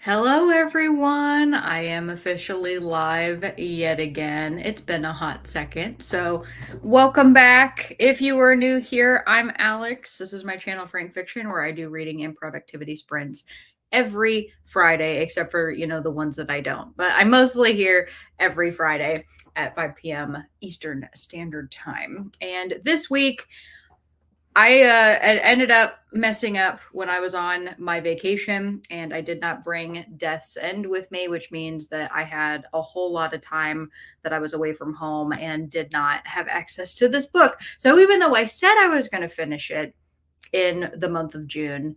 Hello, everyone. I am officially live yet again. It's been a hot second. So, welcome back. If you are new here, I'm Alex. This is my channel, Frank Fiction, where I do reading and productivity sprints every Friday, except for, the ones that I don't. But I'm mostly here every Friday at 5 p.m. Eastern Standard Time. And this week, I ended up messing up when I was on my vacation, and I did not bring Death's End with me, which means that I had a whole lot of time that I was away from home and did not have access to this book. So even though I said I was going to finish it in the month of June,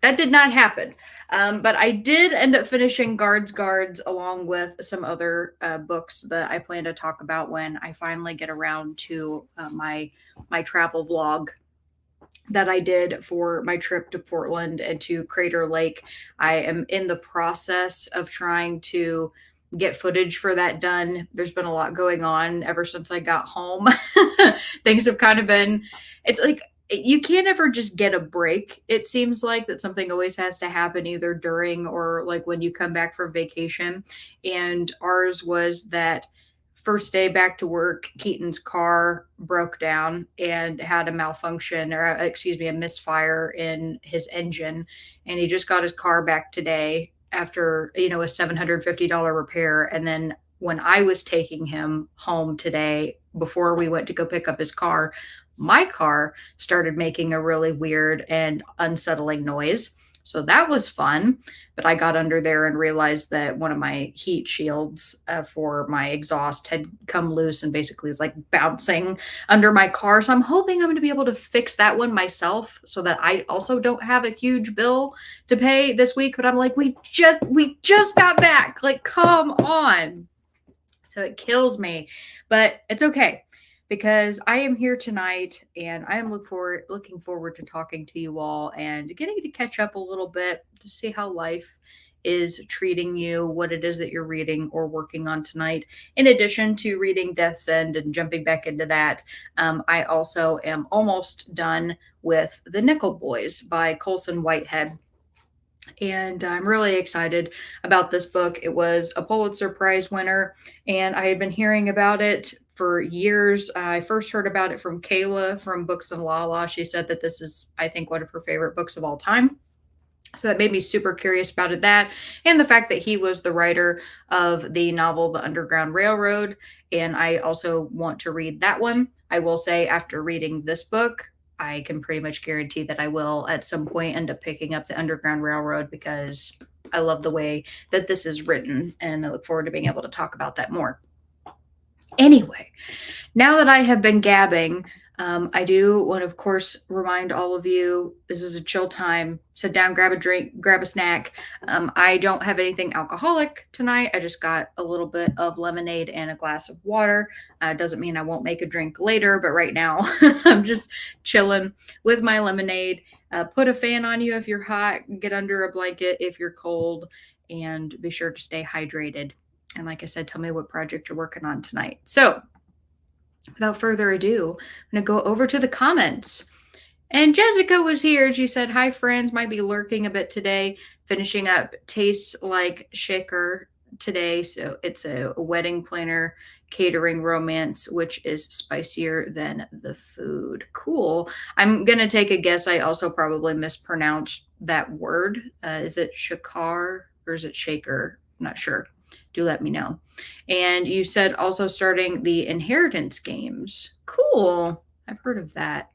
that did not happen. But I did end up finishing Guards along with some other books that I plan to talk about when I finally get around to my travel vlog that I did for my trip to Portland and to Crater Lake. I am in the process of trying to get footage for that done. There's been a lot going on ever since I got home. Things have kind of been, it's like, you can't ever just get a break. It seems like that something always has to happen either during or like when you come back from vacation. And ours was that first day back to work, Keaton's car broke down and had a malfunction, or excuse me, a misfire in his engine. And he just got his car back today after, a $750 repair. And then when I was taking him home today, before we went to go pick up his car, my car started making a really weird and unsettling noise. So that was fun. But I got under there and realized that one of my heat shields for my exhaust had come loose and basically is like bouncing under my car. So I'm hoping I'm going to be able to fix that one myself so that I also don't have a huge bill to pay this week. But I'm like, we just got back. Like, come on. So it kills me, but it's okay because I am here tonight and I am looking forward to talking to you all and getting to catch up a little bit to see how life is treating you, what it is that you're reading or working on tonight. In addition to reading Death's End and jumping back into that, I also am almost done with The Nickel Boys by Colson Whitehead. And I'm really excited about this book. It was a Pulitzer Prize winner, and I had been hearing about it for years. I first heard about it from Kayla from Books and Lala. She said that this is, I think, one of her favorite books of all time. So that made me super curious about it. That and the fact that he was the writer of the novel The Underground Railroad. And I also want to read that one. I will say, after reading this book, I can pretty much guarantee that I will at some point end up picking up The Underground Railroad because I love the way that this is written. And I look forward to being able to talk about that more. Anyway, now that I have been gabbing, I do want to, of course, remind all of you this is a chill time. Sit down, grab a drink, grab a snack. I don't have anything alcoholic tonight. I just got a little bit of lemonade and a glass of water. Doesn't mean I won't make a drink later, but right now I'm just chilling with my lemonade. Put a fan on you if you're hot, get under a blanket if you're cold, and be sure to stay hydrated. And like I said, tell me what project you're working on tonight. So, without further ado, I'm going to go over to the comments. And Jessica was here. She said, "Hi, friends. Might be lurking a bit today. Finishing up Tastes Like Shaker today. So, it's a wedding planner catering romance, which is spicier than the food." Cool. I'm going to take a guess. I also probably mispronounced that word. Is it shakar or is it shaker? I'm not sure. Do let me know. And you said also starting the inheritance games. Cool. I've heard of that.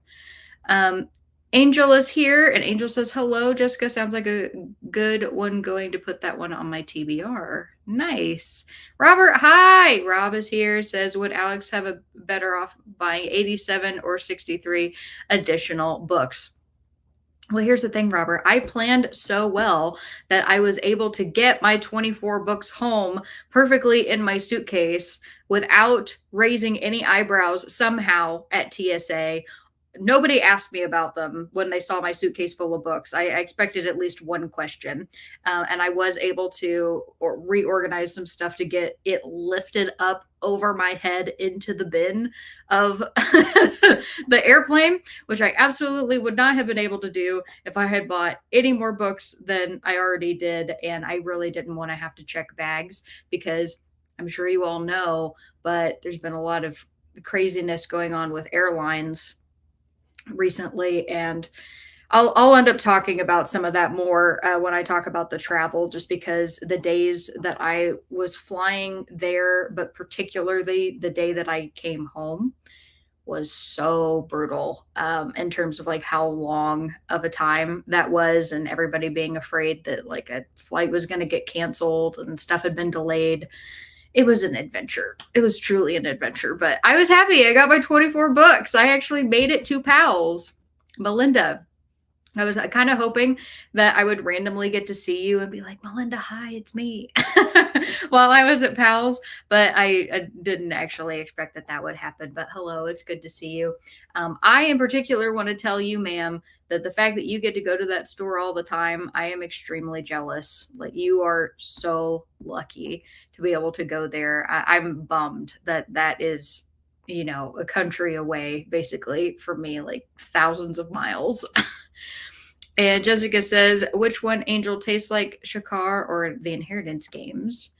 Um, Angel is here, and Angel says, "Hello, Jessica. Sounds like a good one. Going to put that one on my TBR. Nice." Robert, hi. Rob is here. Says, "Would Alex have a better off buying 87 or 63 additional books?" Well, here's the thing, Robert. I planned so well that I was able to get my 24 books home perfectly in my suitcase without raising any eyebrows somehow at TSA. nobody asked me about them when they saw my suitcase full of books. I expected at least one question, and I was able to reorganize some stuff to get it lifted up over my head into the bin of the airplane, which I absolutely would not have been able to do if I had bought any more books than I already did. And I really didn't want to have to check bags because I'm sure you all know, but there's been a lot of craziness going on with airlines recently, and I'll end up talking about some of that more when I talk about the travel, just because the days that I was flying there, but particularly the day that I came home, was so brutal in terms of like how long of a time that was, and everybody being afraid that like a flight was going to get canceled and stuff had been delayed. It was an adventure. It was truly an adventure, but I was happy. I got my 24 books. I actually made it to PALS. Melinda, I was kind of hoping that I would randomly get to see you and be like, Melinda, hi, it's me, while I was at PALS. But I didn't actually expect that that would happen. But hello, it's good to see you. I, in particular, want to tell you, ma'am, that the fact that you get to go to that store all the time, I am extremely jealous. Like, you are so lucky to be able to go there. I'm bummed that that is, you know, a country away, basically, for me, like thousands of miles. And Jessica says, which one Angel tastes like, Shakar or the Inheritance games?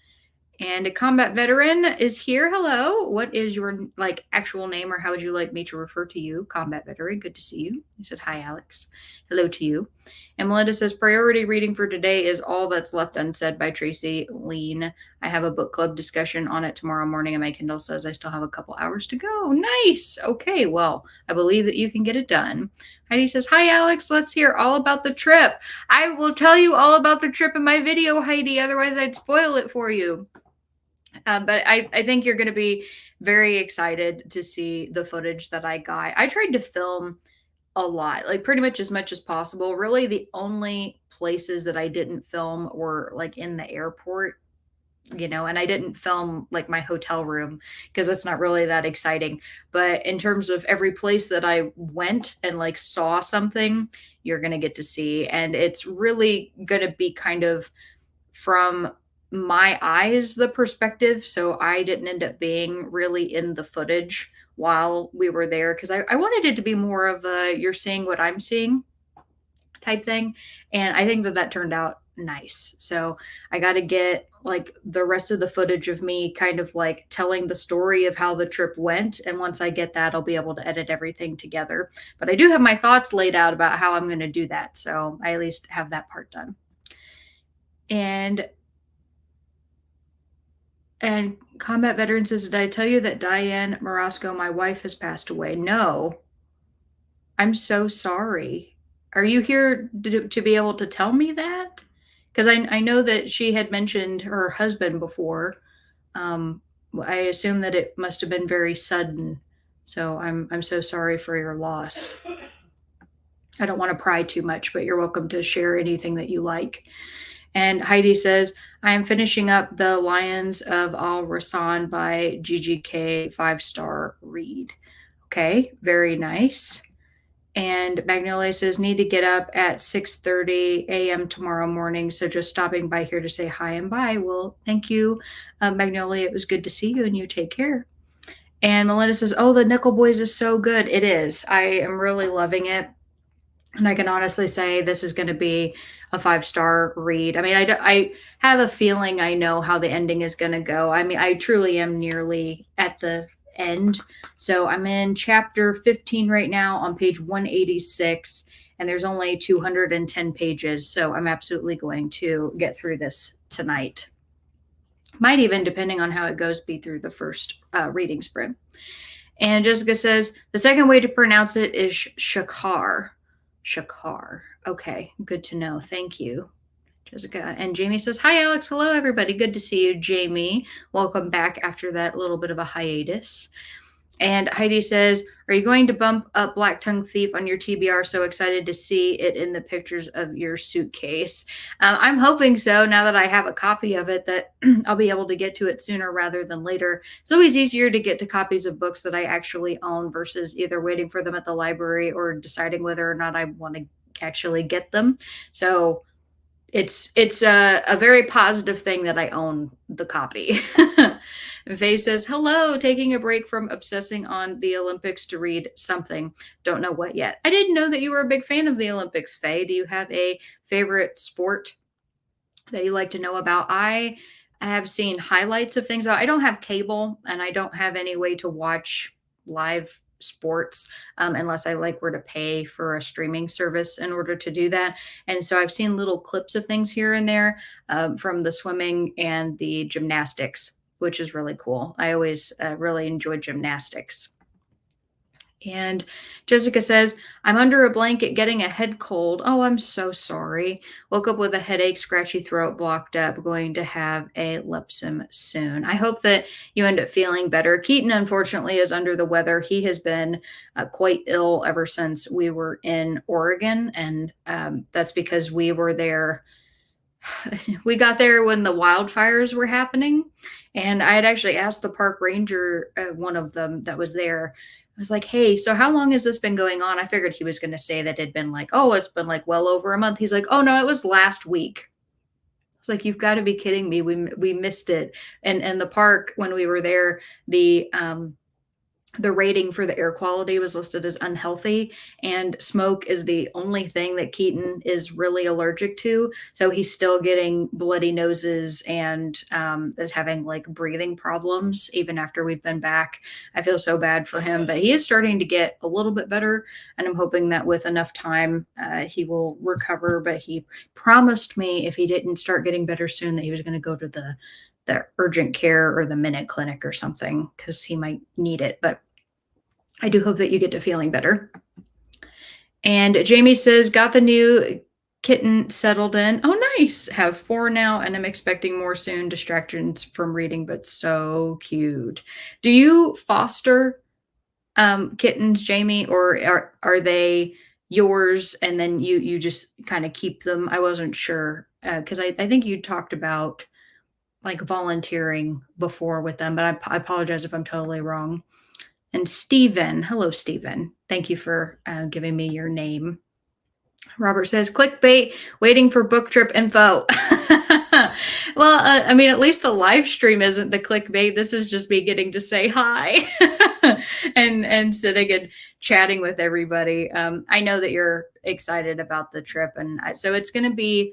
And a combat veteran is here. Hello. What is your like actual name, or how would you like me to refer to you? Combat veteran. Good to see you. He said, hi, Alex. Hello to you. And Melinda says, priority reading for today is All That's Left Unsaid by Tracy Lean. I have a book club discussion on it tomorrow morning, and my Kindle says I still have a couple hours to go. Nice. Okay. Well, I believe that you can get it done. Heidi says, hi, Alex. Let's hear all about the trip. I will tell you all about the trip in my video, Heidi. Otherwise, I'd spoil it for you. But I think you're going to be very excited to see the footage that I got. I tried to film a lot, like pretty much as much as possible. Really, the only places that I didn't film were like in the airport, you know, and I didn't film like my hotel room because that's not really that exciting. But in terms of every place that I went and like saw something, you're going to get to see. And it's really going to be kind of from my eyes the perspective, so I didn't end up being really in the footage while we were there, because I wanted it to be more of a you're seeing what I'm seeing type thing, and I think that that turned out nice. So I got to get like the rest of the footage of me kind of like telling the story of how the trip went, and once I get that, I'll be able to edit everything together. But I do have my thoughts laid out about how I'm going to do that, so I at least have that part done. And combat veteran says, did I tell you that Diane Marasco, my wife, has passed away? No. I'm so sorry. Are you here to be able to tell me that? Because I know that she had mentioned her husband before. I assume that it must have been very sudden. So I'm so sorry for your loss. I don't want to pry too much, but you're welcome to share anything that you like. And Heidi says, I am finishing up The Lions of Al Rasan by GGK 5-star read. Okay, very nice. And Magnolia says, need to get up at 6:30 a.m. tomorrow morning. So just stopping by here to say hi and bye. Well, thank you, Magnolia. It was good to see you, and you take care. And Melinda says, oh, the Nickel Boys is so good. It is. I am really loving it. And I can honestly say this is going to be a 5-star read. I mean, I have a feeling I know how the ending is going to go. I mean, I truly am nearly at the end. So I'm in chapter 15 right now on page 186, and there's only 210 pages. So I'm absolutely going to get through this tonight. Might even, depending on how it goes, be through the first reading sprint. And Jessica says, the second way to pronounce it is Shakar. Shakar. Okay, good to know. Thank you, Jessica. And Jamie says, hi, Alex. Hello, everybody. Good to see you, Jamie. Welcome back after that little bit of a hiatus. And Heidi says, are you going to bump up Black Tongue Thief on your TBR? So excited to see it in the pictures of your suitcase. I'm hoping so, now that I have a copy of it, that I'll be able to get to it sooner rather than later. It's always easier to get to copies of books that I actually own versus either waiting for them at the library or deciding whether or not I want to actually get them. So it's a very positive thing that I own the copy. Faye says, hello, taking a break from obsessing on the Olympics to read something. Don't know what yet. I didn't know that you were a big fan of the Olympics, Faye. Do you have a favorite sport that you like to know about? I have seen highlights of things. I don't have cable and I don't have any way to watch live sports unless I like were to pay for a streaming service in order to do that. And so I've seen little clips of things here and there from the swimming and the gymnastics, which is really cool. I always really enjoyed gymnastics. And Jessica says, I'm under a blanket getting a head cold. Oh, I'm so sorry. Woke up with a headache, scratchy throat, blocked up, going to have a Lepsum soon. I hope that you end up feeling better. Keaton, unfortunately, is under the weather. He has been quite ill ever since we were in Oregon. And that's because we were there. We got there when the wildfires were happening. And I had actually asked the park ranger, one of them that was there, I was like, hey, so how long has this been going on? I figured he was going to say that it'd been like, oh, it's been like well over a month. He's like, oh, no, it was last week. I was like, you've got to be kidding me. We missed it. And the park, when we were there, the rating for the air quality was listed as unhealthy, and smoke is the only thing that Keaton is really allergic to. So he's still getting bloody noses and is having like breathing problems even after we've been back. I feel so bad for him, but he is starting to get a little bit better, and I'm hoping that with enough time he will recover. But he promised me if he didn't start getting better soon that he was going to go to the urgent care or the Minute Clinic or something, because he might need it. But I do hope that you get to feeling better. And Jamie says, got the new kitten settled in. Oh, nice. Have 4 now, and I'm expecting more soon. Distractions from reading, but so cute. Do you foster kittens, Jamie, or are they yours and then you just kind of keep them? I wasn't sure because I think you talked about like volunteering before with them, but I apologize if I'm totally wrong. And Stephen, hello, Stephen. Thank you for giving me your name. Robert says, clickbait, waiting for book trip info. Well, I mean, at least the live stream isn't the clickbait. This is just me getting to say hi and sitting and chatting with everybody. I know that you're excited about the trip. And so it's going to be,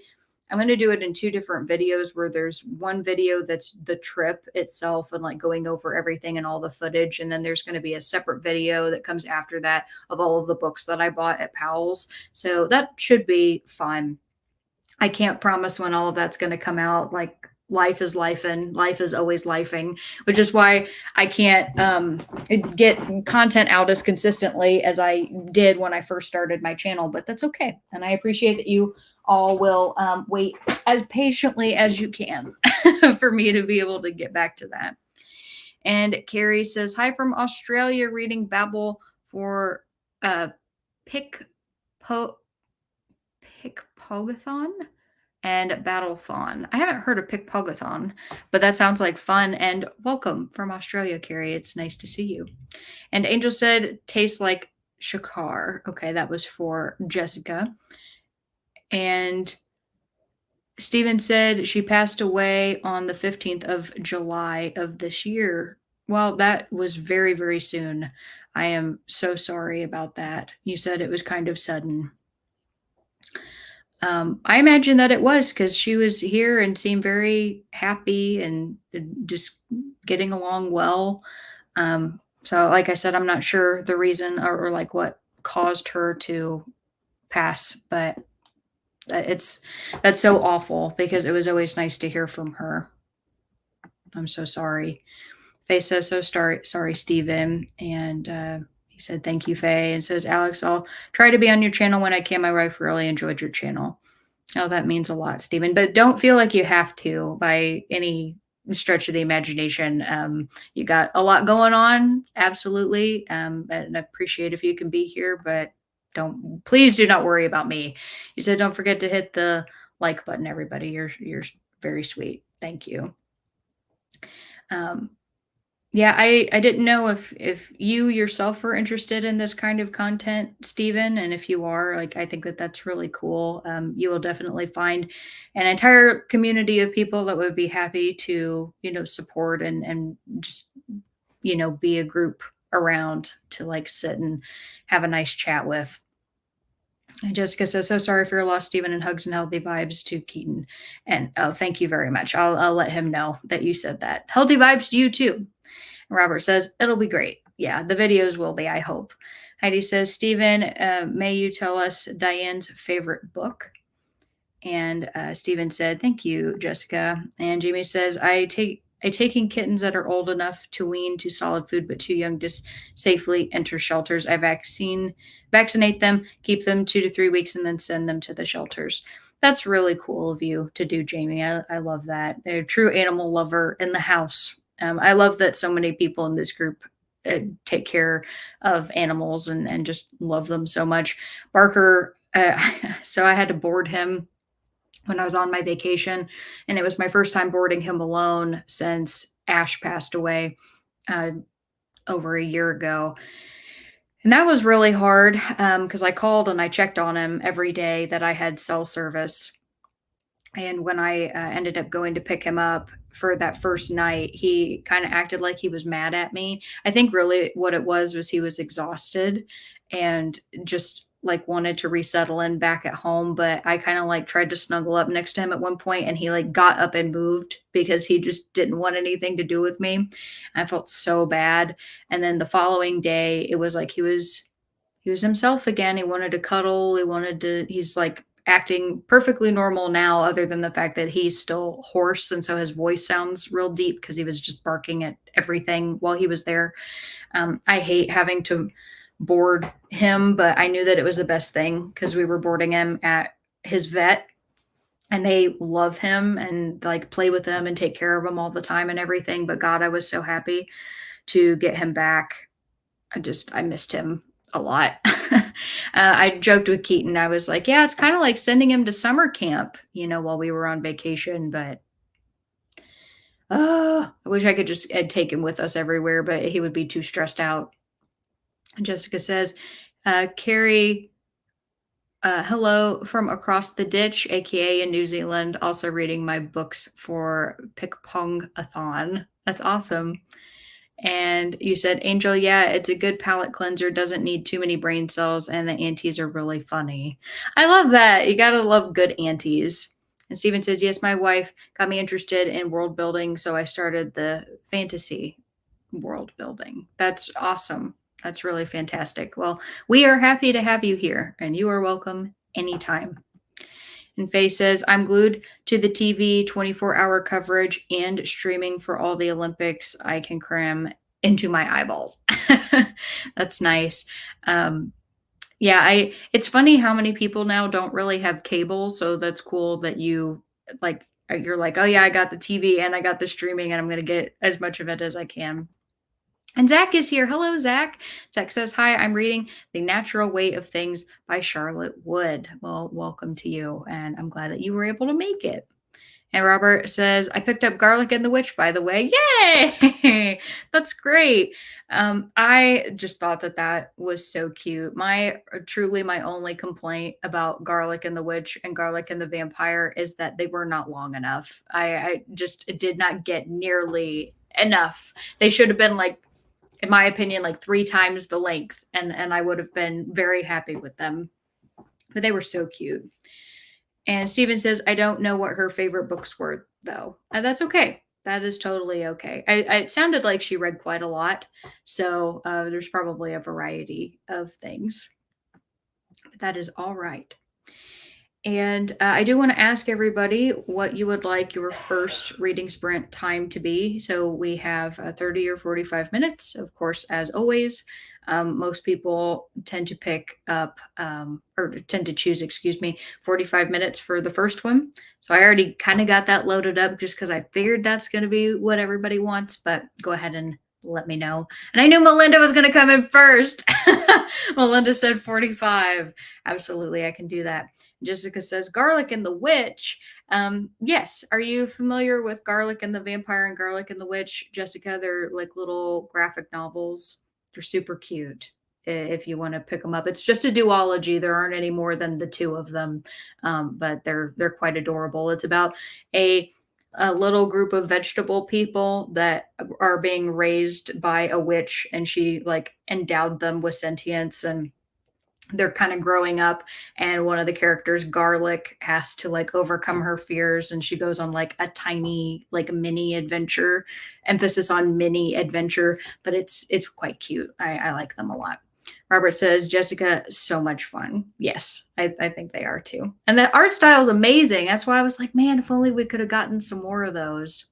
I'm going to do it in 2 different videos, where there's one video that's the trip itself and like going over everything and all the footage. And then there's going to be a separate video that comes after that of all of the books that I bought at Powell's. So that should be fun. I can't promise when all of that's going to come out. Like, life is life and life is always lifing, which is why I can't get content out as consistently as I did when I first started my channel, but that's okay. And I appreciate that you all will wait as patiently as you can for me to be able to get back to that. And Carrie says, hi from Australia, reading Babel for Pickpogathon and Battlethon. I haven't heard of Pickpogathon, but that sounds like fun. And welcome from Australia, Carrie. It's nice to see you. And Angel said, tastes like Shakar. Okay, that was for Jessica. And Stephen said she passed away on the 15th of July of this year. Well, that was very, very soon. I am so sorry about that. You said it was kind of sudden. I imagine that it was, because she was here and seemed very happy and just getting along well. So like I said, I'm not sure the reason or like what caused her to pass, but that's so awful, because it was always nice to hear from her. I'm so sorry. Faye says, so sorry, Stephen. And he said, thank you, Faye. And says, Alex, I'll try to be on your channel when I can. My wife really enjoyed your channel. Oh, that means a lot, Stephen. But don't feel like you have to by any stretch of the imagination. You got a lot going on, absolutely, and I appreciate if you can be here, but please do not worry about me. You said don't forget to hit the like button, everybody. You're very sweet. Thank you. Um, yeah, I didn't know if you yourself were interested in this kind of content, Stephen, and if you are, like, I think that that's really cool. You will definitely find an entire community of people that would be happy to, support and just, be a group around to like sit and have a nice chat with. And Jessica says, "So sorry for your loss, Stephen, and hugs and healthy vibes to Keaton." And oh, thank you very much. I'll let him know that you said that. Healthy vibes to you too. Robert says, "It'll be great." Yeah, the videos will be, I hope. Heidi says, "Stephen, may you tell us Diane's favorite book?" And Stephen said, "Thank you, Jessica." And Jamie says, I taking kittens that are old enough to wean to solid food but too young to safely enter shelters. I vaccinate them, keep them 2 to 3 weeks, and then send them to the shelters." That's really cool of you to do, Jamie. I love that. A true animal lover in the house. I love that so many people in this group take care of animals and just love them so much. Barker, so I had to board him when I was on my vacation, and it was my first time boarding him alone since Ash passed away uh, over a year ago. And that was really hard because I called and I checked on him every day that I had cell service. And when I ended up going to pick him up for that first night, he kind of acted like he was mad at me. I think really what it was he was exhausted and just like wanted to resettle in back at home. But I kind of like tried to snuggle up next to him at one point, and he like got up and moved because he just didn't want anything to do with me. I felt so bad. And then the following day, it was like he was himself again. He wanted to cuddle. He's like acting perfectly normal now, other than the fact that he's still hoarse. And so his voice sounds real deep because he was just barking at everything while he was there. I hate having to board him, but I knew that it was the best thing because we were boarding him at his vet, and they love him and like play with him and take care of him all the time and everything. But God, I was so happy to get him back. I missed him a lot. I joked with Keaton. I was like, yeah, it's kind of like sending him to summer camp, while we were on vacation. But I wish I could just take him with us everywhere, but he would be too stressed out. Jessica says, Carrie, hello from across the ditch, aka in New Zealand, also reading my books for Pickpong-a-thon. That's awesome. And you said, Angel, yeah, it's a good palate cleanser, doesn't need too many brain cells, and the aunties are really funny. I love that. You gotta love good aunties. And Steven says, yes, my wife got me interested in world building, so I started the fantasy world building. That's awesome. That's really fantastic. Well, we are happy to have you here, and you are welcome anytime. And Faye says, I'm glued to the TV, 24-hour coverage and streaming for all the Olympics I can cram into my eyeballs. That's nice. Yeah, it's funny how many people now don't really have cable, so that's cool that you're like, oh yeah, I got the TV and I got the streaming and I'm going to get as much of it as I can. And Zach is here. Hello, Zach. Zach says, hi, I'm reading The Natural Way of Things by Charlotte Wood. Well, welcome to you. And I'm glad that you were able to make it. And Robert says, I picked up Garlic and the Witch, by the way. Yay! That's great. I just thought that was so cute. Truly my only complaint about Garlic and the Witch and Garlic and the Vampire is that they were not long enough. I just did not get nearly enough. They should have been like, in my opinion, like 3 times the length, and I would have been very happy with them. But they were so cute. And Steven says, I don't know what her favorite books were, though. That's okay. That is totally okay. It sounded like she read quite a lot, so there's probably a variety of things. But that is all right. And I do want to ask everybody what you would like your first reading sprint time to be. So we have 30 or 45 minutes, of course, as always. Most people tend to pick up, or tend to choose, excuse me, 45 minutes for the first one. So I already kind of got that loaded up just because I figured that's going to be what everybody wants. But go ahead and let me know. And I knew Melinda was going to come in first. Melinda said 45. Absolutely, I can do that. Jessica says Garlic and the Witch. Yes. Are you familiar with Garlic and the Vampire and Garlic and the Witch, Jessica? They're like little graphic novels. They're super cute if you want to pick them up. It's just a duology. There aren't any more than the two of them, but they're quite adorable. It's about a a little group of vegetable people that are being raised by a witch, and she like endowed them with sentience, and they're kind of growing up, and one of the characters, Garlic, has to like overcome her fears, and she goes on like a tiny like mini adventure, emphasis on mini adventure, but it's quite cute. I like them a lot. Robert says Jessica, so much fun. Yes, I think they are too, and the art style is amazing. That's why I was like, man, if only we could have gotten some more of those.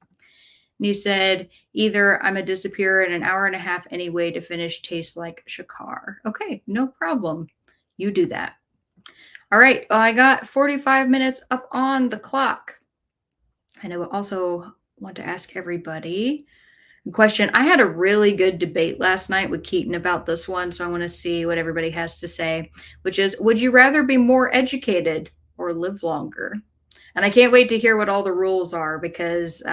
And you said either I'm a disappear in an hour and a half anyway to finish tastes like Shakar. Okay, no problem. You do that. All right. Well, I got 45 minutes up on the clock. And I also want to ask everybody a question. I had a really good debate last night with Keaton about this one. So I want to see what everybody has to say, which is would you rather be more educated or live longer? And I can't wait to hear what all the rules are because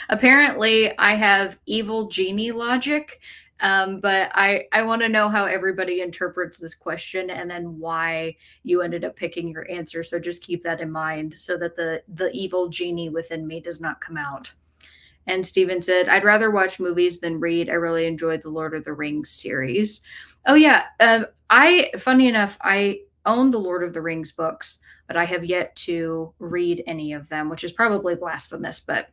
apparently I have evil genie logic. But I want to know how everybody interprets this question and then why you ended up picking your answer. So just keep that in mind so that the evil genie within me does not come out. And Steven said, I'd rather watch movies than read. I really enjoyed the Lord of the Rings series. Oh, yeah. Funny enough, I own the Lord of the Rings books, but I have yet to read any of them, which is probably blasphemous, but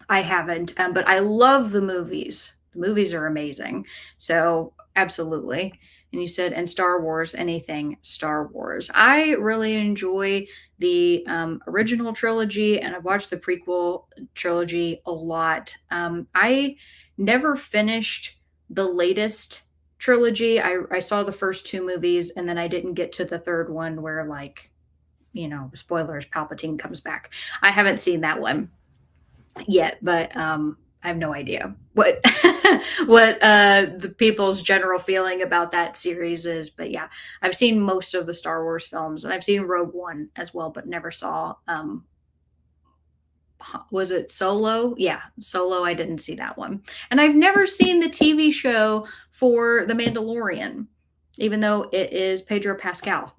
I haven't. But I love the movies. The movies are amazing. So, absolutely. And you said, and Star Wars, anything Star Wars. I really enjoy the original trilogy, and I've watched the prequel trilogy a lot. I never finished the latest trilogy. I saw the first two movies, and then I didn't get to the third one where, like, spoilers, Palpatine comes back. I haven't seen that one yet, but I have no idea what what the people's general feeling about that series is. But yeah, I've seen most of the Star Wars films, and I've seen Rogue One as well, but never saw. Was it Solo? Yeah, Solo. I didn't see that one, and I've never seen the TV show for The Mandalorian, even though it is Pedro Pascal.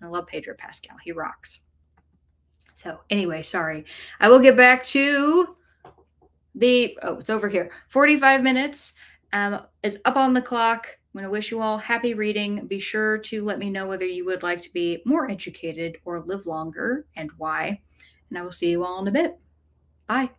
I love Pedro Pascal. He rocks. So anyway, sorry. I will get back to it's over here. 45 minutes is up on the clock. I'm going to wish you all happy reading. Be sure to let me know whether you would like to be more educated or live longer and why. And I will see you all in a bit. Bye.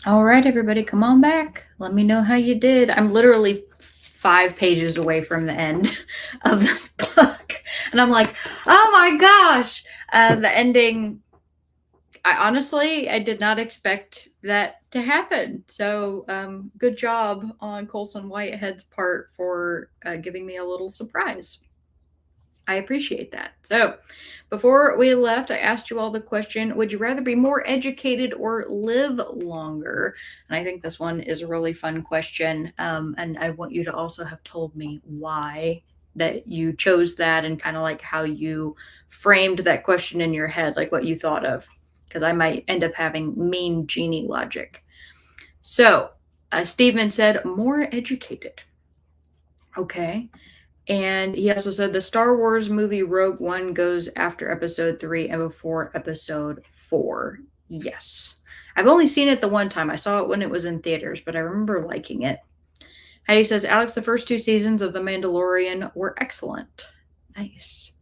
All right, everybody, come on back. Let me know how you did. I'm literally 5 pages away from the end of this book. And I'm like, oh my gosh. The ending, I did not expect that to happen. So good job on Colson Whitehead's part for giving me a little surprise. I appreciate that. So, before we left, I asked you all the question, would you rather be more educated or live longer? And I think this one is a really fun question. And I want you to also have told me why that you chose that and kind of like how you framed that question in your head, like what you thought of, because I might end up having mean genie logic. So, Stephen said, more educated. Okay. And he also said the Star Wars movie Rogue One goes after episode 3 and before episode 4. Yes. I've only seen it the one time. I saw it when it was in theaters, but I remember liking it. Heidi says, Alex, the first 2 seasons of The Mandalorian were excellent. Nice.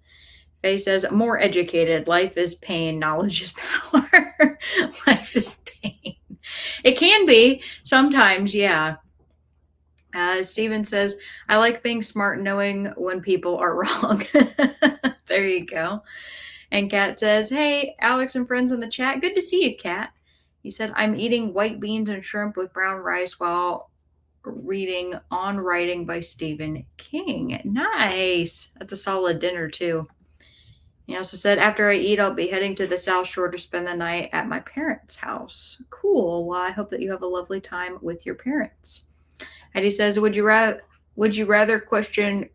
Faye says, more educated. Life is pain. Knowledge is power. Life is pain. It can be sometimes, yeah. Steven says, I like being smart, knowing when people are wrong. There you go. And Kat says, hey, Alex and friends in the chat. Good to see you, Kat. You said, I'm eating white beans and shrimp with brown rice while reading On Writing by Stephen King. Nice. That's a solid dinner, too. He also said, after I eat, I'll be heading to the South Shore to spend the night at my parents' house. Cool. Well, I hope that you have a lovely time with your parents. And he says, would you rather question,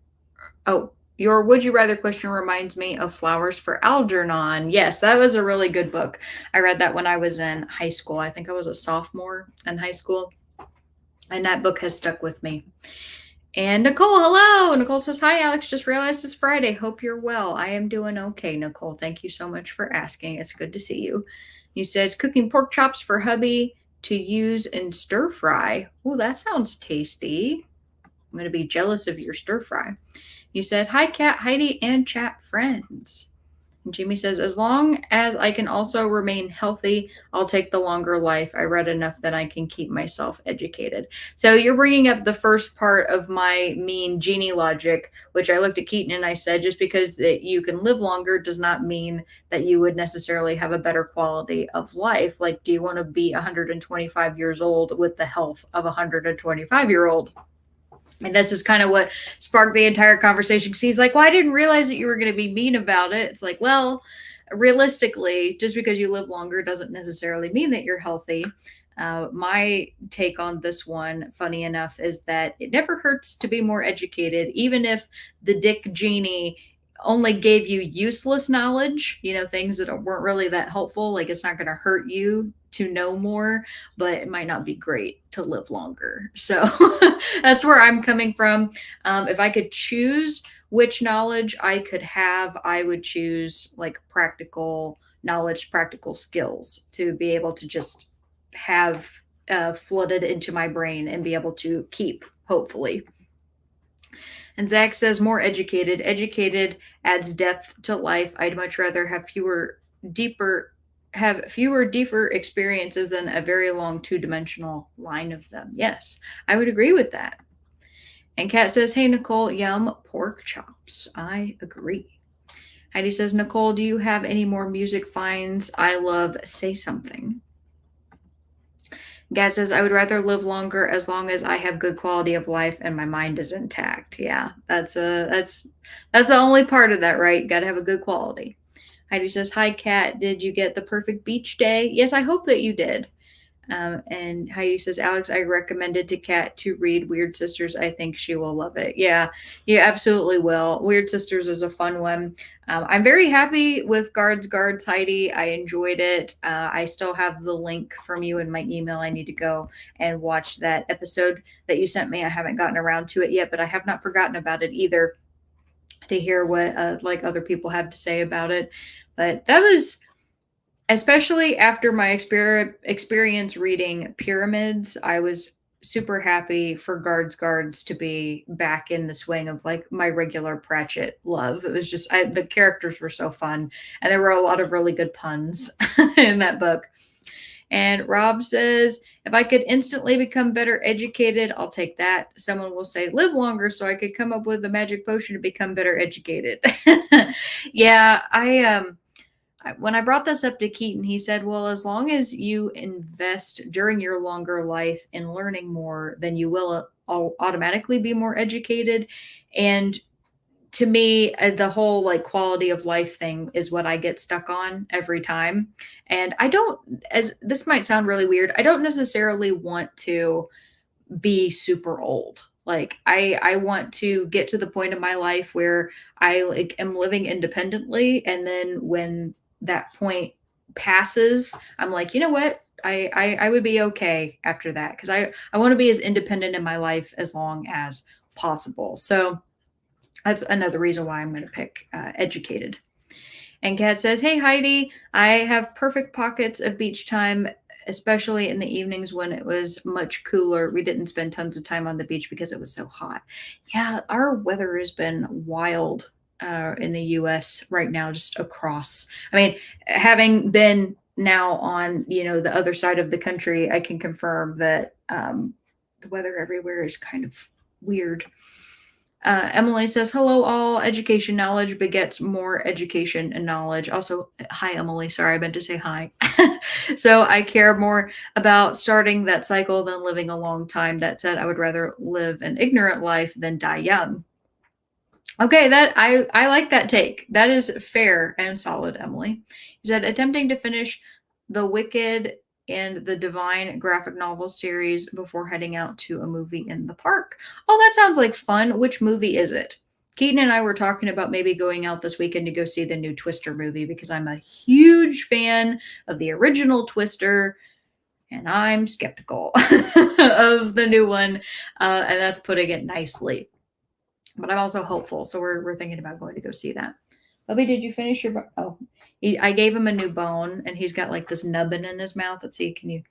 your would you rather question reminds me of Flowers for Algernon. Yes, that was a really good book. I read that when I was in high school. I think I was a sophomore in high school. And that book has stuck with me. And Nicole, hello. Nicole says, hi, Alex. Just realized it's Friday. Hope you're well. I am doing okay, Nicole. Thank you so much for asking. It's good to see you. He says, cooking pork chops for hubby to use in stir fry. Oh, that sounds tasty. I'm going to be jealous of your stir fry. You said, hi, Kat, Heidi, and chat friends. And Jamie says, as long as I can also remain healthy, I'll take the longer life. I read enough that I can keep myself educated. So you're bringing up the first part of my mean genie logic, which I looked at Keaton and I said, just because you can live longer does not mean that you would necessarily have a better quality of life. Like, do you want to be 125 years old with the health of a 125-year-old? And this is kind of what sparked the entire conversation, because he's like, well, I didn't realize that you were going to be mean about it. It's like, well, realistically, just because you live longer doesn't necessarily mean that you're healthy. My take on this one, funny enough, is that it never hurts to be more educated, even if the Dick Genie only gave you useless knowledge, things that weren't really that helpful. Like, it's not going to hurt you to know more, but it might not be great to live longer. So that's where I'm coming from. If I could choose which knowledge I could have, I would choose like practical knowledge, practical skills to be able to just have flooded into my brain and be able to keep, hopefully. And Zach says, more educated. Educated adds depth to life. I'd much rather have fewer, deeper experiences than a very long 2-dimensional line of them. Yes, I would agree with that. And Kat says, hey, Nicole, yum, pork chops. I agree. Heidi says, Nicole, do you have any more music finds? I love Say Something. Gaz says, I would rather live longer as long as I have good quality of life and my mind is intact. Yeah, that's the only part of that, right? Got to have a good quality. Heidi says, hi, Kat. Did you get the perfect beach day? Yes, I hope that you did. And Heidi says, Alex, I recommended to Kat to read Weird Sisters. I think she will love it. Yeah, you absolutely will. Weird Sisters is a fun one. I'm very happy with Guards, Heidi. I enjoyed it. I still have the link from you in my email. I need to go and watch that episode that you sent me. I haven't gotten around to it yet, but I have not forgotten about it either, to hear what like other people have to say about it. But that was, especially after my experience reading Pyramids, I was super happy for Guards to be back in the swing of like my regular Pratchett love. It was just, the characters were so fun, and there were a lot of really good puns in that book. And Rob says, if I could instantly become better educated, I'll take that. Someone will say, live longer so I could come up with a magic potion to become better educated. Yeah, when I brought this up to Keaton, he said, well, as long as you invest during your longer life in learning more, then you will automatically be more educated. And to me, the whole like quality of life thing is what I get stuck on every time. And I don't, as this might sound really weird, I don't necessarily want to be super old. Like I want to get to the point in my life where I like am living independently, and then when that point passes, I'm like, you know what? I would be okay after that because I want to be as independent in my life as long as possible. So that's another reason why I'm going to pick educated. And Kat says, hey, Heidi, I have perfect pockets of beach time, especially in the evenings when it was much cooler. We didn't spend tons of time on the beach because it was so hot. Yeah, our weather has been wild in the US right now, just across. I mean, having been now on, the other side of the country, I can confirm that the weather everywhere is kind of weird. Emily says, hello, all. Education knowledge begets more education and knowledge. Also, hi, Emily. Sorry, I meant to say hi. So I care more about starting that cycle than living a long time. That said, I would rather live an ignorant life than die young. Okay, that I like that take. That is fair and solid, Emily. He said, attempting to finish The Wicked and the Divine graphic novel series before heading out to a movie in the park. Oh, that sounds like fun. Which movie is it? Keaton and I were talking about maybe going out this weekend to go see the new Twister movie because I'm a huge fan of the original Twister and I'm skeptical of the new one. And that's putting it nicely. But I'm also hopeful, so we're thinking about going to go see that. Bubby, did you finish your? Oh, I gave him a new bone, and he's got like this nubbin in his mouth. Let's see. Can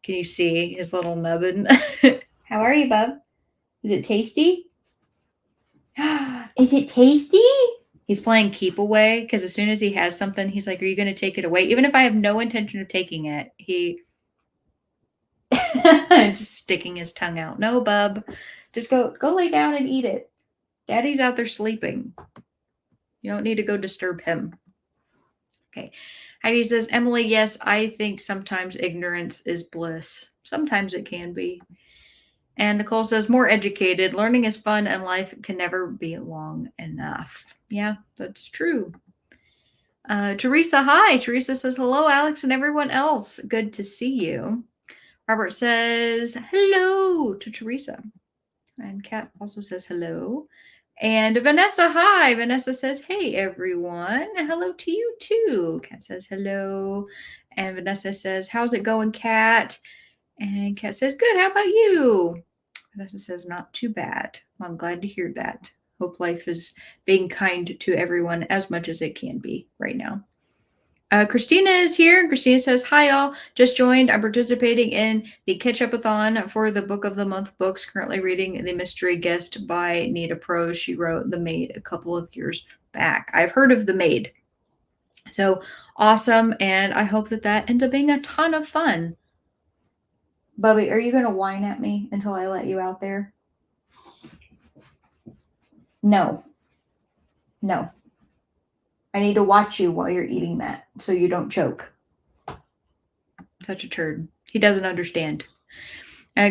you see his little nubbin? How are you, bub? Is it tasty? Is it tasty? He's playing keep away because as soon as he has something, he's like, "Are you going to take it away?" Even if I have no intention of taking it, he just sticking his tongue out. No, bub, just go lay down and eat it. Daddy's out there sleeping. You don't need to go disturb him. Okay. Heidi says, Emily, yes, I think sometimes ignorance is bliss. Sometimes it can be. And Nicole says, more educated. Learning is fun and life can never be long enough. Yeah, that's true. Teresa, hi. Teresa says, hello, Alex and everyone else. Good to see you. Robert says, hello to Teresa. And Kat also says hello. And Vanessa, hi. Vanessa says, hey, everyone. Hello to you, too. Kat says hello. And Vanessa says, how's it going, Kat? And Kat says, good. How about you? Vanessa says, not too bad. Well, I'm glad to hear that. Hope life is being kind to everyone as much as it can be right now. Christina is here. Christina says, hi, all. Just joined. I'm participating in the catch-up-a-thon for the Book of the Month books. Currently reading The Mystery Guest by Nita Prose. She wrote The Maid a couple of years back. I've heard of The Maid. So awesome. And I hope that ends up being a ton of fun. Bubby, are you going to whine at me until I let you out there? No. No. I need to watch you while you're eating that so you don't choke. Such a turd. He doesn't understand.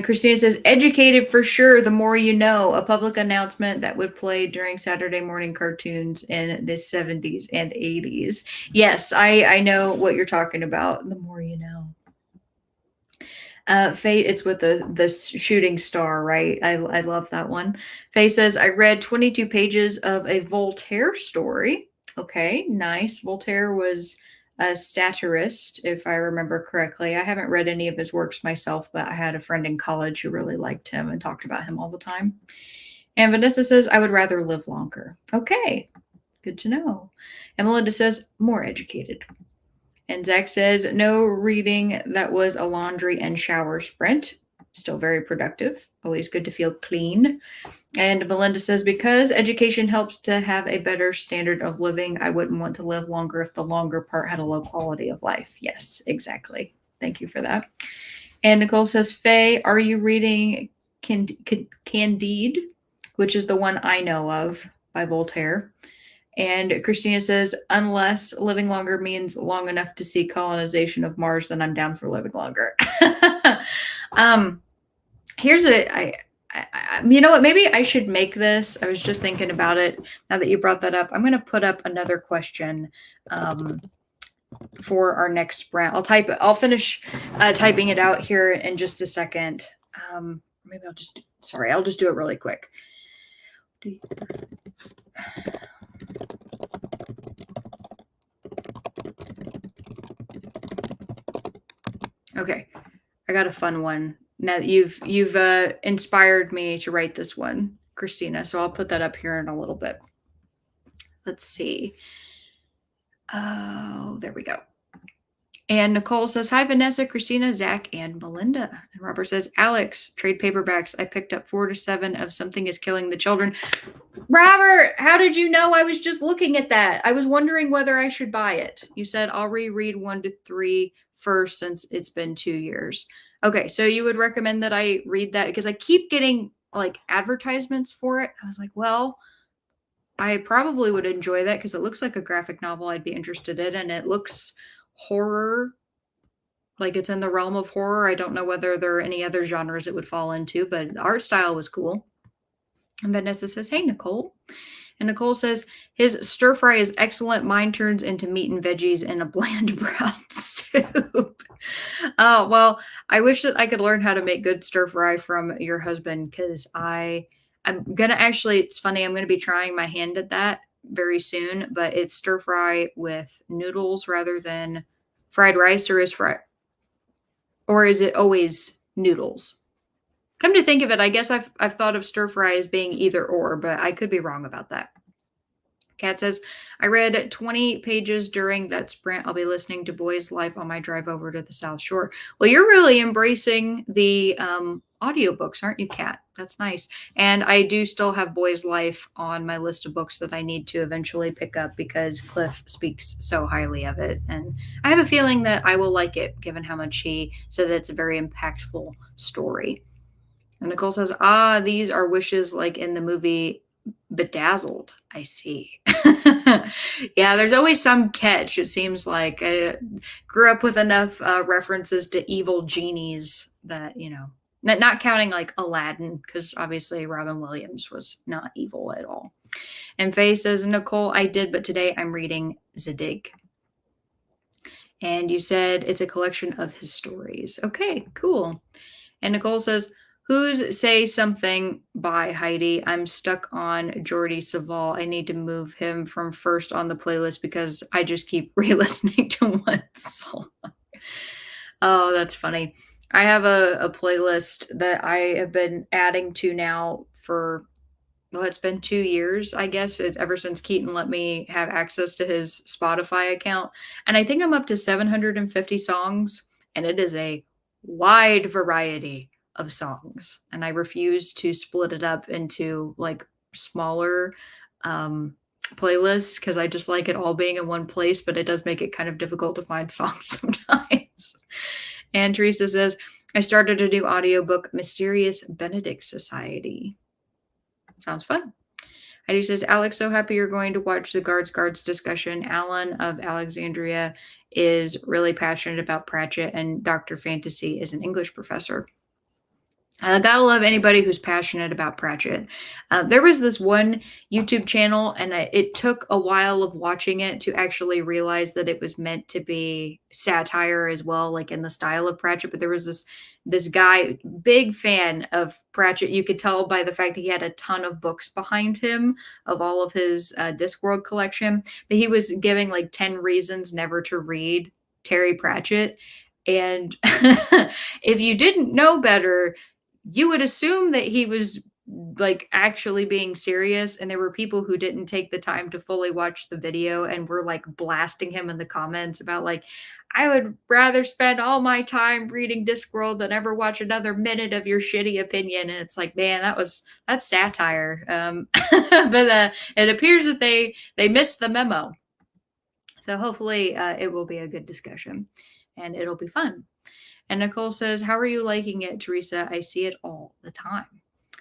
Christina says, educated for sure, the more you know, a public announcement that would play during Saturday morning cartoons in the 70s and 80s. Yes, I know what you're talking about. The more you know. Faye, it's with the shooting star, right? I love that one. Faye says, I read 22 pages of a Voltaire story. Okay, nice. Voltaire was a satirist, if I remember correctly. I haven't read any of his works myself, but I had a friend in college who really liked him and talked about him all the time. And Vanessa says, I would rather live longer. Okay, good to know. And Melinda says, more educated. And Zach says, no reading that was a laundry and shower sprint. Still very productive. Always good to feel clean. And Melinda says, because education helps to have a better standard of living, I wouldn't want to live longer if the longer part had a low quality of life. Yes, exactly. Thank you for that. And Nicole says, Faye, are you reading Candide, which is the one I know of by Voltaire? And Christina says, unless living longer means long enough to see colonization of Mars, then I'm down for living longer. Here's you know what? Maybe I should make this. I was just thinking about it. Now that you brought that up, I'm going to put up another question for our next sprint. I'll finish typing it out here in just a second. Maybe I'll just do it really quick. Okay, I got a fun one. Now that you've inspired me to write this one, Christina. So I'll put that up here in a little bit. Let's see. Oh, there we go. And Nicole says, hi, Vanessa, Christina, Zach, and Melinda. And Robert says, Alex, trade paperbacks. I picked up 4 to 7 of Something is Killing the Children. Robert, how did you know? I was just looking at that. I was wondering whether I should buy it. You said, I'll reread 1 to 3 first since it's been 2 years. Okay, so you would recommend that I read that? Because I keep getting like advertisements for it. I was like, well, I probably would enjoy that because it looks like a graphic novel I'd be interested in, and it looks horror, like it's in the realm of horror. I don't know whether there are any other genres it would fall into, but the art style was cool. And Vanessa says, hey, Nicole. And Nicole says, his stir fry is excellent. Mine turns into meat and veggies in a bland brown soup. Oh, well, I wish that I could learn how to make good stir fry from your husband, because I'm going to actually, it's funny, I'm going to be trying my hand at that very soon, but it's stir fry with noodles rather than fried rice, or is it always noodles? Come to think of it, I guess I've thought of stir fry as being either or, but I could be wrong about that. Kat says, I read 20 pages during that sprint. I'll be listening to Boy's Life on my drive over to the South Shore. Well, you're really embracing the audiobooks, aren't you, Kat? That's nice. And I do still have Boy's Life on my list of books that I need to eventually pick up because Cliff speaks so highly of it. And I have a feeling that I will like it, given how much he said it's a very impactful story. And Nicole says, these are wishes like in the movie Bedazzled. I see. Yeah, there's always some catch. It seems like I grew up with enough references to evil genies that, not counting like Aladdin, because obviously Robin Williams was not evil at all. And Faye says, Nicole, I did, but today I'm reading Zadig. And you said it's a collection of his stories. Okay, cool. And Nicole says, who's Say Something by Heidi? I'm stuck on Jordi Savall. I need to move him from first on the playlist because I just keep re-listening to one song. Oh, that's funny. I have a playlist that I have been adding to now for, well, it's been 2 years, I guess. It's ever since Keaton let me have access to his Spotify account. And I think I'm up to 750 songs, and it is a wide variety of songs, and I refuse to split it up into like smaller playlists because I just like it all being in one place, but it does make it kind of difficult to find songs sometimes. And Teresa says, I started a new audiobook, Mysterious Benedict Society. Sounds fun. Heidi says, Alex, so happy you're going to watch the Guards discussion. Alan of Alexandria is really passionate about Pratchett, and Dr. Fantasy is an English professor. I gotta love anybody who's passionate about Pratchett. There was this one YouTube channel, and it took a while of watching it to actually realize that it was meant to be satire as well, like in the style of Pratchett. But there was this guy, big fan of Pratchett. You could tell by the fact that he had a ton of books behind him of all of his Discworld collection. But he was giving like 10 reasons never to read Terry Pratchett. And if you didn't know better, you would assume that he was like actually being serious, and there were people who didn't take the time to fully watch the video and were like blasting him in the comments about like, I would rather spend all my time reading Discworld than ever watch another minute of your shitty opinion. And it's like, man, that's satire. But it appears that they missed the memo. So hopefully it will be a good discussion. and it'll be fun. And Nicole says, how are you liking it, Teresa? I see it all the time.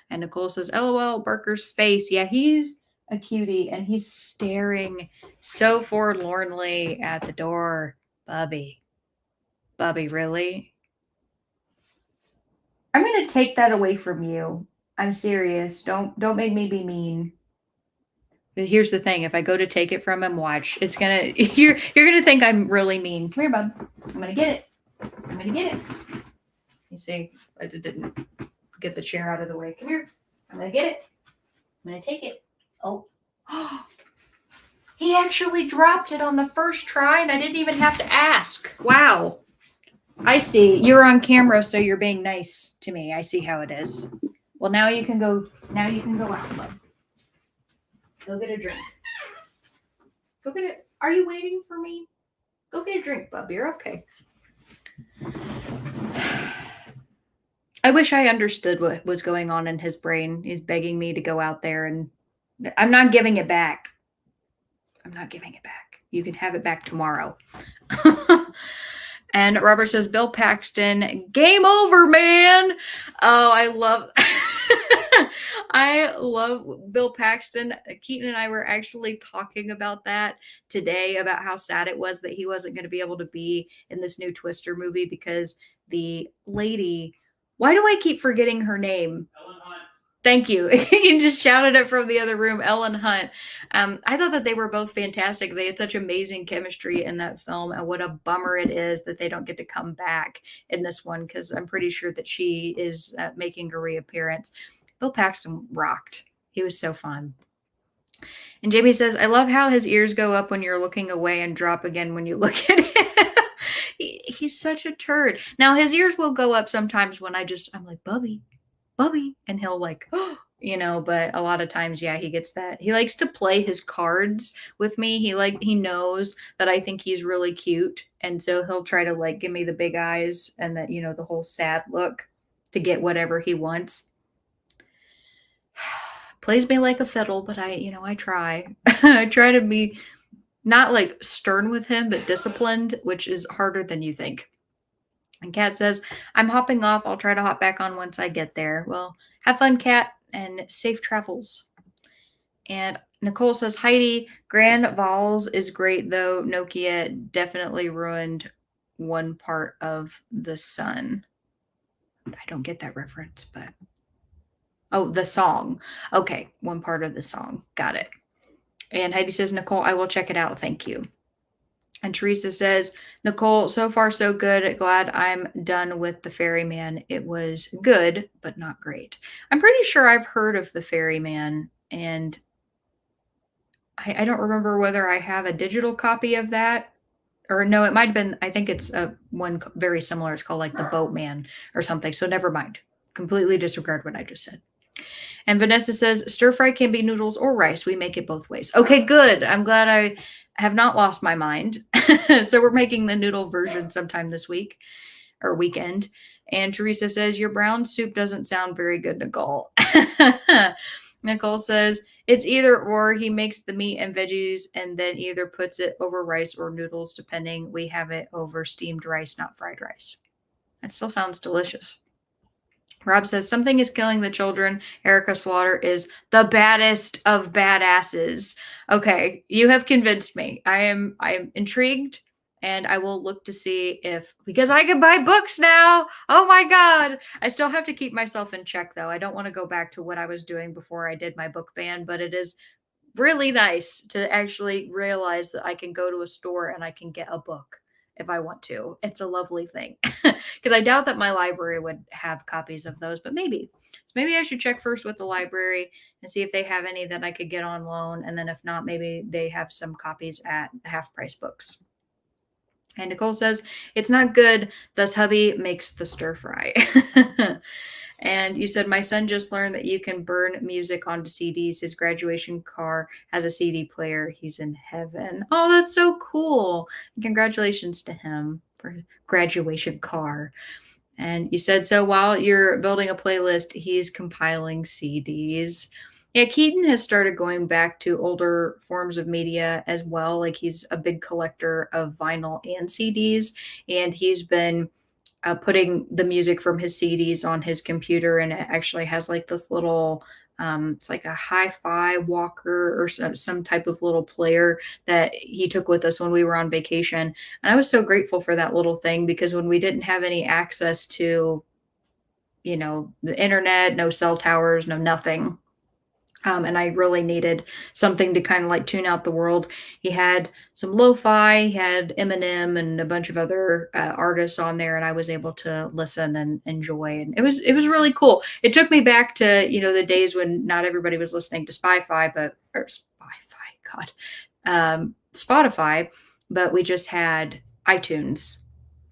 And Nicole says, LOL, Barker's face. Yeah, he's a cutie and he's staring so forlornly at the door. Bubby. Bubby, really? I'm going to take that away from you. I'm serious. Don't make me be mean. But here's the thing, if I go to take it from him, watch. It's going to you're going to think I'm really mean. Come here, bub. I'm going to get it. I'm going to get it. You see, I didn't get the chair out of the way. Come here. I'm going to get it. I'm going to take it. Oh. He actually dropped it on the first try and I didn't even have to ask. Wow. I see. You're on camera, so you're being nice to me. I see how it is. Well, now you can go out, bud. Go get a drink. Go get it. Are you waiting for me? Go get a drink, bub. You're okay. I wish I understood what was going on in his brain. He's begging me to go out there and I'm not giving it back. I'm not giving it back. You can have it back tomorrow. And Robert says, Bill Paxton, game over, man. Oh, I love Bill Paxton. Keaton and I were actually talking about that today, about how sad it was that he wasn't going to be able to be in this new Twister movie because the lady, why do I keep forgetting her name? Ellen Hunt. Thank you. You just shouted it from the other room, Ellen Hunt. I thought that they were both fantastic. They had such amazing chemistry in that film, and what a bummer it is that they don't get to come back in this one because I'm pretty sure that she is making a reappearance. Bill Paxton rocked. He was so fun. And Jamie says, I love how his ears go up when you're looking away and drop again when you look at him. He's such a turd. Now, his ears will go up sometimes when I'm like, Bubby. And he'll like, but a lot of times, yeah, he gets that. He likes to play his cards with me. He knows that I think he's really cute. And so he'll try to like give me the big eyes and that, the whole sad look to get whatever he wants. Plays me like a fiddle, but I try. I try to be not like stern with him, but disciplined, which is harder than you think. And Kat says, I'm hopping off. I'll try to hop back on once I get there. Well, have fun, Kat, and safe travels. And Nicole says, Heidi, Grand Vols is great, though. Nokia definitely ruined one part of the sun. I don't get that reference, but... Oh, the song. Okay, one part of the song. Got it. And Heidi says, Nicole, I will check it out. Thank you. And Teresa says, Nicole, so far so good. Glad I'm done with The Ferryman. It was good, but not great. I'm pretty sure I've heard of The Ferryman, and I don't remember whether I have a digital copy of that. Or no, it might have been, I think it's one very similar. It's called like The Boatman or something. So never mind. Completely disregard what I just said. And Vanessa says, stir fry can be noodles or rice. We make it both ways. Okay, good. I'm glad I have not lost my mind. So we're making the noodle version sometime this week or weekend. And Teresa says, your brown soup doesn't sound very good, Nicole. Nicole says, it's either or. He makes the meat and veggies and then either puts it over rice or noodles, depending. We have it over steamed rice, not fried rice. That still sounds delicious. Rob says, something is killing the children. Erica Slaughter is the baddest of badasses. Okay, you have convinced me. I am intrigued, and I will look to see because I can buy books now. Oh my God. I still have to keep myself in check, though. I don't want to go back to what I was doing before I did my book ban, but it is really nice to actually realize that I can go to a store and I can get a book if I want to. It's a lovely thing because I doubt that my library would have copies of those, but maybe. So maybe I should check first with the library and see if they have any that I could get on loan. And then if not, maybe they have some copies at Half Price Books. And Nicole says, it's not good. Thus hubby makes the stir fry. And you said, my son just learned that you can burn music onto CDs. His graduation car has a CD player. He's in heaven. Oh, that's so cool. Congratulations to him for graduation car. And you said, so while you're building a playlist, he's compiling CDs. Yeah, Keaton has started going back to older forms of media as well. Like he's a big collector of vinyl and CDs, and he's been putting the music from his CDs on his computer, and it actually has like this little. It's like a hi-fi walker or some type of little player that he took with us when we were on vacation. And I was so grateful for that little thing because when we didn't have any access to, the internet, no cell towers, no nothing, and I really needed something to kind of like tune out the world. He had some lo-fi, he had Eminem and a bunch of other artists on there, and I was able to listen and enjoy. And it was really cool. It took me back to the days when not everybody was listening to Spotify, God, Spotify, but we just had iTunes,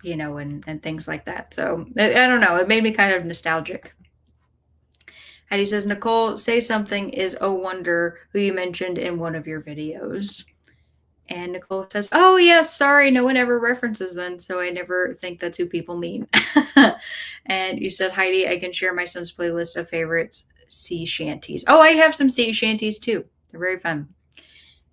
and things like that. So I don't know. It made me kind of nostalgic. And he says, Nicole, say something is Oh Wonder, who you mentioned in one of your videos. And Nicole says, Oh, yes, sorry, no one ever references them, so I never think that's who people mean. And you said, Heidi, I can share my son's playlist of favorites sea shanties. Oh, I have some sea shanties too. They're very fun.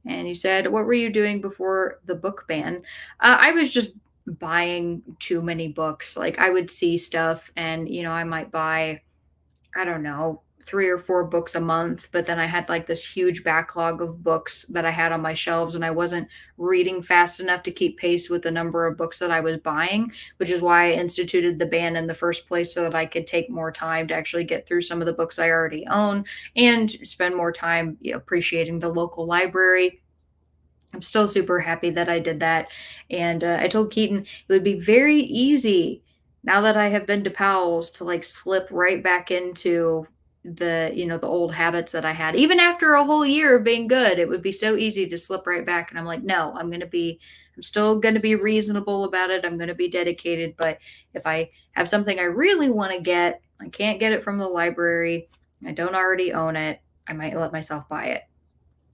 And you said, What were you doing before the book ban? I was just buying too many books. Like I would see stuff and, I might buy, I don't know, 3 or 4 books a month, but then I had like this huge backlog of books that I had on my shelves and I wasn't reading fast enough to keep pace with the number of books that I was buying, which is why I instituted the ban in the first place so that I could take more time to actually get through some of the books I already own and spend more time, appreciating the local library. I'm still super happy that I did that. And I told Keaton it would be very easy now that I have been to Powell's to like slip right back into the old habits that I had. Even after a whole year of being good, it would be so easy to slip right back. And I'm like, no, I'm still going to be reasonable about it. I'm going to be dedicated. But if I have something I really want to get, I can't get it from the library, I don't already own it, I might let myself buy it.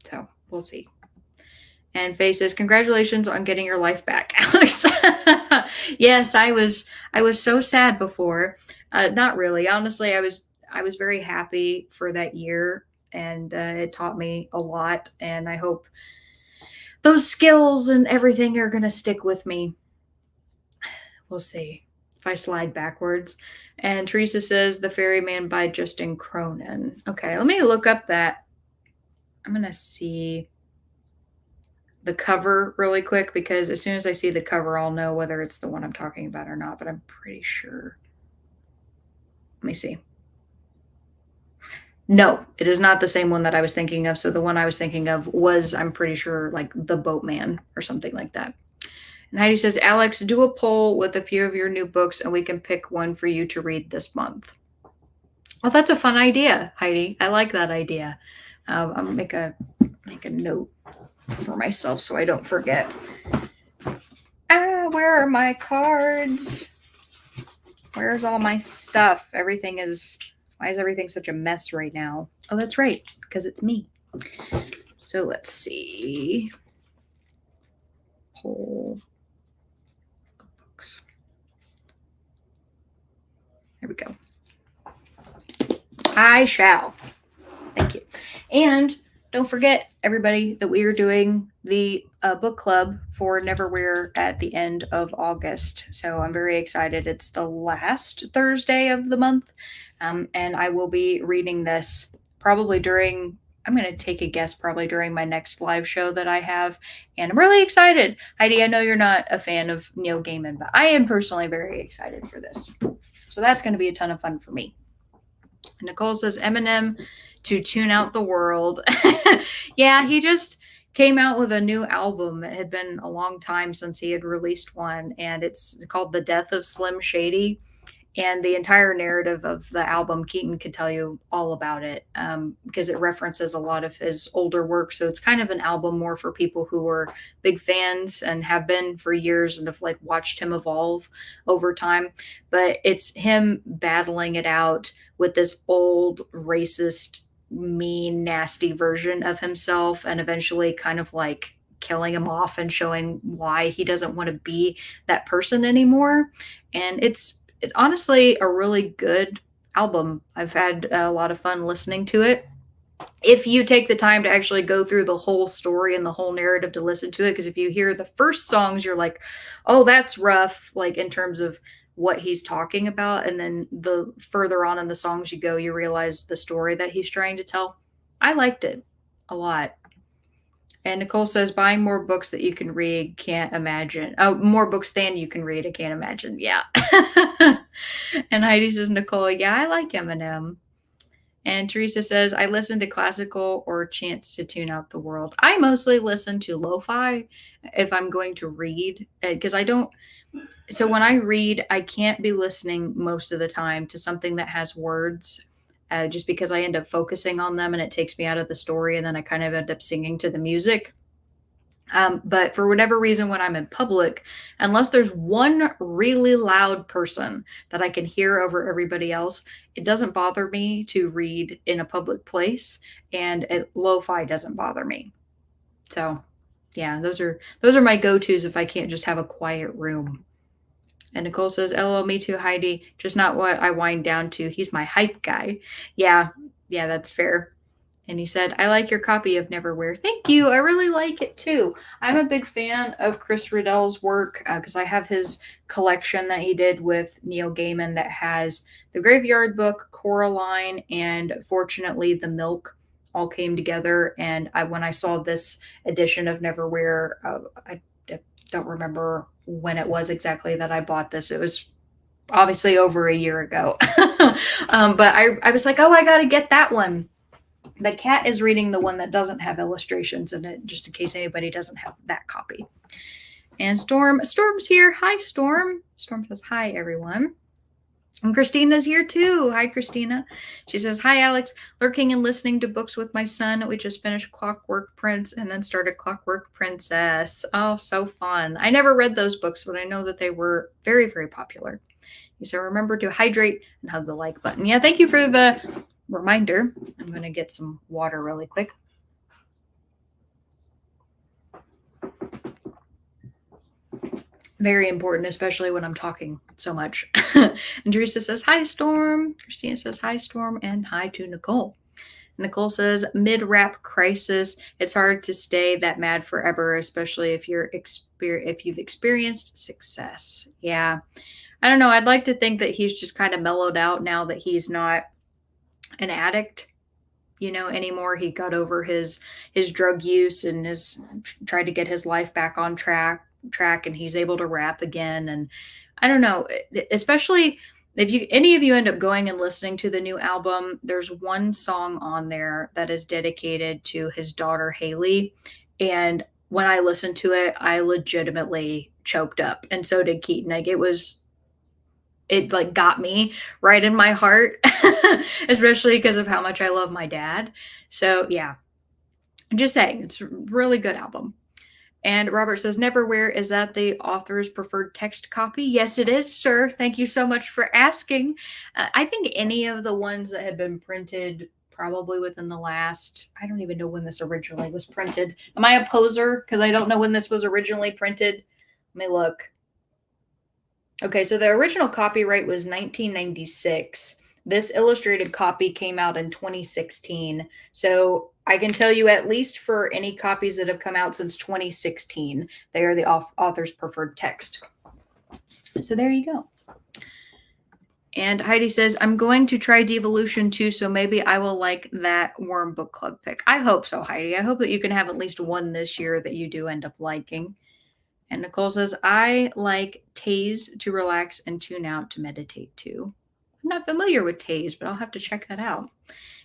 So we'll see. And Faye says, "Congratulations on getting your life back, Alex." Yes, I was so sad before. Not really. Honestly, I was very happy for that year, and it taught me a lot. And I hope those skills and everything are gonna stick with me. We'll see if I slide backwards. And Teresa says, "The Ferryman" by Justin Cronin. Okay, let me look up that. I'm gonna see the cover really quick because as soon as I see the cover, I'll know whether it's the one I'm talking about or not, but I'm pretty sure. Let me see. No, it is not the same one that I was thinking of. So the one I was thinking of was, I'm pretty sure, like The Boatman or something like that. And Heidi says, Alex, do a poll with a few of your new books and we can pick one for you to read this month. Well, that's a fun idea, Heidi. I like that idea. I'll make a note for myself so I don't forget. Where are my cards? Where's all my stuff? Why is everything such a mess right now? Oh, that's right, because it's me. So let's see. Poll books. There we go. I shall. Thank you. And don't forget, everybody, that we are doing the book club for Neverwhere at the end of August. So I'm very excited. It's the last Thursday of the month. And I will be reading this probably I'm going to take a guess, probably during my next live show that I have. And I'm really excited. Heidi, I know you're not a fan of Neil Gaiman, but I am personally very excited for this. So that's going to be a ton of fun for me. Nicole says Eminem to tune out the world. Yeah, he just came out with a new album. It had been a long time since he had released one, and it's called The Death of Slim Shady. And the entire narrative of the album, Keaton could tell you all about it because it references a lot of his older work. So it's kind of an album more for people who are big fans and have been for years and have like watched him evolve over time. But it's him battling it out with this old racist, mean, nasty version of himself and eventually kind of like killing him off and showing why he doesn't want to be that person anymore. And it's honestly a really good album. I've had a lot of fun listening to it. if you take the time to actually go through the whole story and the whole narrative to listen to it, because if you hear the first songs, you're like, oh, that's rough, like in terms of what he's talking about. And then the further on in the songs you go, you realize the story that he's trying to tell. I liked it a lot. And Nicole says, buying more books that you can read, can't imagine. Oh, more books than you can read, I can't imagine. Yeah. And Heidi says, Nicole, yeah, I like Eminem. And Teresa says, I listen to classical or chants to tune out the world. I mostly listen to lo-fi if I'm going to read, because I don't. So when I read, I can't be listening most of the time to something that has words, just because I end up focusing on them and it takes me out of the story, and then I kind of end up singing to the music. But for whatever reason, when I'm in public, unless there's one really loud person that I can hear over everybody else, it doesn't bother me to read in a public place, and lo-fi doesn't bother me. So, yeah, those are my go-tos if I can't just have a quiet room. And Nicole says, "LOL, me too, Heidi. Just not what I wind down to. He's my hype guy." Yeah, yeah, that's fair. And he said, I like your copy of Neverwhere. Thank you. I really like it too. I'm a big fan of Chris Riddell's work because I have his collection that he did with Neil Gaiman that has The Graveyard Book, Coraline, and Fortunately the Milk all came together. And when I saw this edition of Neverwhere, I don't remember when it was exactly that I bought this. It was obviously over a year ago. But I was like, oh, I got to get that one. The cat is reading the one that doesn't have illustrations in it, just in case anybody doesn't have that copy. And Storm's here. Hi, Storm. Storm says, hi, everyone. And Christina's here too. Hi, Christina. She says, hi, Alex. Lurking and listening to books with my son. We just finished Clockwork Prince and then started Clockwork Princess. Oh, so fun. I never read those books, but I know that they were very, very popular. So remember to hydrate and hug the like button. Yeah, thank you for the reminder. I'm going to get some water really quick. Very important, especially when I'm talking so much. And Teresa says, hi, Storm. Christina says, hi, Storm. And hi to Nicole. Nicole says, mid-rap crisis. It's hard to stay that mad forever, especially if you've experienced success. Yeah. I don't know. I'd like to think that he's just kind of mellowed out now that he's not an addict, anymore. He got over his drug use and has tried to get his life back on track, and he's able to rap again. And I don't know, especially if any of you end up going and listening to the new album, there's one song on there that is dedicated to his daughter Haley, and when I listened to it, I legitimately choked up, and so did Keaton. Like it like got me right in my heart, especially because of how much I love my dad. So yeah, I'm just saying it's a really good album. And Robert says, Neverwhere, is that the author's preferred text copy? Yes, it is, sir. Thank you so much for asking. I think any of the ones that have been printed probably within the last, I don't even know when this originally was printed. Am I a poser? Because I don't know when this was originally printed. Let me look. Okay, so the original copyright was 1996. This illustrated copy came out in 2016. So I can tell you, at least for any copies that have come out since 2016, they are the author's preferred text. So there you go. And Heidi says, I'm going to try Devolution too, so maybe I will like that Worm Book Club pick. I hope so, Heidi. I hope that you can have at least one this year that you do end up liking. And Nicole says, I like Taze to relax and tune out to meditate too. I'm not familiar with Taze, but I'll have to check that out.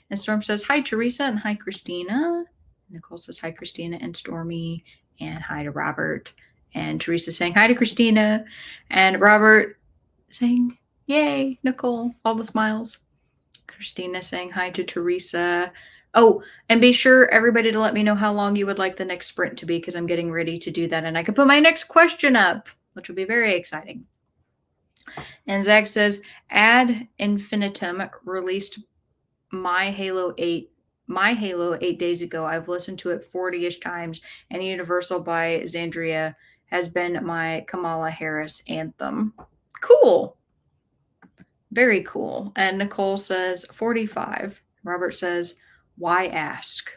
And Storm says, hi, Teresa, and hi, Christina. Nicole says, hi, Christina and Stormy, and hi to Robert. And Teresa saying, hi to Christina. And Robert saying, yay, Nicole, all the smiles. Christina saying hi to Teresa. Oh, and be sure, everybody, to let me know how long you would like the next sprint to be, because I'm getting ready to do that. And I can put my next question up, which will be very exciting. And Zach says, Ad Infinitum released My Halo 8 days ago. I've listened to it 40-ish times, and Universal by Xandria has been my Kamala Harris anthem. Cool. Very cool. And Nicole says 45. Robert says Why ask?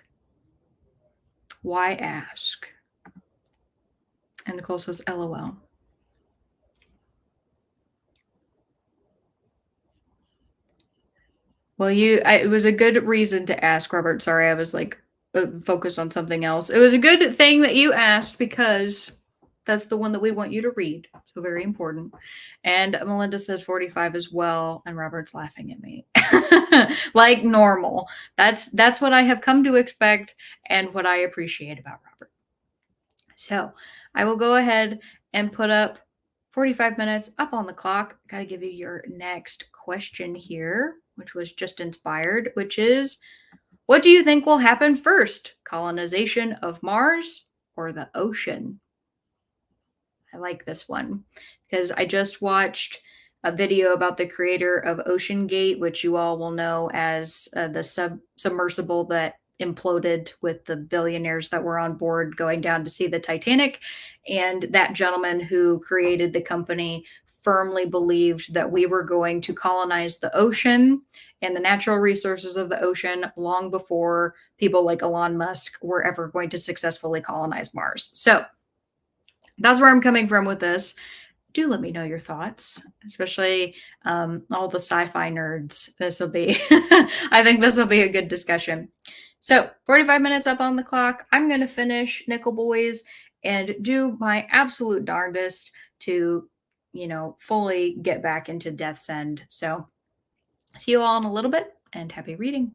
Why ask? And Nicole says, LOL. Well, it was a good reason to ask, Robert. Sorry, I was like focused on something else. It was a good thing that you asked because that's the one that we want you to read. So very important. And Melinda said 45 as well, and Robert's laughing at me. Like normal. That's what I have come to expect and what I appreciate about Robert. So I will go ahead and put up 45 minutes up on the clock. Got to give you your next question here, which was just inspired, which is, what do you think will happen first? Colonization of Mars or the ocean? I like this one because I just watched a video about the creator of Ocean Gate, which you all will know as the submersible that imploded with the billionaires that were on board going down to see the Titanic. And that gentleman who created the company firmly believed that we were going to colonize the ocean and the natural resources of the ocean long before people like Elon Musk were ever going to successfully colonize Mars. So that's where I'm coming from with this. Do let me know your thoughts, especially all the sci-fi nerds. This will be, I think this will be a good discussion. So 45 minutes up on the clock. I'm going to finish Nickel Boys and do my absolute darndest to, fully get back into Death's End. So see you all in a little bit and happy reading.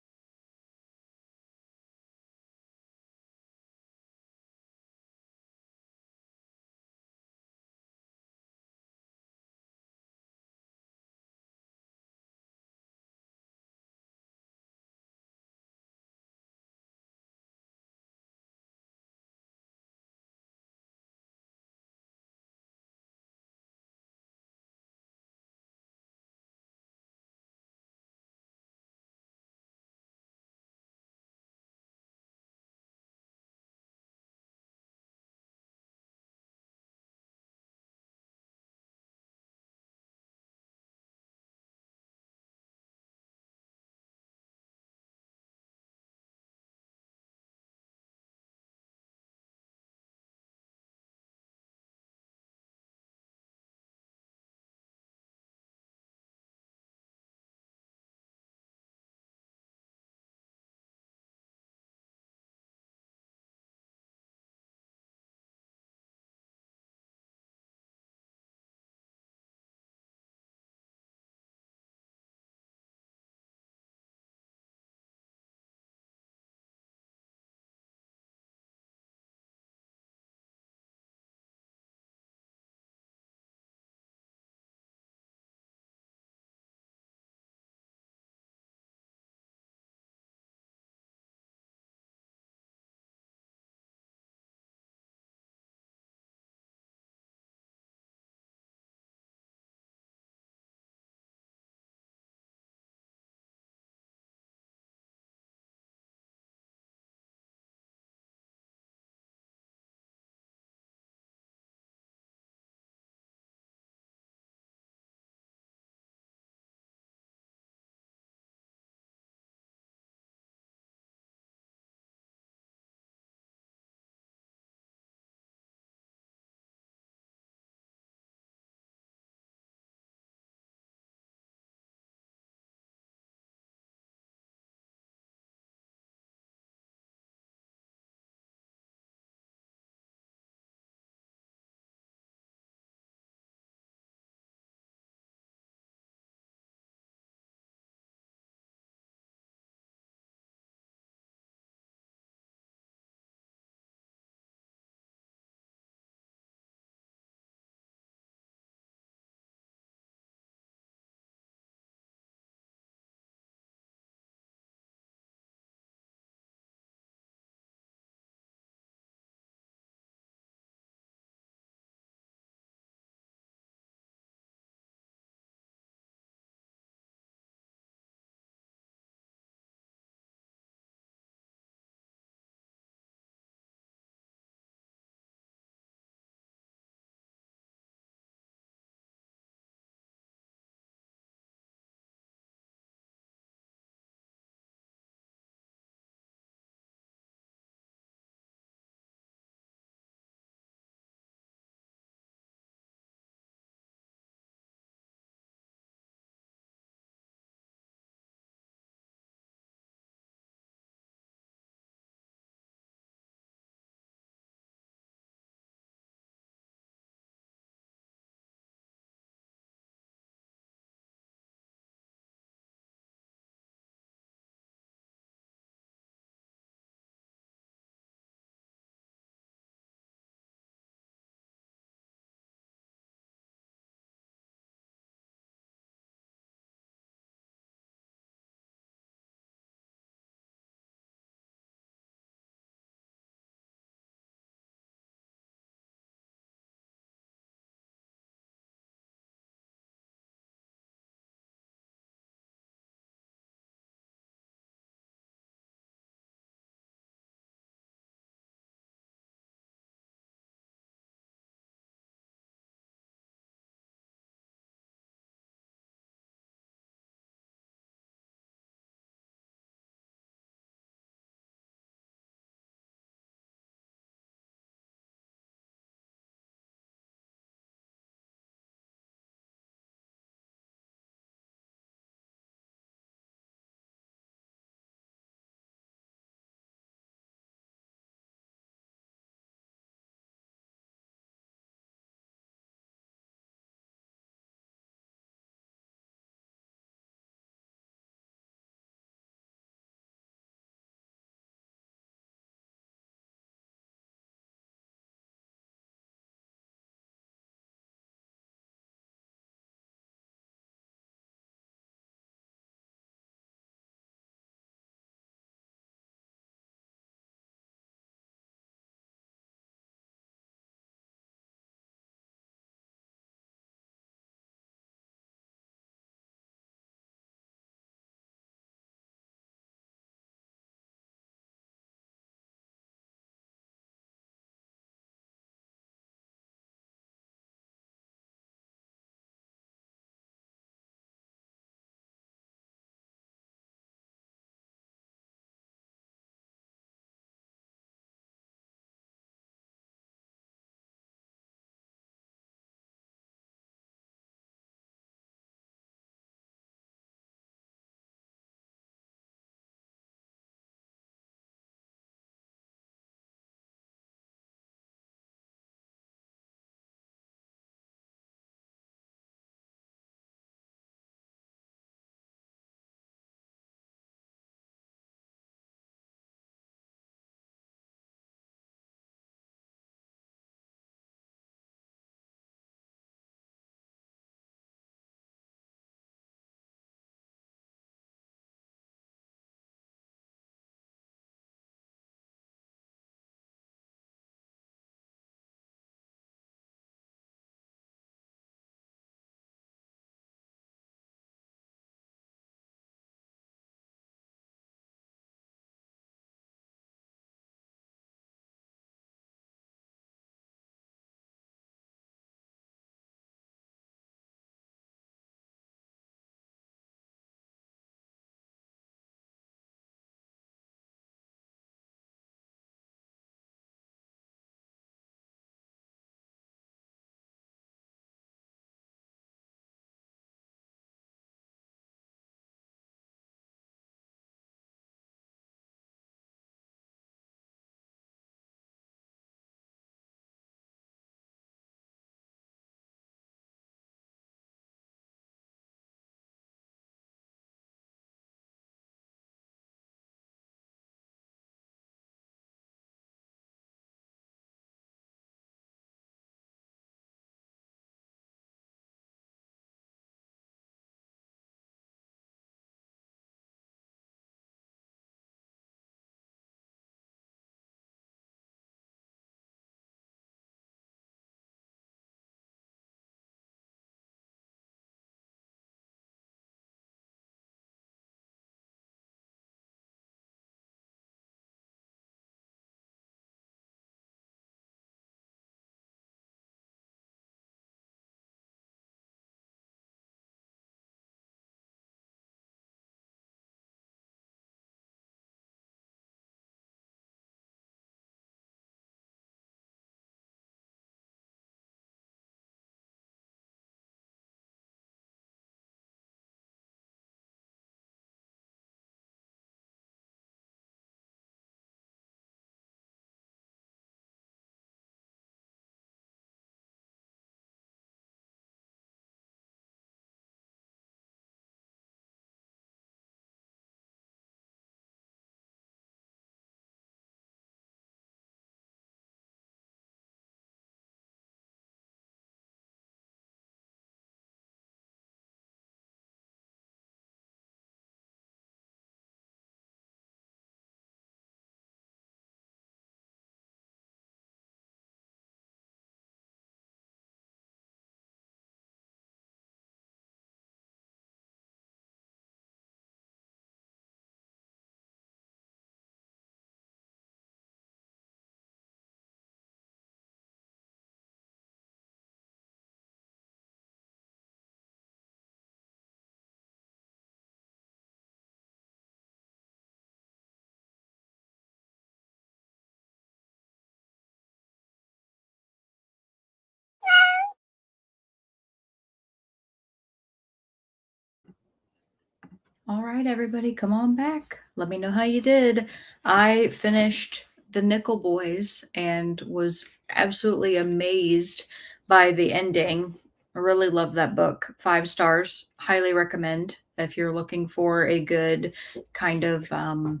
All right, everybody, come on back. Let me know how you did. I finished The Nickel Boys and was absolutely amazed by the ending. I really love that book. 5 stars. Highly recommend if you're looking for a good kind of, I'll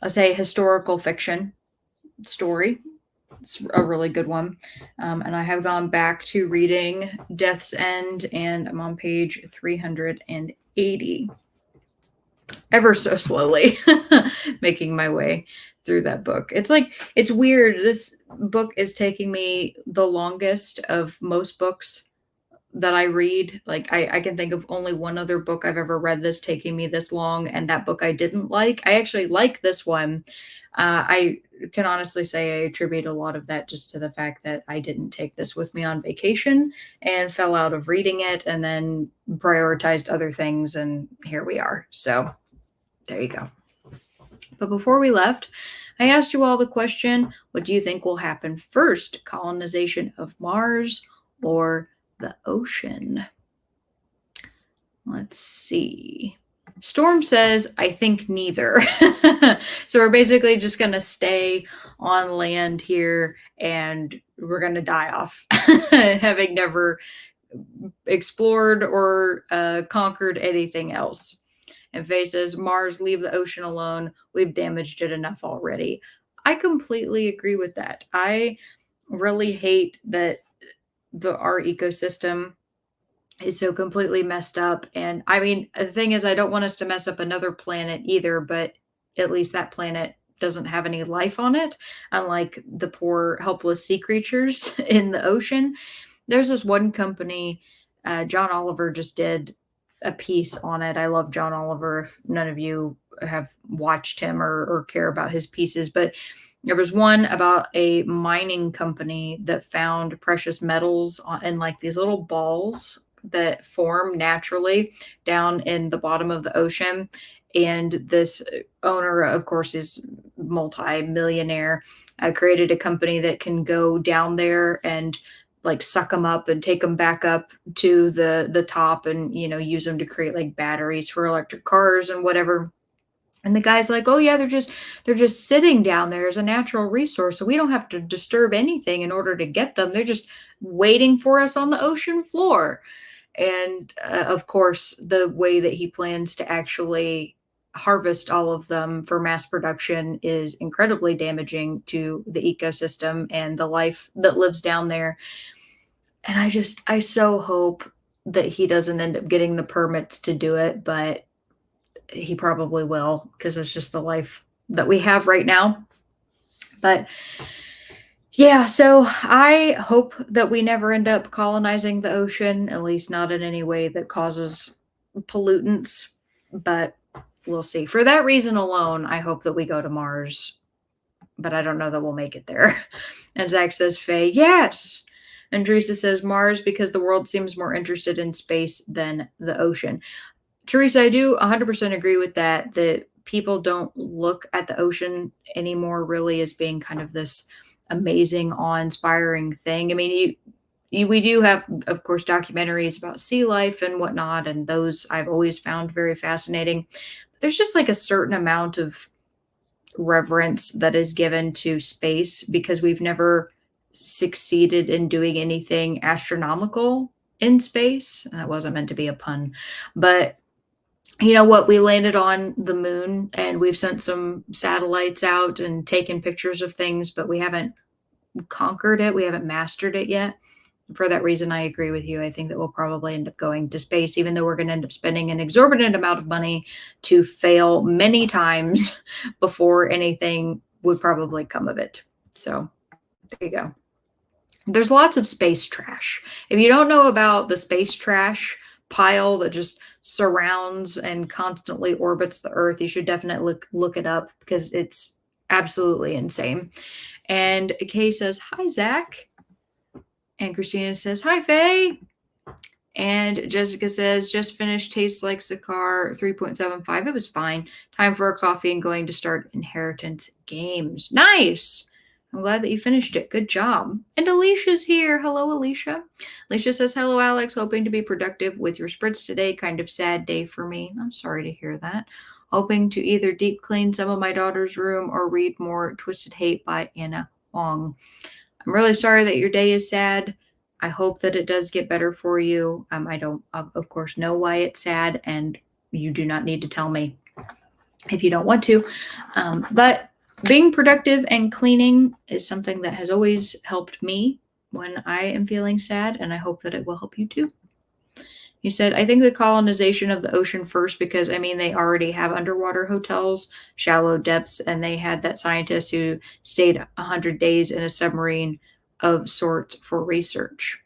say, historical fiction story. It's a really good one. And I have gone back to reading Death's End, and I'm on page 380 ever so slowly making my way through that book. It's like, it's weird. This book is taking me the longest of most books that I read. Like, I can think of only one other book I've ever read that's taking me this long, and that book I didn't like. I actually like this one. I can honestly say I attribute a lot of that just to the fact that I didn't take this with me on vacation and fell out of reading it and then prioritized other things, and here we are. So there you go. But before we left, I asked you all the question, what do you think will happen first? Colonization of Mars or the ocean? Let's see. Storm says, I think neither. So we're basically just going to stay on land here and we're going to die off, having never explored or conquered anything else. And Faye says, Mars, leave the ocean alone. We've damaged it enough already. I completely agree with that. I really hate that our ecosystem is so completely messed up. And I mean, the thing is, I don't want us to mess up another planet either, but at least that planet doesn't have any life on it, unlike the poor, helpless sea creatures in the ocean. There's this one company, John Oliver just did a piece on it. I love John Oliver. If none of you have watched him or care about his pieces, but there was one about a mining company that found precious metals in like these little balls that form naturally down in the bottom of the ocean. And this owner, of course, is multi-millionaire, created a company that can go down there and like suck them up and take them back up to the top and use them to create like batteries for electric cars and whatever. And the guy's like, oh yeah, they're just sitting down there as a natural resource, so we don't have to disturb anything in order to get them. They're just waiting for us on the ocean floor. And of course, the way that he plans to actually harvest all of them for mass production is incredibly damaging to the ecosystem and the life that lives down there. And I so hope that he doesn't end up getting the permits to do it, but he probably will because it's just the life that we have right now. But yeah, so I hope that we never end up colonizing the ocean, at least not in any way that causes pollutants, but we'll see. For that reason alone, I hope that we go to Mars, but I don't know that we'll make it there. And Zach says, Faye, yes. And Teresa says, Mars, because the world seems more interested in space than the ocean. Teresa, I do 100% agree with that, that people don't look at the ocean anymore really as being kind of this amazing, awe-inspiring thing. I mean, we do have, of course, documentaries about sea life and whatnot, and those I've always found very fascinating. But there's just like a certain amount of reverence that is given to space because we've never succeeded in doing anything astronomical in space. And that wasn't meant to be a pun, but you know what? We landed on the moon and we've sent some satellites out and taken pictures of things, but we haven't conquered it. We haven't mastered it yet. For that reason, I agree with you. I think that we'll probably end up going to space, even though we're going to end up spending an exorbitant amount of money to fail many times before anything would probably come of it. So there you go. There's lots of space trash. If you don't know about the space trash pile that just surrounds and constantly orbits the Earth, you should definitely look it up because it's absolutely insane. And Kay says, hi, Zach. And Christina says, hi, Faye. And Jessica says, just finished Tastes Like Sakar 3.75. It was fine. Time for a coffee and going to start Inheritance Games. Nice. I'm glad that you finished it. Good job. And Alicia's here. Hello, Alicia. Alicia says, hello, Alex. Hoping to be productive with your spritz today. Kind of sad day for me. I'm sorry to hear that. Hoping to either deep clean some of my daughter's room or read more Twisted Hate by Anna Wong. I'm really sorry that your day is sad. I hope that it does get better for you. I don't, of course, know why it's sad, and you do not need to tell me if you don't want to. But being productive and cleaning is something that has always helped me when I am feeling sad, and I hope that it will help you too. He said, I think the colonization of the ocean first, because I mean, they already have underwater hotels, shallow depths, and they had that scientist who stayed 100 days in a submarine of sorts for research.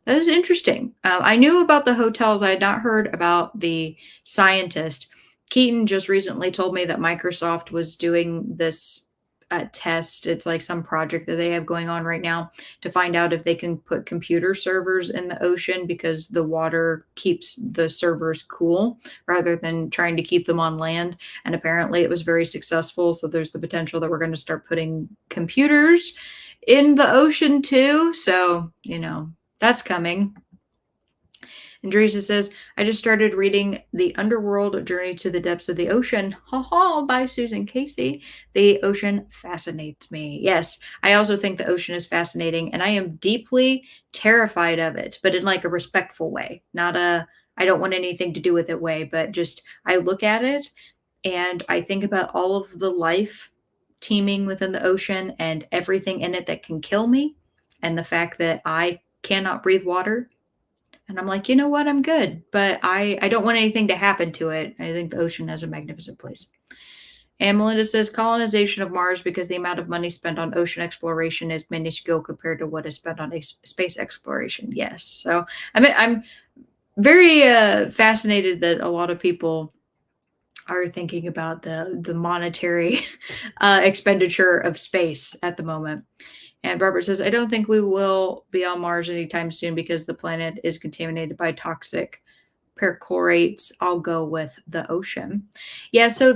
That is interesting. I knew about the hotels. I had not heard about the scientist. Keaton just recently told me that Microsoft was doing this test. It's like some project that they have going on right now to find out if they can put computer servers in the ocean because the water keeps the servers cool rather than trying to keep them on land. And apparently it was very successful. So there's the potential that we're going to start putting computers in the ocean too. So, that's coming. And Teresa says, I just started reading The Underworld Journey to the Depths of the Ocean. Ha ha, by Susan Casey. The ocean fascinates me. Yes, I also think the ocean is fascinating, and I am deeply terrified of it, but in like a respectful way, not a I don't want anything to do with it way, but just I look at it and I think about all of the life teeming within the ocean and everything in it that can kill me, and the fact that I cannot breathe water. And I'm like, you know what? I'm good, but I don't want anything to happen to it. I think the ocean is a magnificent place. And Melinda says colonization of Mars because the amount of money spent on ocean exploration is minuscule compared to what is spent on space exploration. Yes. So I'm very fascinated that a lot of people are thinking about the monetary expenditure of space at the moment. And Robert says, I don't think we will be on Mars anytime soon because the planet is contaminated by toxic perchlorates. I'll go with the ocean. Yeah, so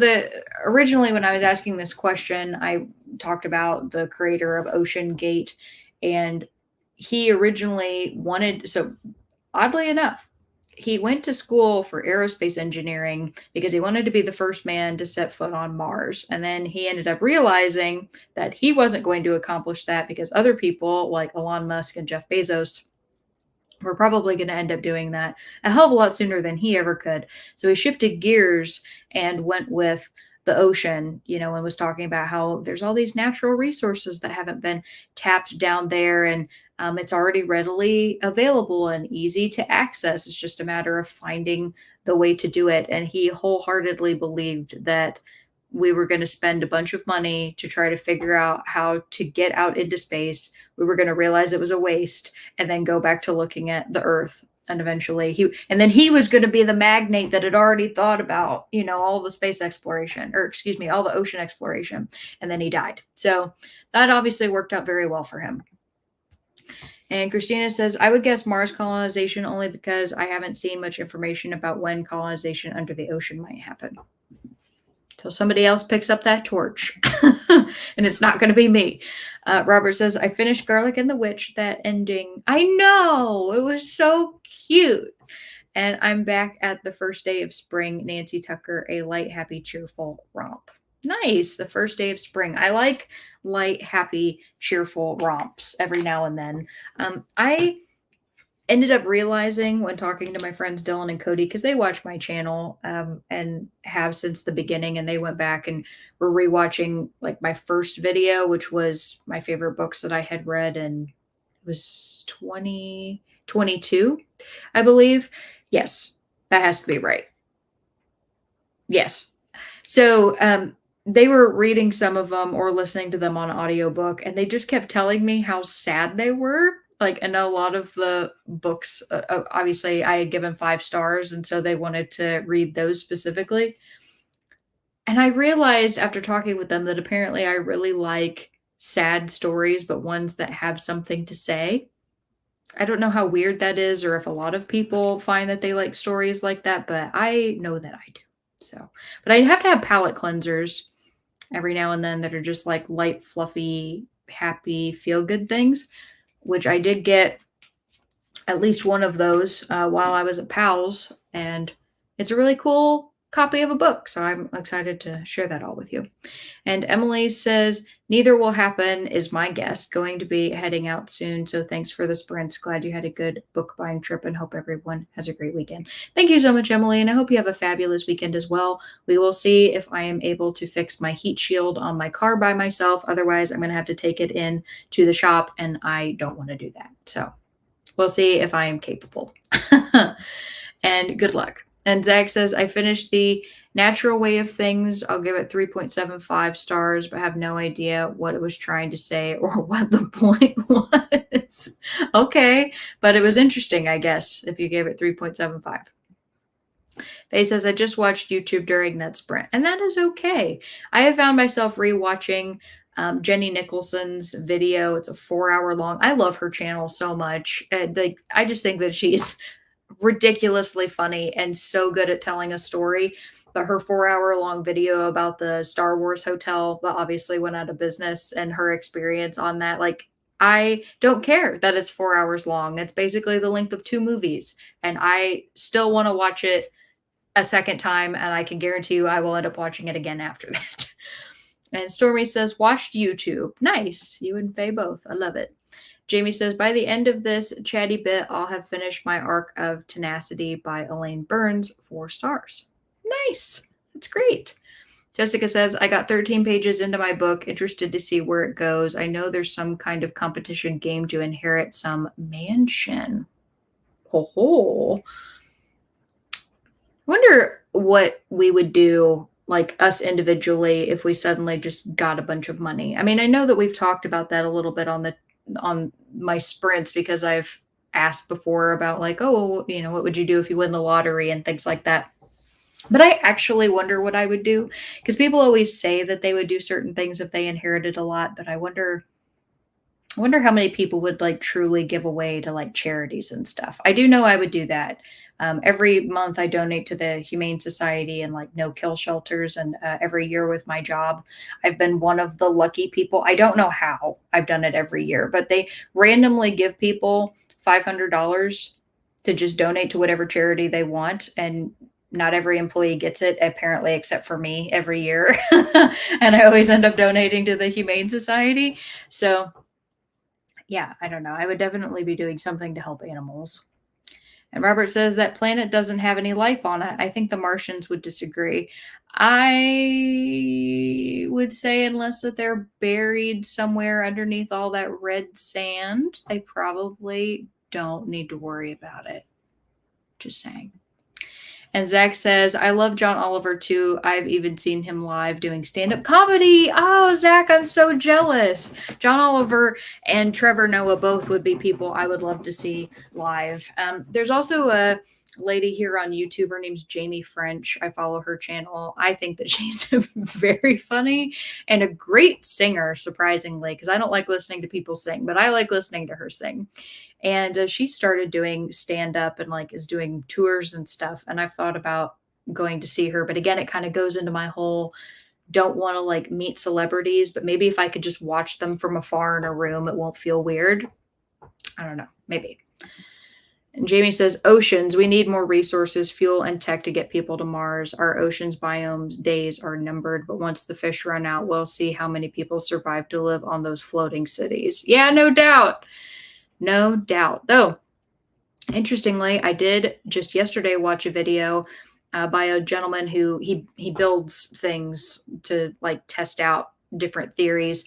originally when I was asking this question, I talked about the creator of Ocean Gate, and he originally wanted, so oddly enough, he went to school for aerospace engineering because he wanted to be the first man to set foot on Mars. And then he ended up realizing that he wasn't going to accomplish that because other people like Elon Musk and Jeff Bezos were probably going to end up doing that a hell of a lot sooner than he ever could. So he shifted gears and went with the ocean, and was talking about how there's all these natural resources that haven't been tapped down there. And it's already readily available and easy to access. It's just a matter of finding the way to do it. And he wholeheartedly believed that we were going to spend a bunch of money to try to figure out how to get out into space. We were going to realize it was a waste and then go back to looking at the Earth. And eventually he was going to be the magnate that had already thought about, all the space exploration, or excuse me, all the ocean exploration. And then he died. So that obviously worked out very well for him. And Christina says, I would guess Mars colonization only because I haven't seen much information about when colonization under the ocean might happen. Till somebody else picks up that torch. And it's not going to be me. Robert says, I finished Garlic and the Witch, that ending. I know, it was so cute. And I'm back at the first day of spring, Nancy Tucker, a light, happy, cheerful romp. Nice. The first day of spring. I like light, happy, cheerful romps every now and then. I ended up realizing when talking to my friends Dylan and Cody, because they watch my channel and have since the beginning, and they went back and were rewatching like my first video, which was my favorite books that I had read, and it was 2022, I believe. Yes, that has to be right. Yes. So they were reading some of them or listening to them on audiobook, and they just kept telling me how sad they were. Like, and a lot of the books, obviously I had given 5 stars, and so they wanted to read those specifically. And I realized after talking with them that apparently I really like sad stories, but ones that have something to say. I don't know how weird that is, or if a lot of people find that they like stories like that, but I know that I do. So, but I have to have palate cleansers every now and then that are just like light, fluffy, happy, feel good things, which I did get at least one of those while I was at Powell's. And it's a really cool copy of a book. So I'm excited to share that all with you. And Emily says, neither will happen, is my guess. Going to be heading out soon. So thanks for the sprints. Glad you had a good book buying trip and hope everyone has a great weekend. Thank you so much, Emily. And I hope you have a fabulous weekend as well. We will see if I am able to fix my heat shield on my car by myself. Otherwise, I'm going to have to take it in to the shop, and I don't want to do that. So we'll see if I am capable. And good luck. And Zach says, I finished The Natural Way of Things. I'll give it 3.75 stars, but have no idea what it was trying to say or what the point was. Okay, but it was interesting, I guess, if you gave it 3.75. Faye says, I just watched YouTube during that sprint, and that is okay. I have found myself rewatching Jenny Nicholson's video. It's a 4-hour long. I love her channel so much. I just think that she's ridiculously funny and so good at telling a story. But her 4-hour long video about the Star Wars hotel that obviously went out of business and her experience on that, like, I don't care that it's 4 hours long. It's basically the length of 2 movies. And I still want to watch it a second time. And I can guarantee you I will end up watching it again after that. And Stormy says, watched YouTube. Nice. You and Faye both. I love it. Jamie says, by the end of this chatty bit, I'll have finished my arc of Tenacity by Elaine Burns, 4 stars. Nice. That's great. Jessica says, I got 13 pages into my book, interested to see where it goes. I know there's some kind of competition game to inherit some mansion. Ho ho. I wonder what we would do, like us individually, if we suddenly just got a bunch of money. I mean, I know that we've talked about that a little bit on my sprints, because I've asked before about like, oh, what would you do if you win the lottery and things like that. But I actually wonder what I would do, because people always say that they would do certain things if they inherited a lot. But I wonder how many people would like truly give away to like charities and stuff. I do know I would do that. Every month I donate to the Humane Society and like no-kill shelters. And every year with my job, I've been one of the lucky people. I don't know how I've done it every year, but they randomly give people $500 to just donate to whatever charity they want. And not every employee gets it, apparently, except for me every year. And I always end up donating to the Humane Society. So yeah, I don't know. I would definitely be doing something to help animals. And Robert says that planet doesn't have any life on it. I think the Martians would disagree. I would say unless that they're buried somewhere underneath all that red sand, they probably don't need to worry about it. Just saying. And Zach says, I love John Oliver too. I've even seen him live doing stand-up comedy. Oh, Zach, I'm so jealous. John Oliver and Trevor Noah both would be people I would love to see live. There's also a lady here on YouTube. Her name's Jamie French. I follow her channel. I think that she's very funny and a great singer, surprisingly, because I don't like listening to people sing, but I like listening to her sing. And she started doing stand-up and like is doing tours and stuff. And I've thought about going to see her. But again, it kind of goes into my whole don't want to like meet celebrities, but maybe if I could just watch them from afar in a room, it won't feel weird. I don't know, maybe. And Jamie says, oceans, we need more resources, fuel, and tech to get people to Mars. Our oceans biomes days are numbered, but once the fish run out, we'll see how many people survive to live on those floating cities. Yeah, no doubt. No doubt. Though, interestingly, I did just yesterday watch a video by a gentleman who he builds things to like test out different theories.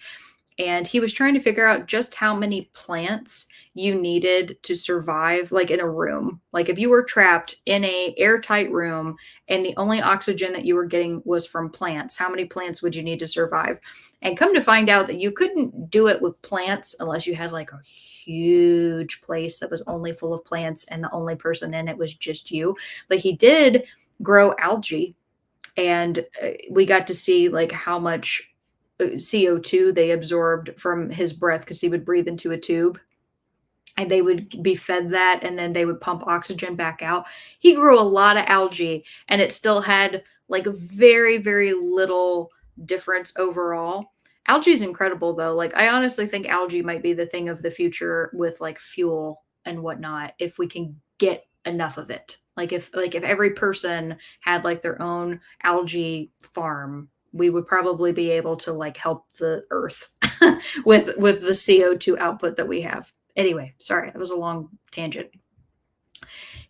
And he was trying to figure out just how many plants you needed to survive, like in a room. Like if you were trapped in a airtight room and the only oxygen that you were getting was from plants, how many plants would you need to survive? And come to find out that you couldn't do it with plants unless you had like a huge place that was only full of plants and the only person in it was just you. But he did grow algae, and we got to see like how much CO2 they absorbed from his breath, because he would breathe into a tube and they would be fed that, and then they would pump oxygen back out. He grew a lot of algae, and it still had like very, very little difference overall. Algae is incredible though. Like I honestly think algae might be the thing of the future with like fuel and whatnot if we can get enough of it. Like if every person had like their own algae farm, we would probably be able to like help the earth with the CO2 output that we have. Anyway, sorry, that was a long tangent.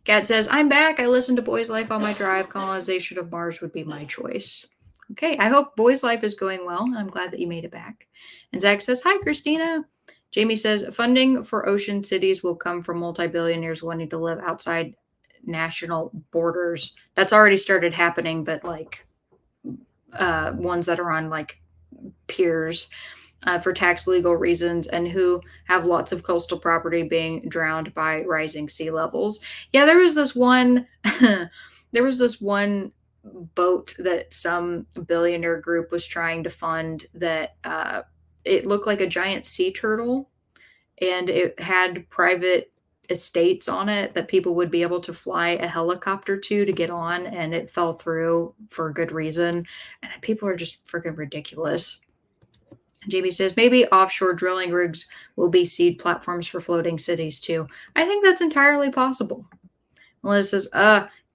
Kat says, I'm back. I listened to Boy's Life on my drive. Colonization of Mars would be my choice. Okay, I hope Boy's Life is going well. And I'm glad that you made it back. And Zach says, hi, Christina. Jamie says, funding for ocean cities will come from multi-billionaires wanting to live outside national borders. That's already started happening, but like ones that are on like piers for tax legal reasons and who have lots of coastal property being drowned by rising sea levels. Yeah, there was this one there was this one boat that some billionaire group was trying to fund that it looked like a giant sea turtle and it had private estates on it that people would be able to fly a helicopter to get on, and it fell through for a good reason. And people are just freaking ridiculous. Jamie says maybe offshore drilling rigs will be seed platforms for floating cities too. I think that's entirely possible. Melinda says,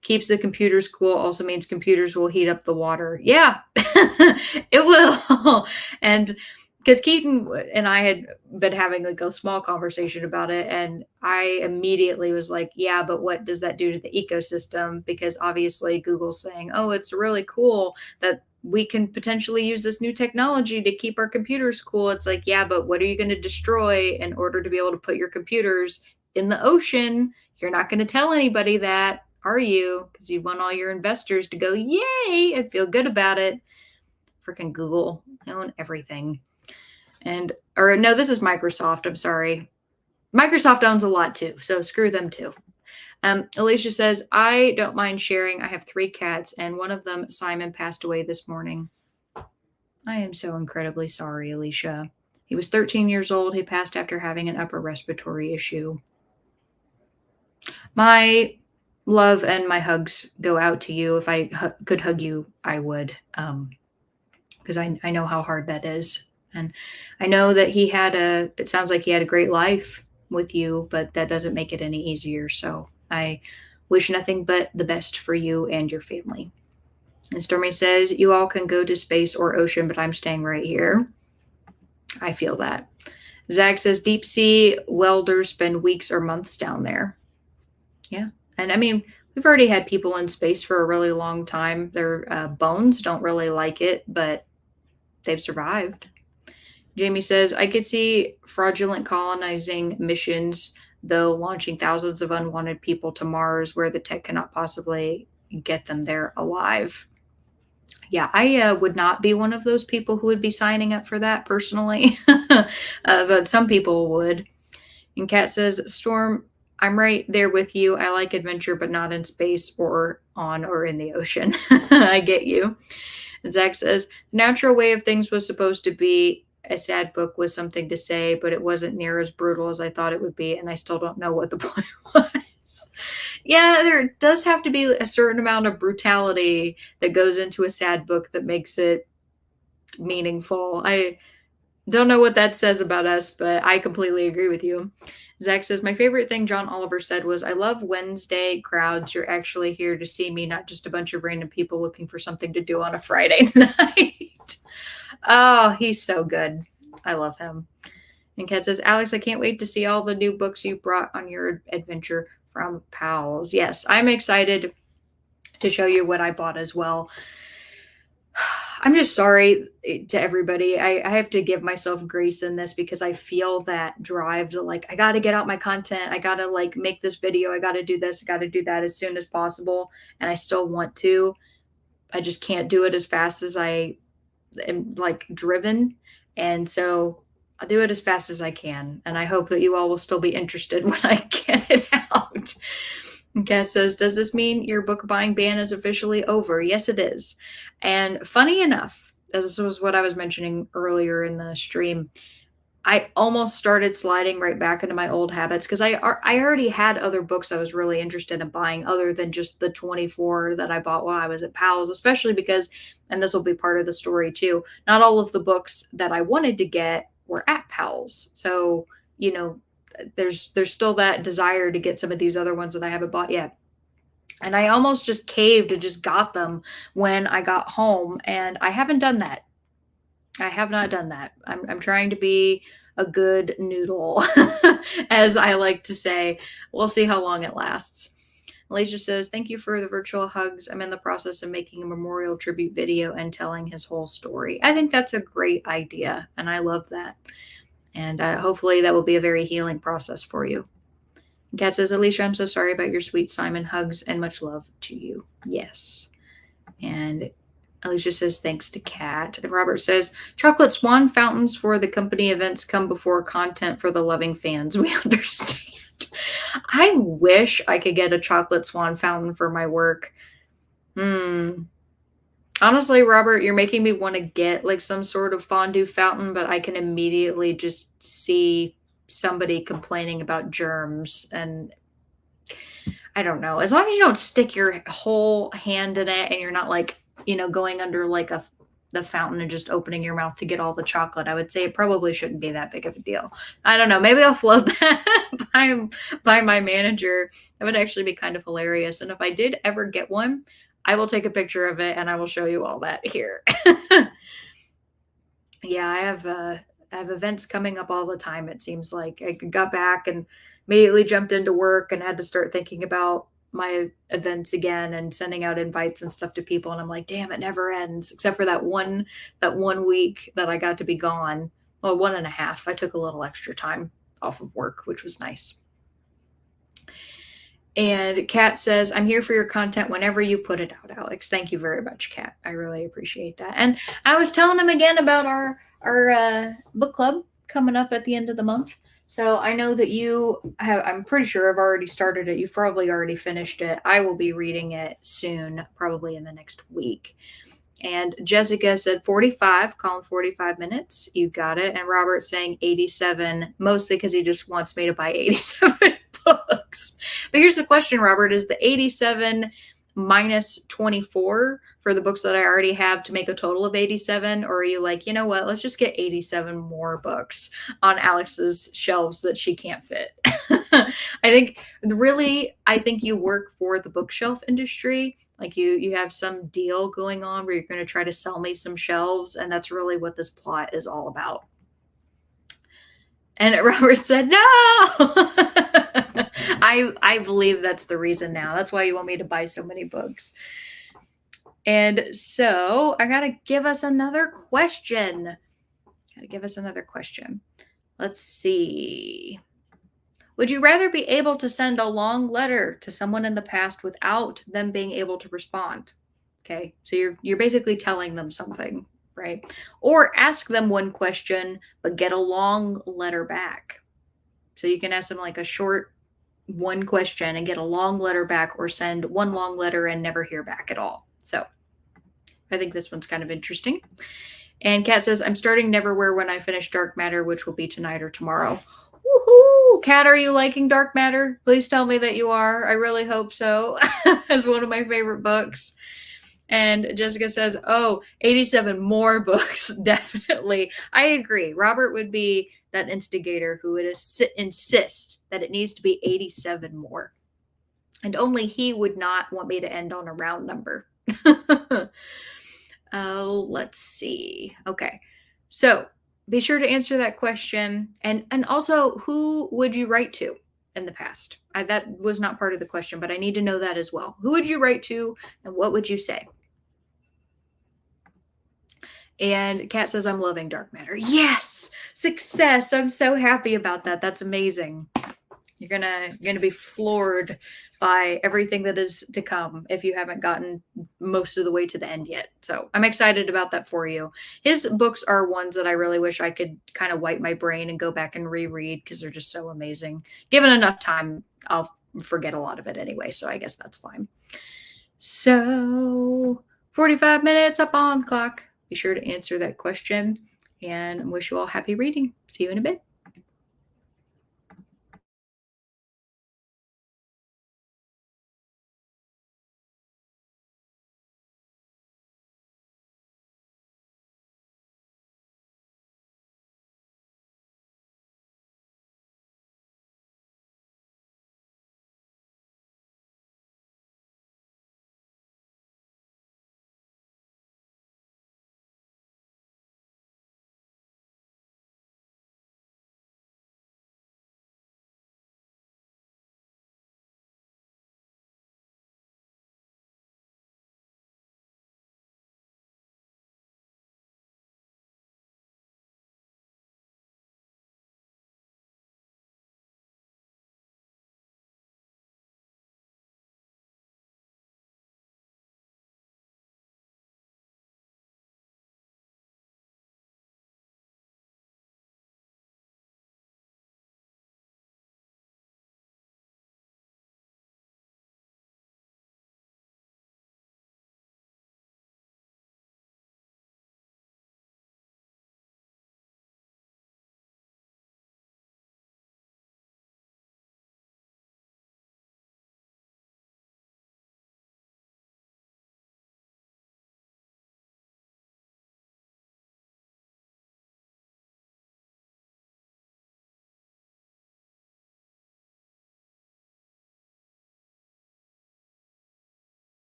keeps the computers cool also means computers will heat up the water. Yeah, it will. And because Keaton and I had been having like a small conversation about it, and I immediately was like, yeah, but what does that do to the ecosystem? Because obviously Google's saying, oh, it's really cool that we can potentially use this new technology to keep our computers cool. It's like, yeah, but what are you going to destroy in order to be able to put your computers in the ocean? You're not going to tell anybody that, are you? Because you want all your investors to go, yay, and feel good about it. Freaking Google, they own everything. Or no, this is Microsoft. I'm sorry. Microsoft owns a lot too, so screw them too. Alicia says, I don't mind sharing. I have 3 cats, and one of them, Simon, passed away this morning. I am so incredibly sorry, Alicia. He was 13 years old. He passed after having an upper respiratory issue. My love and my hugs go out to you. If I could hug you, I would, because I know how hard that is. And I know that it sounds like he had a great life with you, but that doesn't make it any easier. So I wish nothing but the best for you and your family. And Stormy says, you all can go to space or ocean, but I'm staying right here. I feel that. Zach says, deep sea welders spend weeks or months down there. Yeah. And I mean, we've already had people in space for a really long time. Their bones don't really like it, but they've survived. Jamie says, I could see fraudulent colonizing missions, though, launching thousands of unwanted people to Mars where the tech cannot possibly get them there alive. Yeah, I would not be one of those people who would be signing up for that personally, but some people would. And Kat says, Storm, I'm right there with you. I like adventure, but not in space or on or in the ocean. I get you. And Zach says, the natural way of things was supposed to be a sad book with something to say, but it wasn't near as brutal as I thought it would be, and I still don't know what the point was. Yeah, there does have to be a certain amount of brutality that goes into a sad book that makes it meaningful. I don't know what that says about us, but I completely agree with you. Zach says, my favorite thing John Oliver said was, I love Wednesday crowds. You're actually here to see me, not just a bunch of random people looking for something to do on a Friday night. Oh, he's so good. I love him. And Kat says, Alex, I can't wait to see all the new books you brought on your adventure from Pals. Yes, I'm excited to show you what I bought as well. I'm just sorry to everybody. I have to give myself grace in this because I feel that drive to like, I got to get out my content. I got to like make this video. I got to do this. I got to do that as soon as possible. And I still want to. I just can't do it as fast as I am like driven. And so I'll do it as fast as I can. And I hope that you all will still be interested when I get it out. Cass says, does this mean your book buying ban is officially over? Yes, it is. And funny enough, as this was what I was mentioning earlier in the stream, I almost started sliding right back into my old habits because I already had other books I was really interested in buying other than just the 24 that I bought while I was at Powell's, especially because, and this will be part of the story too, not all of the books that I wanted to get were at Powell's. So, you know, there's still that desire to get some of these other ones that I haven't bought yet. And I almost just caved and just got them when I got home, and I haven't done that. I have not done that. I'm trying to be a good noodle, as I like to say. We'll see how long it lasts. Alicia says, thank you for the virtual hugs. I'm in the process of making a memorial tribute video and telling his whole story. I think that's a great idea, and I love that. And hopefully that will be a very healing process for you. Kat says, Alicia, I'm so sorry about your sweet Simon. Hugs and much love to you. Yes. And Alicia says, thanks to Kat. And Robert says, chocolate swan fountains for the company events come before content for the loving fans. We understand. I wish I could get a chocolate swan fountain for my work. Honestly, Robert, you're making me want to get like some sort of fondue fountain, but I can immediately just see somebody complaining about germs, and I don't know. As long as you don't stick your whole hand in it and you're not like, going under like the fountain and just opening your mouth to get all the chocolate, I would say it probably shouldn't be that big of a deal. I don't know. Maybe I'll float that by my manager. That would actually be kind of hilarious. And if I did ever get one, I will take a picture of it and I will show you all that here. Yeah, I have events coming up all the time. It seems like I got back and immediately jumped into work and had to start thinking about my events again and sending out invites and stuff to people. And I'm like, damn, it never ends, except for that one week that I got to be gone. Well, 1.5. I took a little extra time off of work, which was nice. And Kat says, I'm here for your content whenever you put it out, Alex. Thank you very much, Kat. I really appreciate that. And I was telling him again about our book club coming up at the end of the month. So I know that I'm pretty sure I've already started it. You've probably already finished it. I will be reading it soon, probably in the next week. And Jessica said 45, call him 45 minutes. You got it. And Robert's saying 87, mostly because he just wants me to buy 87 books. But here's the question, Robert, is the 87 minus 24 for the books that I already have to make a total of 87? Or are you like, you know what, let's just get 87 more books on Alex's shelves that she can't fit? I think you work for the bookshelf industry. Like you have some deal going on where you're going to try to sell me some shelves. And that's really what this plot is all about. And Robert said, no. I believe that's the reason now. That's why you want me to buy so many books. And so I got to give us another question. Let's see. Would you rather be able to send a long letter to someone in the past without them being able to respond? Okay, so you're basically telling them something, right? Or ask them one question, but get a long letter back. So you can ask them like a short one question and get a long letter back, or send one long letter and never hear back at all. So I think this one's kind of interesting. And Kat says, I'm starting Neverwhere when I finish Dark Matter, which will be tonight or tomorrow. Woohoo! Kat, are you liking Dark Matter? Please tell me that you are. I really hope so. It's one of my favorite books. And Jessica says, 87 more books. Definitely. I agree. Robert would be that instigator who would insist that it needs to be 87 more. And only he would not want me to end on a round number. Let's see. Okay. So be sure to answer that question. And also, who would you write to in the past? That was not part of the question, but I need to know that as well. Who would you write to and what would you say? And Kat says, I'm loving Dark Matter. Yes! Success! I'm so happy about that. That's amazing. You're gonna be floored by everything that is to come if you haven't gotten most of the way to the end yet. So I'm excited about that for you. His books are ones that I really wish I could kind of wipe my brain and go back and reread because they're just so amazing. Given enough time, I'll forget a lot of it anyway, so I guess that's fine. So 45 minutes up on the clock. Be sure to answer that question. and wish you all happy reading. See you in a bit.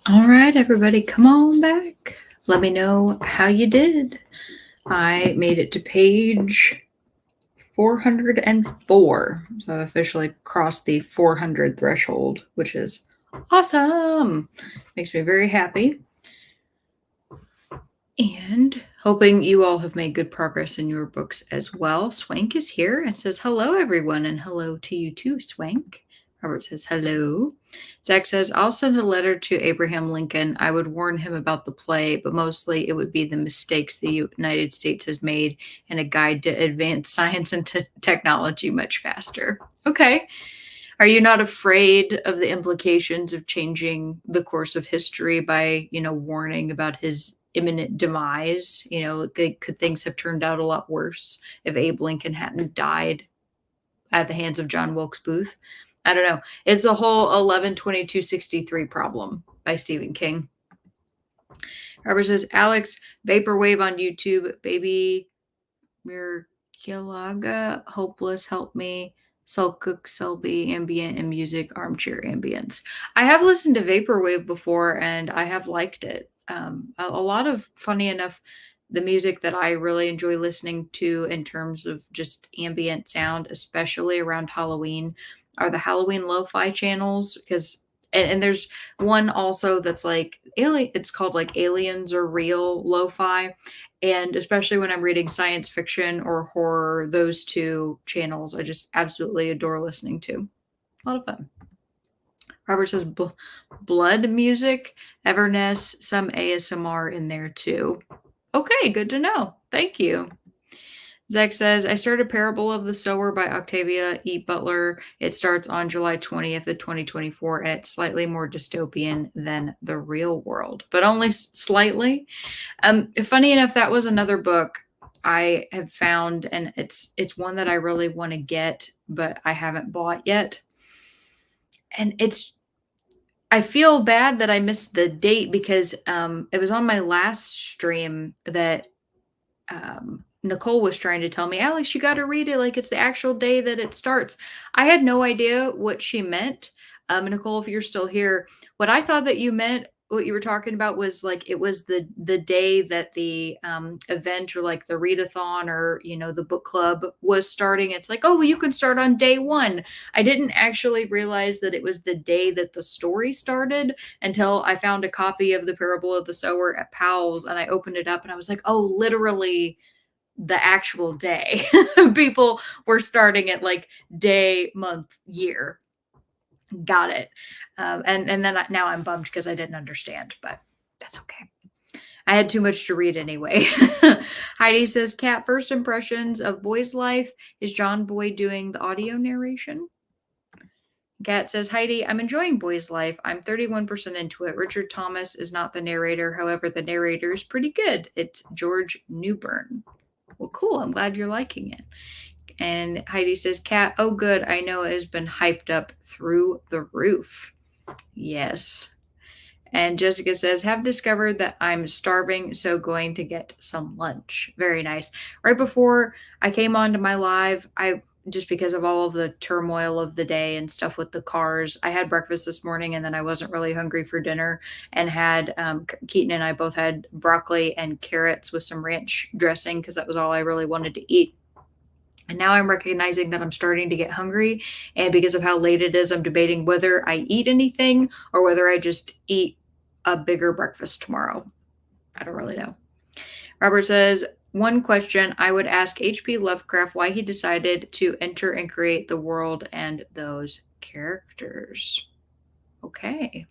All right, everybody, come on back. Let me know how you did. I made it to page 404. So I officially crossed the 400 threshold, which is awesome. Makes me very happy. And hoping you all have made good progress in your books as well. Swank is here and says, hello, everyone, and hello to you too, Swank. Robert says, hello. Zach says, I'll send a letter to Abraham Lincoln. I would warn him about the play, but mostly it would be the mistakes the United States has made and a guide to advance science and technology much faster. Okay. Are you not afraid of the implications of changing the course of history by, warning about his imminent demise? Could things have turned out a lot worse if Abe Lincoln hadn't died at the hands of John Wilkes Booth? I don't know. It's the whole 11/22/63 problem by Stephen King. Robert says, Alex, Vaporwave on YouTube, Baby Mirkilaga, Hopeless, Help Me, Selcook, Selby, Ambient and Music, Armchair Ambience. I have listened to Vaporwave before and I have liked it. A lot of, funny enough, the music that I really enjoy listening to in terms of just ambient sound, especially around Halloween, are the Halloween lo-fi channels, because and there's one also that's like alien, it's called like Aliens Are Real lo-fi, and especially when I'm reading science fiction or horror, those two channels I just absolutely adore listening to. A lot of fun. Robert says blood music, Everness, some ASMR in there too. Okay, good to know. Thank you. Zach says, I started Parable of the Sower by Octavia E. Butler. It starts on July 20th of 2024, and it's slightly more dystopian than the real world, but only slightly. Funny enough, that was another book I have found, and it's one that I really want to get, but I haven't bought yet. And I feel bad that I missed the date because it was on my last stream that Nicole was trying to tell me, Alex, you got to read it like it's the actual day that it starts. I had no idea what she meant. Nicole, if you're still here, what I thought that you meant, what you were talking about was like it was the day that the event or like the readathon or the book club was starting. It's like, oh, well, you can start on day one. I didn't actually realize that it was the day that the story started until I found a copy of the Parable of the Sower at Powell's and I opened it up and I was like, oh, literally the actual day. People were starting at like day, month, year. Got it. And then now I'm bummed because I didn't understand, but that's okay. I had too much to read anyway. Heidi says, Kat, first impressions of Boy's Life. Is John Boy doing the audio narration? Kat says, Heidi, I'm enjoying Boy's Life. I'm 31% into it. Richard Thomas is not the narrator. However, the narrator is pretty good. It's George Newbern. Well, cool. I'm glad you're liking it. And Heidi says, Kat, oh, good. I know it has been hyped up through the roof. Yes. And Jessica says, have discovered that I'm starving, so going to get some lunch. Very nice. Right before I came onto my live, just because of all of the turmoil of the day and stuff with the cars, I had breakfast this morning and then I wasn't really hungry for dinner and had Keaton and I both had broccoli and carrots with some ranch dressing because that was all I really wanted to eat. And now I'm recognizing that I'm starting to get hungry. And because of how late it is, I'm debating whether I eat anything or whether I just eat a bigger breakfast tomorrow. I don't really know. Robert says, one question I would ask H.P. Lovecraft why he decided to enter and create the world and those characters. Okay.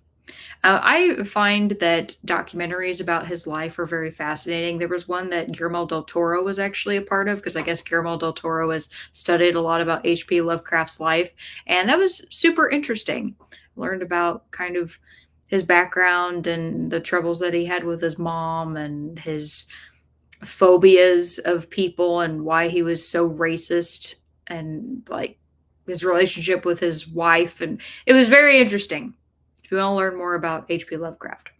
I find that documentaries about his life are very fascinating. There was one that Guillermo del Toro was actually a part of because I guess Guillermo del Toro has studied a lot about H.P. Lovecraft's life, and that was super interesting. Learned about kind of his background and the troubles that he had with his mom and his phobias of people and why he was so racist and like his relationship with his wife. And it was very interesting if you want to learn more about H.P. Lovecraft.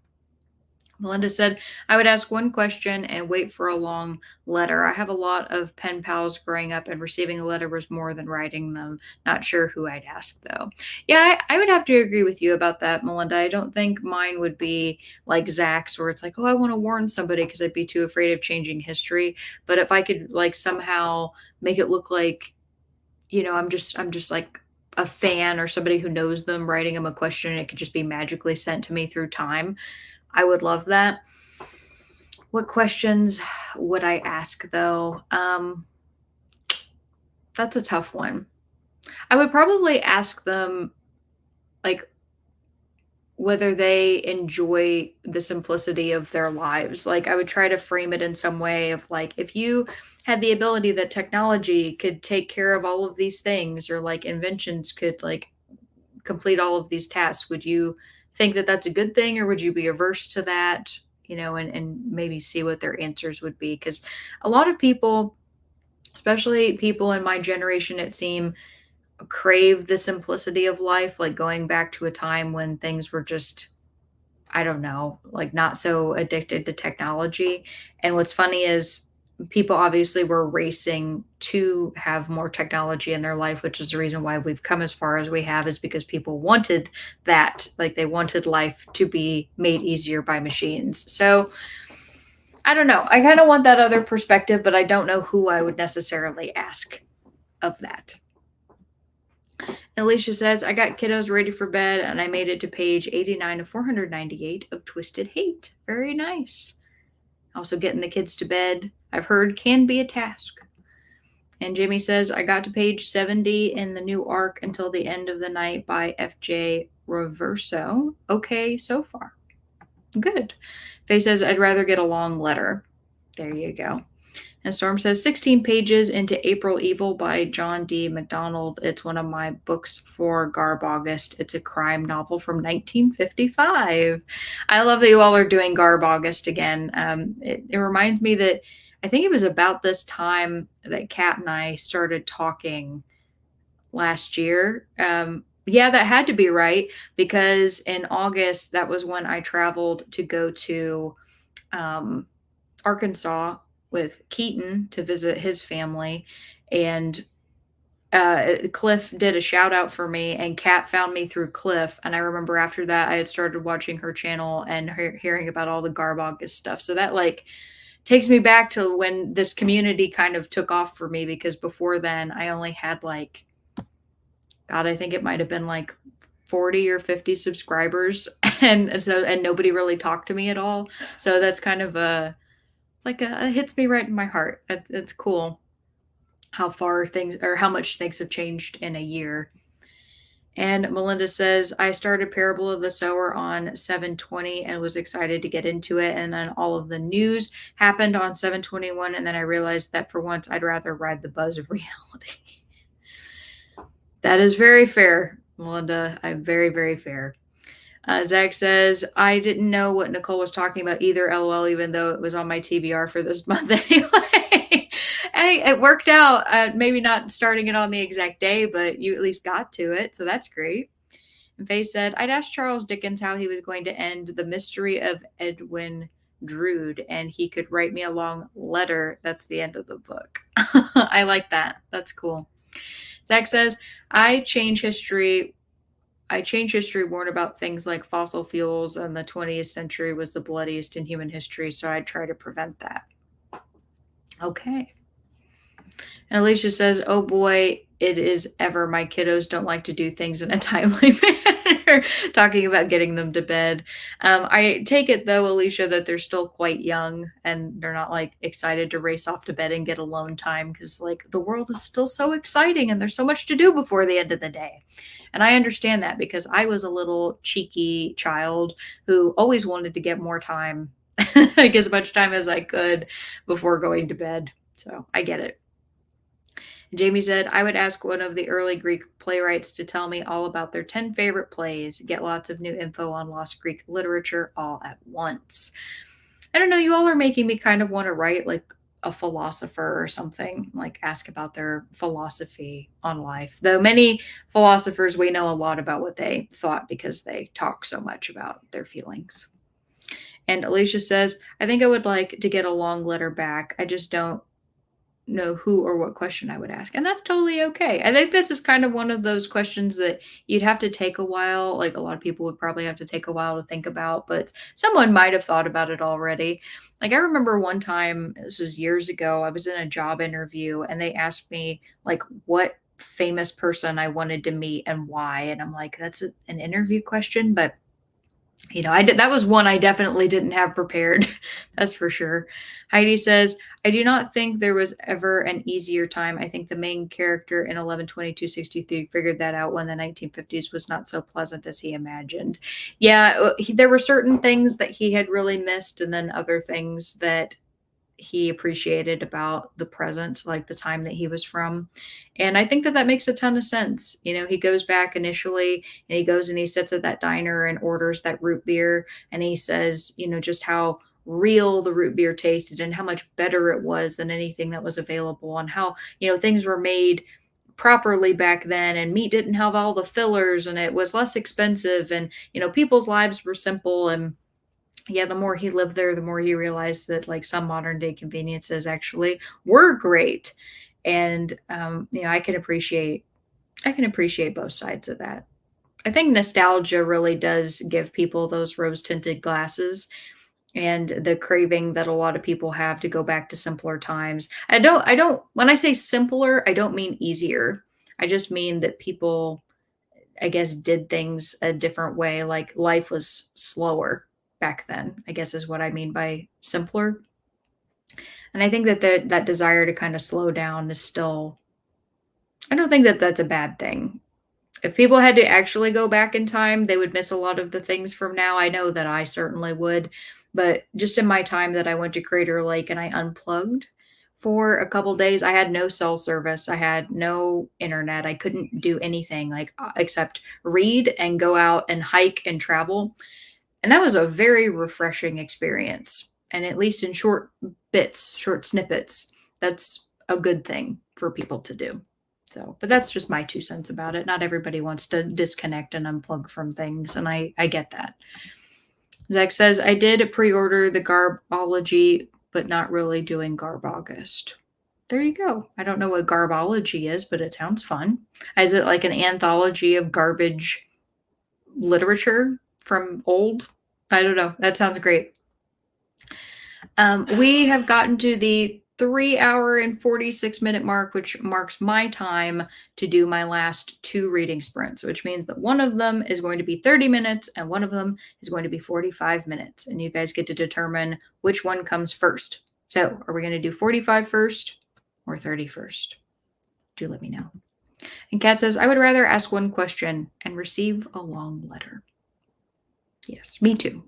Melinda said, I would ask one question and wait for a long letter. I have a lot of pen pals growing up, and receiving a letter was more than writing them. Not sure who I'd ask, though. Yeah, I would have to agree with you about that, Melinda. I don't think mine would be like Zach's, where it's like, oh, I want to warn somebody because I'd be too afraid of changing history. But if I could like somehow make it look like, I'm just like a fan or somebody who knows them writing them a question and it could just be magically sent to me through time, I would love that. What questions would I ask though? That's a tough one. I would probably ask them like whether they enjoy the simplicity of their lives. Like I would try to frame it in some way of like if you had the ability that technology could take care of all of these things or like inventions could like complete all of these tasks, would you think that that's a good thing or would you be averse to that? And maybe see what their answers would be. Because a lot of people, especially people in my generation, it seems, crave the simplicity of life, like going back to a time when things were just, I don't know, like not so addicted to technology. And what's funny is people obviously were racing to have more technology in their life, which is the reason why we've come as far as we have, is because people wanted that. Like they wanted life to be made easier by machines. So I don't know. I kind of want that other perspective, but I don't know who I would necessarily ask of that. Alicia says, I got kiddos ready for bed and I made it to page 89 of 498 of Twisted Hate. Very nice. Also, getting the kids to bed, I've heard, can be a task. And Jamie says, I got to page 70 in the new arc until the end of the night by FJ Reverso. Okay, so far. Good. Faye says, I'd rather get a long letter. There you go. And Storm says 16 pages into April Evil by John D. MacDonald. It's one of my books for Garb August. It's a crime novel from 1955. I love that you all are doing Garb August again. It reminds me that I think it was about this time that Kat and I started talking last year. Yeah, that had to be right because in August, that was when I traveled to go to Arkansas with Keaton to visit his family, and Cliff did a shout out for me, and Kat found me through Cliff. And I remember after that, I had started watching her channel and hearing about all the Garb August stuff. So that like takes me back to when this community kind of took off for me, because before then I only had like, God, I think it might have been like 40 or 50 subscribers, and nobody really talked to me at all. So that's kind of it hits me right in my heart. It's cool how far things or how much things have changed in a year. And Melinda says, I started Parable of the Sower on 720 and was excited to get into it. And then all of the news happened on 721. And then I realized that for once, I'd rather ride the buzz of reality. That is very fair, Melinda. I'm very, very fair. Zach says, I didn't know what Nicole was talking about either, LOL, even though it was on my TBR for this month anyway. Hey, it worked out. Maybe not starting it on the exact day, but you at least got to it. So that's great. And Faye said, I'd asked Charles Dickens how he was going to end The Mystery of Edwin Drood, and he could write me a long letter. That's the end of the book. I like that. That's cool. Zach says, I change history, warn about things like fossil fuels, and the 20th century was the bloodiest in human history, so I try to prevent that. Okay. And Alicia says, oh boy, it is ever. My kiddos don't like to do things in a timely manner, talking about getting them to bed. I take it, though, Alicia, that they're still quite young and they're not like excited to race off to bed and get alone time because like the world is still so exciting and there's so much to do before the end of the day. And I understand that because I was a little cheeky child who always wanted to get more time, like as much time as I could before going to bed. So I get it. Jamie said, I would ask one of the early Greek playwrights to tell me all about their 10 favorite plays, get lots of new info on lost Greek literature all at once. I don't know, you all are making me kind of want to write like a philosopher or something, like ask about their philosophy on life. Though many philosophers, we know a lot about what they thought because they talk so much about their feelings. And Alicia says, I think I would like to get a long letter back. I just don't know who or what question I would ask. And that's totally okay. I think this is kind of one of those questions that you'd have to take a while. Like a lot of people would probably have to take a while to think about, but someone might have thought about it already. Like I remember one time, this was years ago, I was in a job interview and they asked me like what famous person I wanted to meet and why. And I'm like, that's an interview question, but I did that was one I definitely didn't have prepared. That's for sure. Heidi says, I do not think there was ever an easier time. I think the main character in 11/22/63 figured that out when the 1950s was not so pleasant as he imagined. Yeah, there were certain things that he had really missed, and then other things that he appreciated about the present, like the time that he was from. And I think that that makes a ton of sense. He goes back initially and he goes and he sits at that diner and orders that root beer. And he says, just how real the root beer tasted and how much better it was than anything that was available, and how, things were made properly back then, and meat didn't have all the fillers and it was less expensive, and people's lives were simple. And yeah, the more he lived there, the more he realized that like some modern day conveniences actually were great. And I can appreciate both sides of that. I think nostalgia really does give people those rose tinted glasses and the craving that a lot of people have to go back to simpler times. I don't when I say simpler, I don't mean easier. I just mean that people, I guess, did things a different way. Like life was slower back then, I guess is what I mean by simpler. And I think that that desire to kind of slow down is still, I don't think that that's a bad thing. If people had to actually go back in time, they would miss a lot of the things from now. I know that I certainly would. But just in my time that I went to Crater Lake and I unplugged for a couple days, I had no cell service. I had no internet. I couldn't do anything like except read and go out and hike and travel. And that was a very refreshing experience. And at least in short bits, short snippets, that's a good thing for people to do. So, but that's just my 2 cents about it. Not everybody wants to disconnect and unplug from things, and I get that. Zach says, I did pre-order the Garbology, but not really doing Garb August. There you go. I don't know what Garbology is, but it sounds fun. Is it like an anthology of garbage literature from old? I don't know. That sounds great. We have gotten to the 3 hour and 46-minute mark, which marks my time to do my last 2 reading sprints, which means that one of them is going to be 30 minutes and one of them is going to be 45 minutes. And you guys get to determine which one comes first. So, are we going to do 45 first or 30 first? Do let me know. And Kat says, I would rather ask one question and receive a long letter. Yes, me too.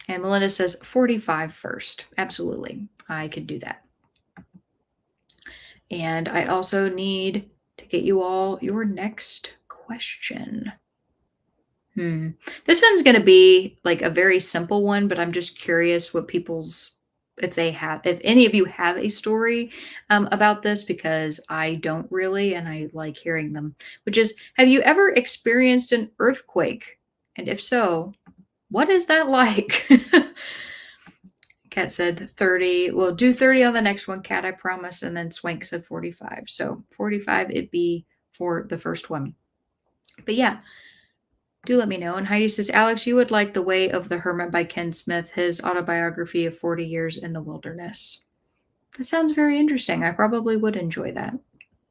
And Melinda says 45 first. Absolutely. I could do that. And I also need to get you all your next question. This one's going to be like a very simple one, but I'm just curious what if any of you have a story about this, because I don't really, and I like hearing them, which is, have you ever experienced an earthquake? And if so, what is that like? Kat said 30. We'll do 30 on the next one, Kat, I promise. And then Swank said 45. So 45 it'd be for the first one. But yeah, do let me know. And Heidi says, Alex, you would like The Way of the Hermit by Ken Smith, his autobiography of 40 years in the wilderness. That sounds very interesting. I probably would enjoy that.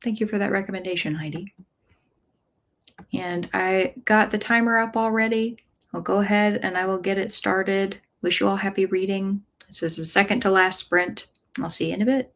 Thank you for that recommendation, Heidi. And I got the timer up already. I'll go ahead and I will get it started. Wish you all happy reading. This is the second to last sprint. I'll see you in a bit.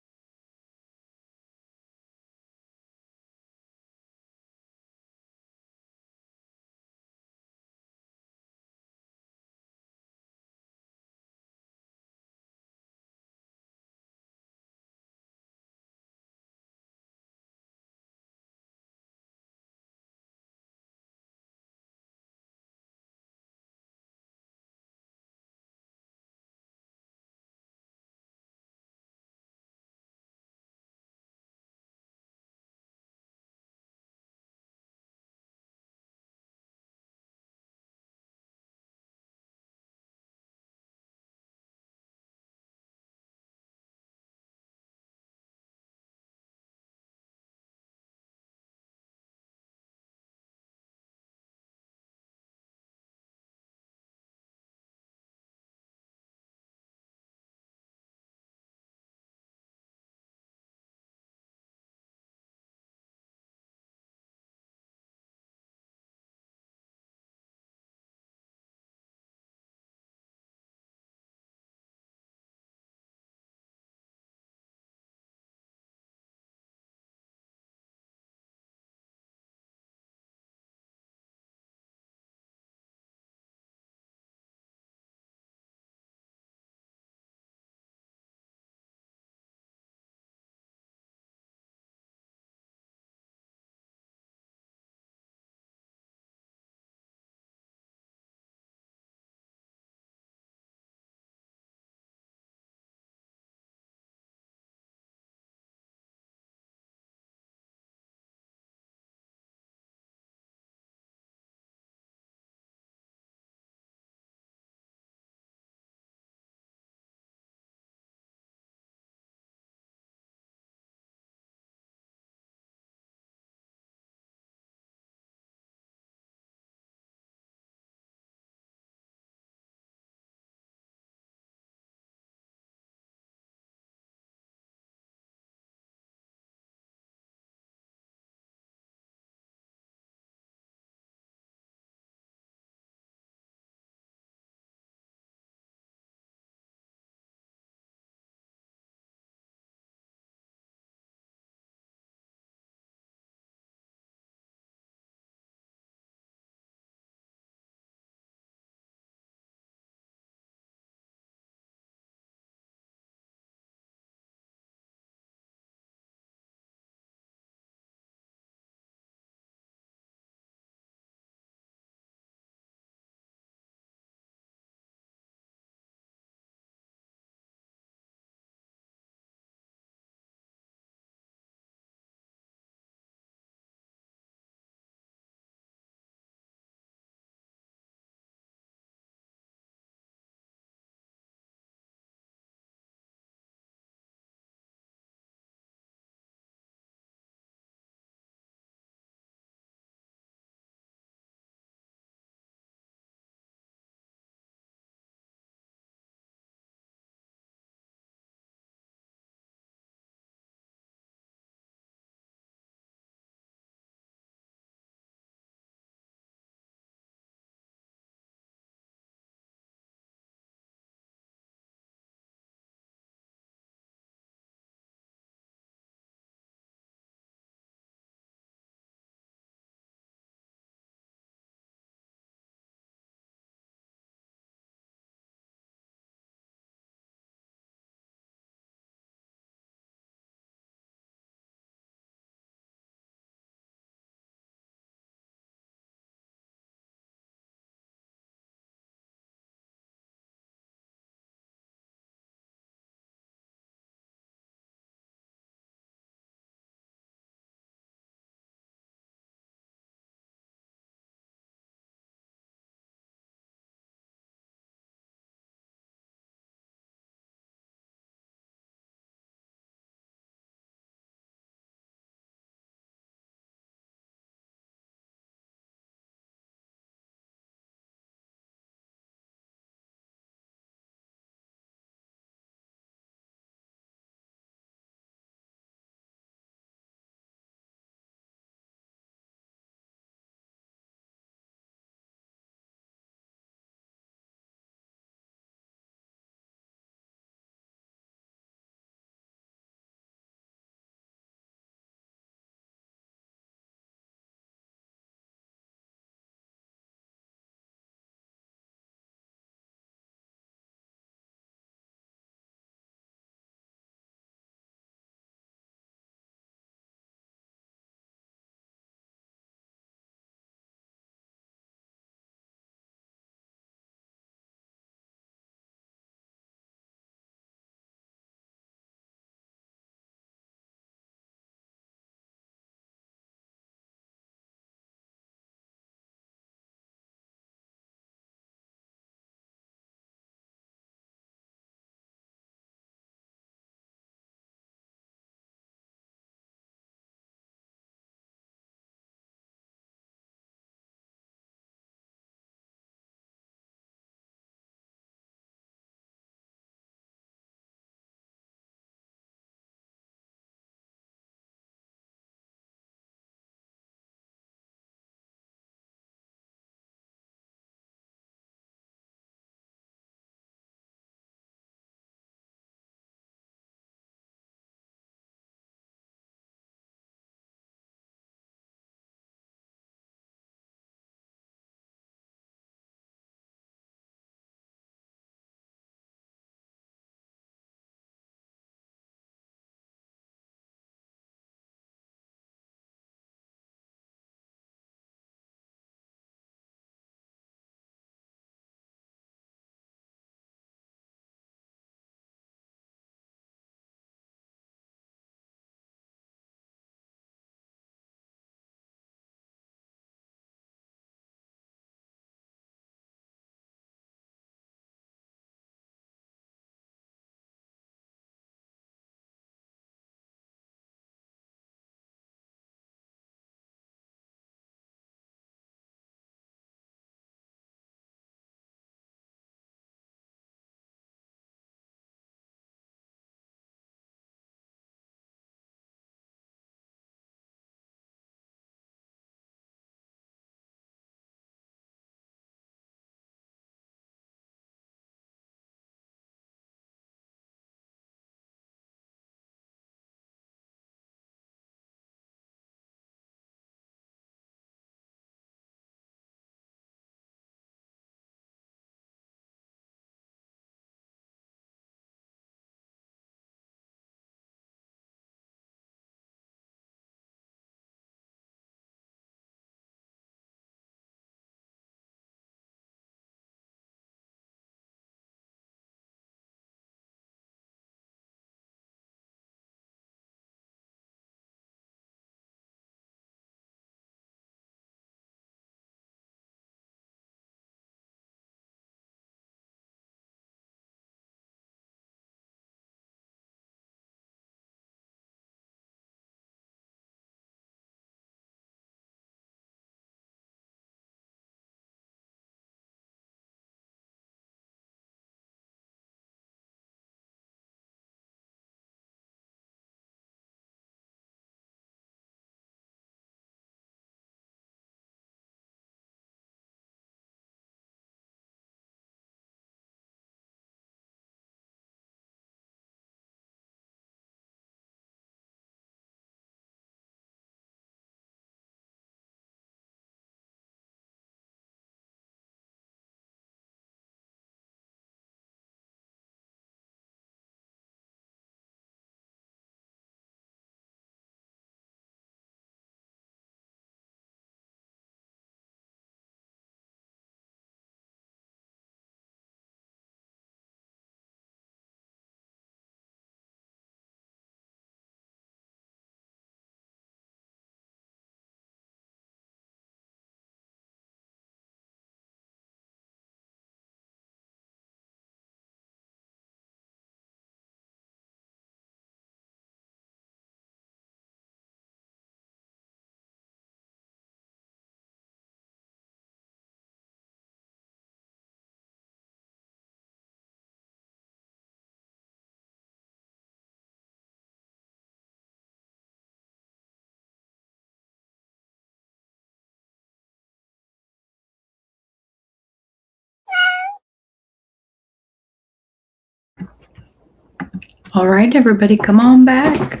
All right, everybody, come on back.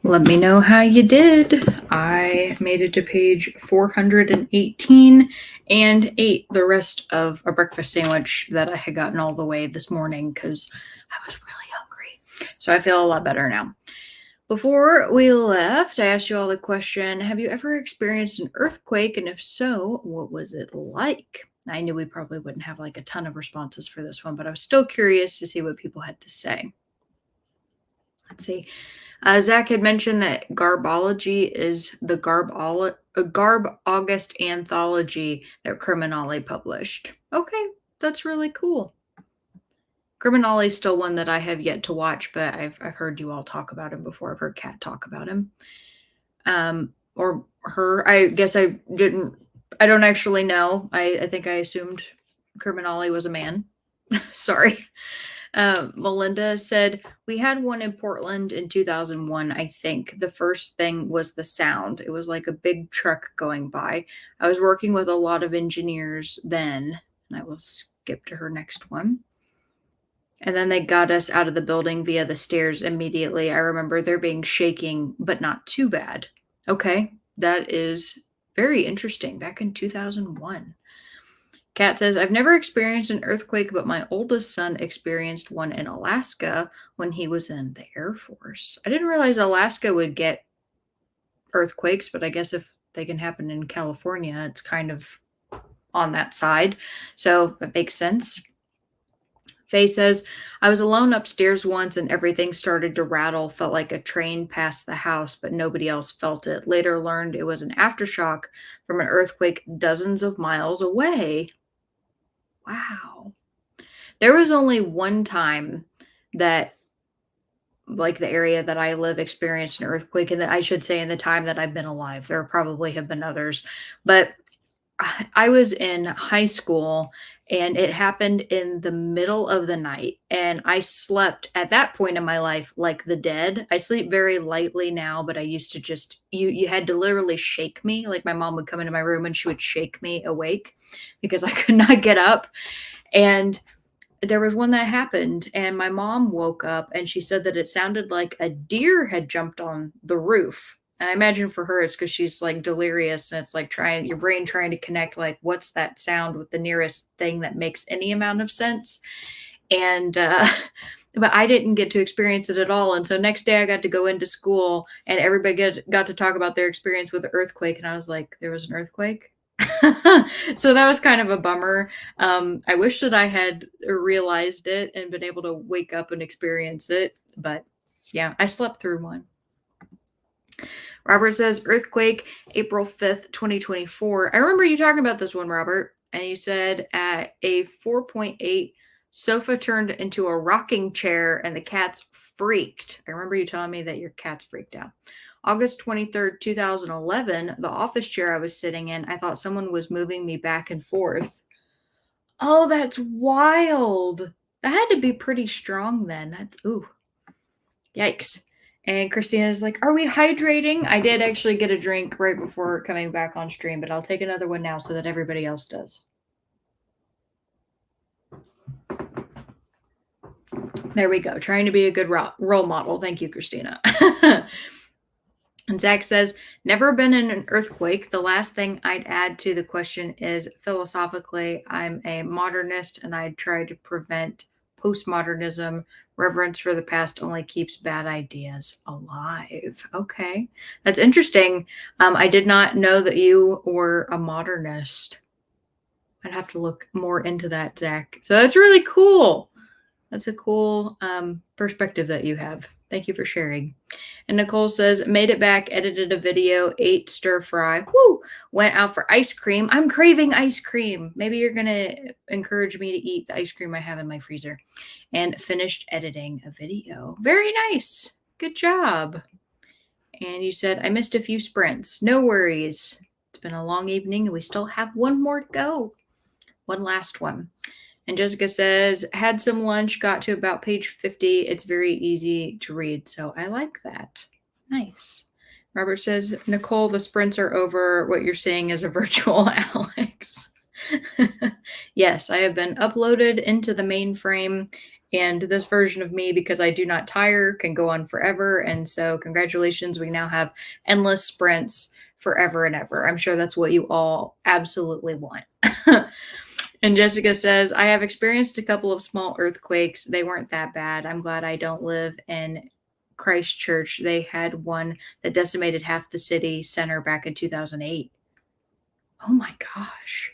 Let me know how you did. I made it to page 418 and ate the rest of a breakfast sandwich that I had gotten all the way this morning because I was really hungry. So I feel a lot better now. Before we left, I asked you all the question, have you ever experienced an earthquake? And if so, what was it like? I knew we probably wouldn't have like a ton of responses for this one, but I was still curious to see what people had to say. Let's see. Zach had mentioned that Garbology is the Garb August anthology that Criminale published. Okay, that's really cool. Criminale is still one that I have yet to watch, but I've heard you all talk about him before. I've heard Kat talk about him. Or her. I guess I don't actually know. I think I assumed Criminale was a man. Sorry. Melinda said, we had one in Portland in 2001, I think. The first thing was the sound. It was like a big truck going by. I was working with a lot of engineers then, and I will skip to her next one. And then they got us out of the building via the stairs immediately. I remember there being shaking, but not too bad. Okay, that is very interesting. Back in 2001. Kat says, I've never experienced an earthquake, but my oldest son experienced one in Alaska when he was in the Air Force. I didn't realize Alaska would get earthquakes, but I guess if they can happen in California, it's kind of on that side. So it makes sense. Faye says, I was alone upstairs once and everything started to rattle, felt like a train passed the house, but nobody else felt it. Later learned it was an aftershock from an earthquake dozens of miles away. Wow. There was only one time that like the area that I live experienced an earthquake, and I should say in the time that I've been alive. There probably have been others, but I was in high school and it happened in the middle of the night. And I slept at that point in my life like the dead. I sleep very lightly now, but I used to just, you had to literally shake me. Like my mom would come into my room and she would shake me awake because I could not get up. And there was one that happened and my mom woke up and she said that it sounded like a deer had jumped on the roof. And I imagine for her, it's because she's like delirious and it's like your brain trying to connect, like, what's that sound with the nearest thing that makes any amount of sense. And, but I didn't get to experience it at all. And so next day I got to go into school and everybody got to talk about their experience with the earthquake. And I was like, there was an earthquake. So that was kind of a bummer. I wish that I had realized it and been able to wake up and experience it. But yeah, I slept through one. Robert says, earthquake, April 5th, 2024. I remember you talking about this one, Robert. And you said at a 4.8, sofa turned into a rocking chair and the cats freaked. I remember you telling me that your cats freaked out. August 23rd, 2011, the office chair I was sitting in, I thought someone was moving me back and forth. Oh, that's wild. That had to be pretty strong then. That's, ooh, yikes. And Christina's like, are we hydrating? I did actually get a drink right before coming back on stream, but I'll take another one now so that everybody else does. There we go. Trying to be a good role model. Thank you, Christina. And Zach says, never been in an earthquake. The last thing I'd add to the question is philosophically, I'm a modernist and I try to prevent postmodernism. Reverence for the past only keeps bad ideas alive. Okay. That's interesting. I did not know that you were a modernist. I'd have to look more into that, Zach. So that's really cool. That's a cool perspective that you have. Thank you for sharing. And Nicole says, made it back, edited a video, ate stir fry. Woo! Went out for ice cream. I'm craving ice cream. Maybe you're going to encourage me to eat the ice cream I have in my freezer. And finished editing a video. Very nice. Good job. And you said, I missed a few sprints. No worries. It's been a long evening and we still have one more to go. One last one. And Jessica says, had some lunch, got to about page 50. It's very easy to read. So I like that. Nice. Robert says, Nicole, the sprints are over. What you're seeing is a virtual Alex. Yes, I have been uploaded into the mainframe And this version of me, because I do not tire, can go on forever. And so, congratulations, we now have endless sprints forever and ever. I'm sure that's what you all absolutely want. And Jessica says, I have experienced a couple of small earthquakes. They weren't that bad. I'm glad I don't live in Christchurch. They had one that decimated half the city center back in 2008. Oh my gosh.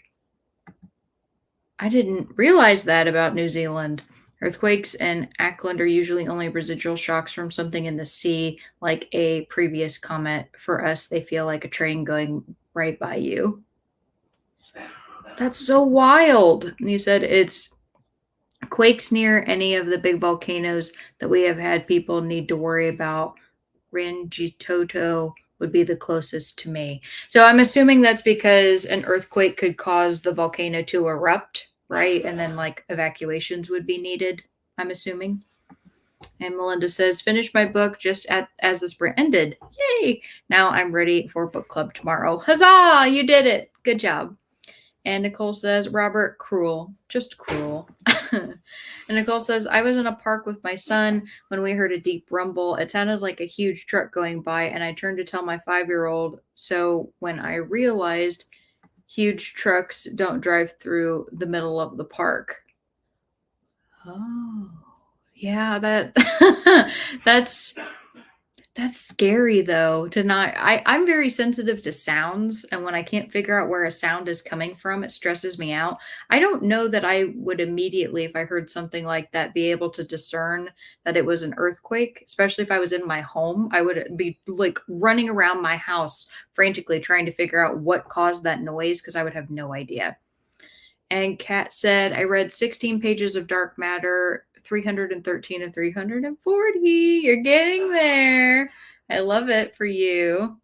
I didn't realize that about New Zealand. Earthquakes in Auckland are usually only residual shocks from something in the sea, like a previous comet. For us, they feel like a train going right by you. That's so wild. You said it's quakes near any of the big volcanoes that we have had people need to worry about. Rangitoto would be the closest to me. So I'm assuming that's because an earthquake could cause the volcano to erupt, right? And then like evacuations would be needed, I'm assuming. And Melinda says, finish my book just as the sprint ended. Yay! Now I'm ready for book club tomorrow. Huzzah! You did it. Good job. And Nicole says, Robert, cruel, just cruel. And Nicole says, I was in a park with my son when we heard a deep rumble. It sounded like a huge truck going by, and I turned to tell my 5-year-old. So when I realized huge trucks don't drive through the middle of the park. Oh, yeah, that's scary though, to not I'm very sensitive to sounds, and when I can't figure out where a sound is coming from, it stresses me out. I don't know that I would immediately, if I heard something like that, be able to discern that it was an earthquake, especially if I was in my home. I would be like running around my house frantically trying to figure out what caused that noise because I would have no idea. And Kat said, I read 16 pages of Dark Matter, 313 of 340. You're getting there. I love it for you.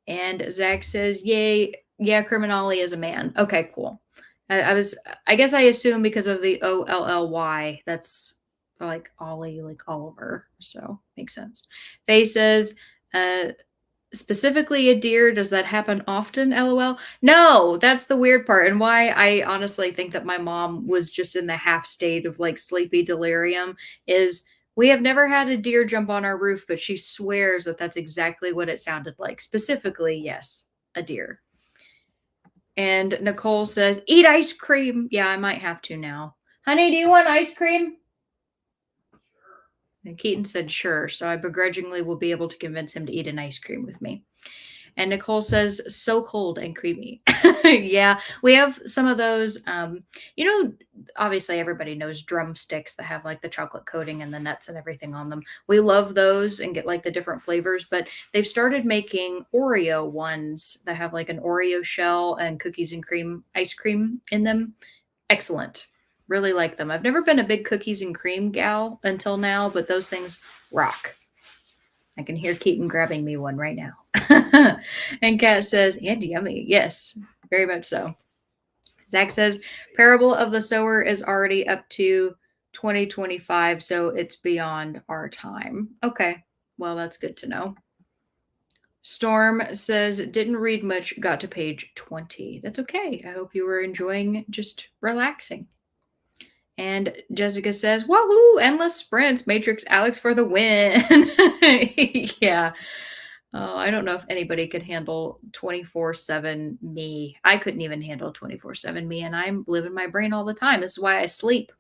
And Zach says, yay. Yeah, Criminale is a man. Okay, cool. I guess I assume because of the OLLY, that's like Ollie, like Oliver. So makes sense. Faye says, specifically a deer, does that happen often? LOL. No, that's the weird part, and why I honestly think that my mom was just in the half state of like sleepy delirium is we have never had a deer jump on our roof, but she swears that that's exactly what it sounded like. Specifically, yes, a deer. And Nicole says, eat ice cream. Yeah, I might have to now. Honey, do you want ice cream? And Keaton said, sure. So I begrudgingly will be able to convince him to eat an ice cream with me. And Nicole says, so cold and creamy. Yeah, we have some of those. Obviously everybody knows drumsticks that have like the chocolate coating and the nuts and everything on them. We love those and get like the different flavors, but they've started making Oreo ones that have like an Oreo shell and cookies and cream ice cream in them. Excellent. Really like them. I've never been a big cookies and cream gal until now, but those things rock. I can hear Keaton grabbing me one right now. And Kat says, and yummy. Yes, very much so. Zach says, Parable of the Sower is already up to 2025, so it's beyond our time. Okay, well, that's good to know. Storm says, didn't read much, got to page 20. That's okay. I hope you were enjoying just relaxing. And Jessica says, woohoo, endless sprints, Matrix Alex for the win. Yeah. Oh, I don't know if anybody could handle 24/7 me. I couldn't even handle 24/7 me, and I'm living my brain all the time. This is why I sleep.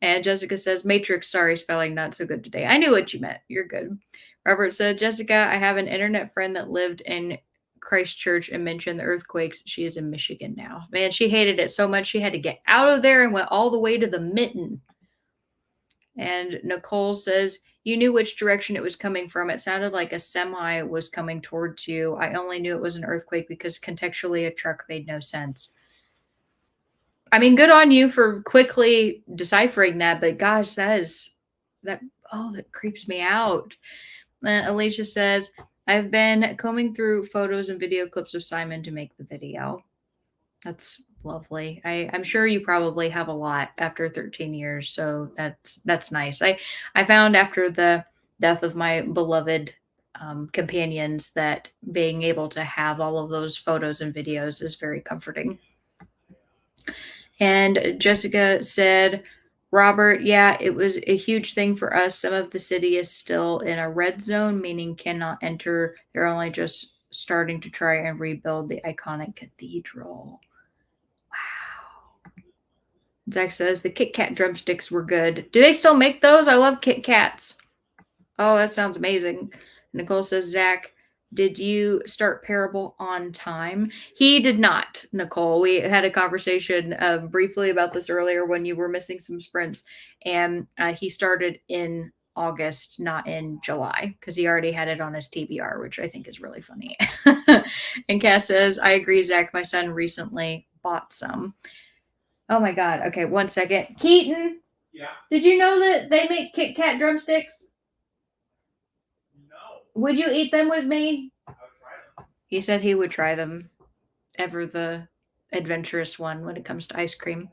And Jessica says, Matrix, sorry, spelling not so good today. I knew what you meant. You're good. Robert said, Jessica, I have an internet friend that lived in Christchurch and mentioned the earthquakes. She is in Michigan now. Man, she hated it so much she had to get out of there and went all the way to the Mitten. And Nicole says, you knew which direction it was coming from. It sounded like a semi was coming towards you. I only knew it was an earthquake because contextually a truck made no sense. I mean, good on you for quickly deciphering that, but gosh, that creeps me out. Alicia says, I've been combing through photos and video clips of Simon to make the video. That's lovely. I'm sure you probably have a lot after 13 years, so that's nice. I found after the death of my beloved companions that being able to have all of those photos and videos is very comforting. And Jessica said, Robert, yeah, it was a huge thing for us. Some of the city is still in a red zone, meaning cannot enter. They're only just starting to try and rebuild the iconic cathedral. Wow. Zach says the Kit Kat drumsticks were good. Do they still make those? I love Kit Kats. Oh, that sounds amazing. Nicole says, Zach, did you start Parable on time? He did not, Nicole. We had a conversation briefly about this earlier when you were missing some sprints, and he started in August, not in July, because he already had it on his TBR, which I think is really funny. And Cass says, I agree, Zach. My son recently bought some. Oh my God. Okay, one second. Keaton. Yeah. Did you know that they make Kit Kat drumsticks? Would you eat them with me? I would try them. He said he would try them. Ever the adventurous one when it comes to ice cream.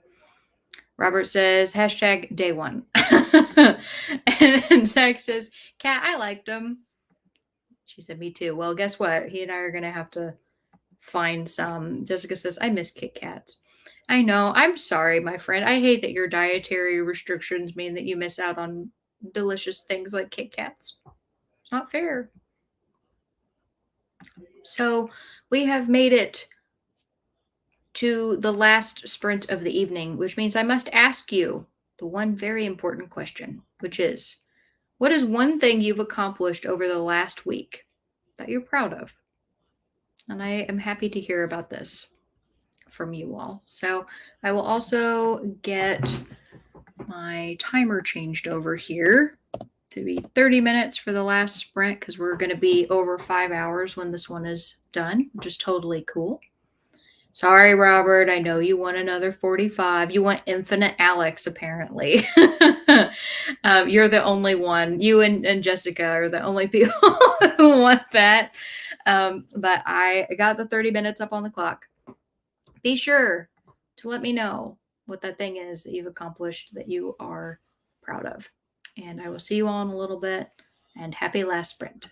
Robert says, hashtag day one. And Zach says, Kat, I liked them. She said, me too. Well, guess what? He and I are going to have to find some. Jessica says, I miss Kit Kats. I know. I'm sorry, my friend. I hate that your dietary restrictions mean that you miss out on delicious things like Kit Kats. It's not fair. So we have made it to the last sprint of the evening, which means I must ask you the one very important question, which is, what is one thing you've accomplished over the last week that you're proud of? And I am happy to hear about this from you all. So I will also get my timer changed over here to be 30 minutes for the last sprint, because we're going to be over 5 hours when this one is done, which is totally cool. Sorry, Robert. I know you want another 45. You want infinite Alex, apparently. You're the only one. You and Jessica are the only people who want that. But I got the 30 minutes up on the clock. Be sure to let me know what that thing is that you've accomplished that you are proud of. And I will see you all in a little bit. And happy last sprint.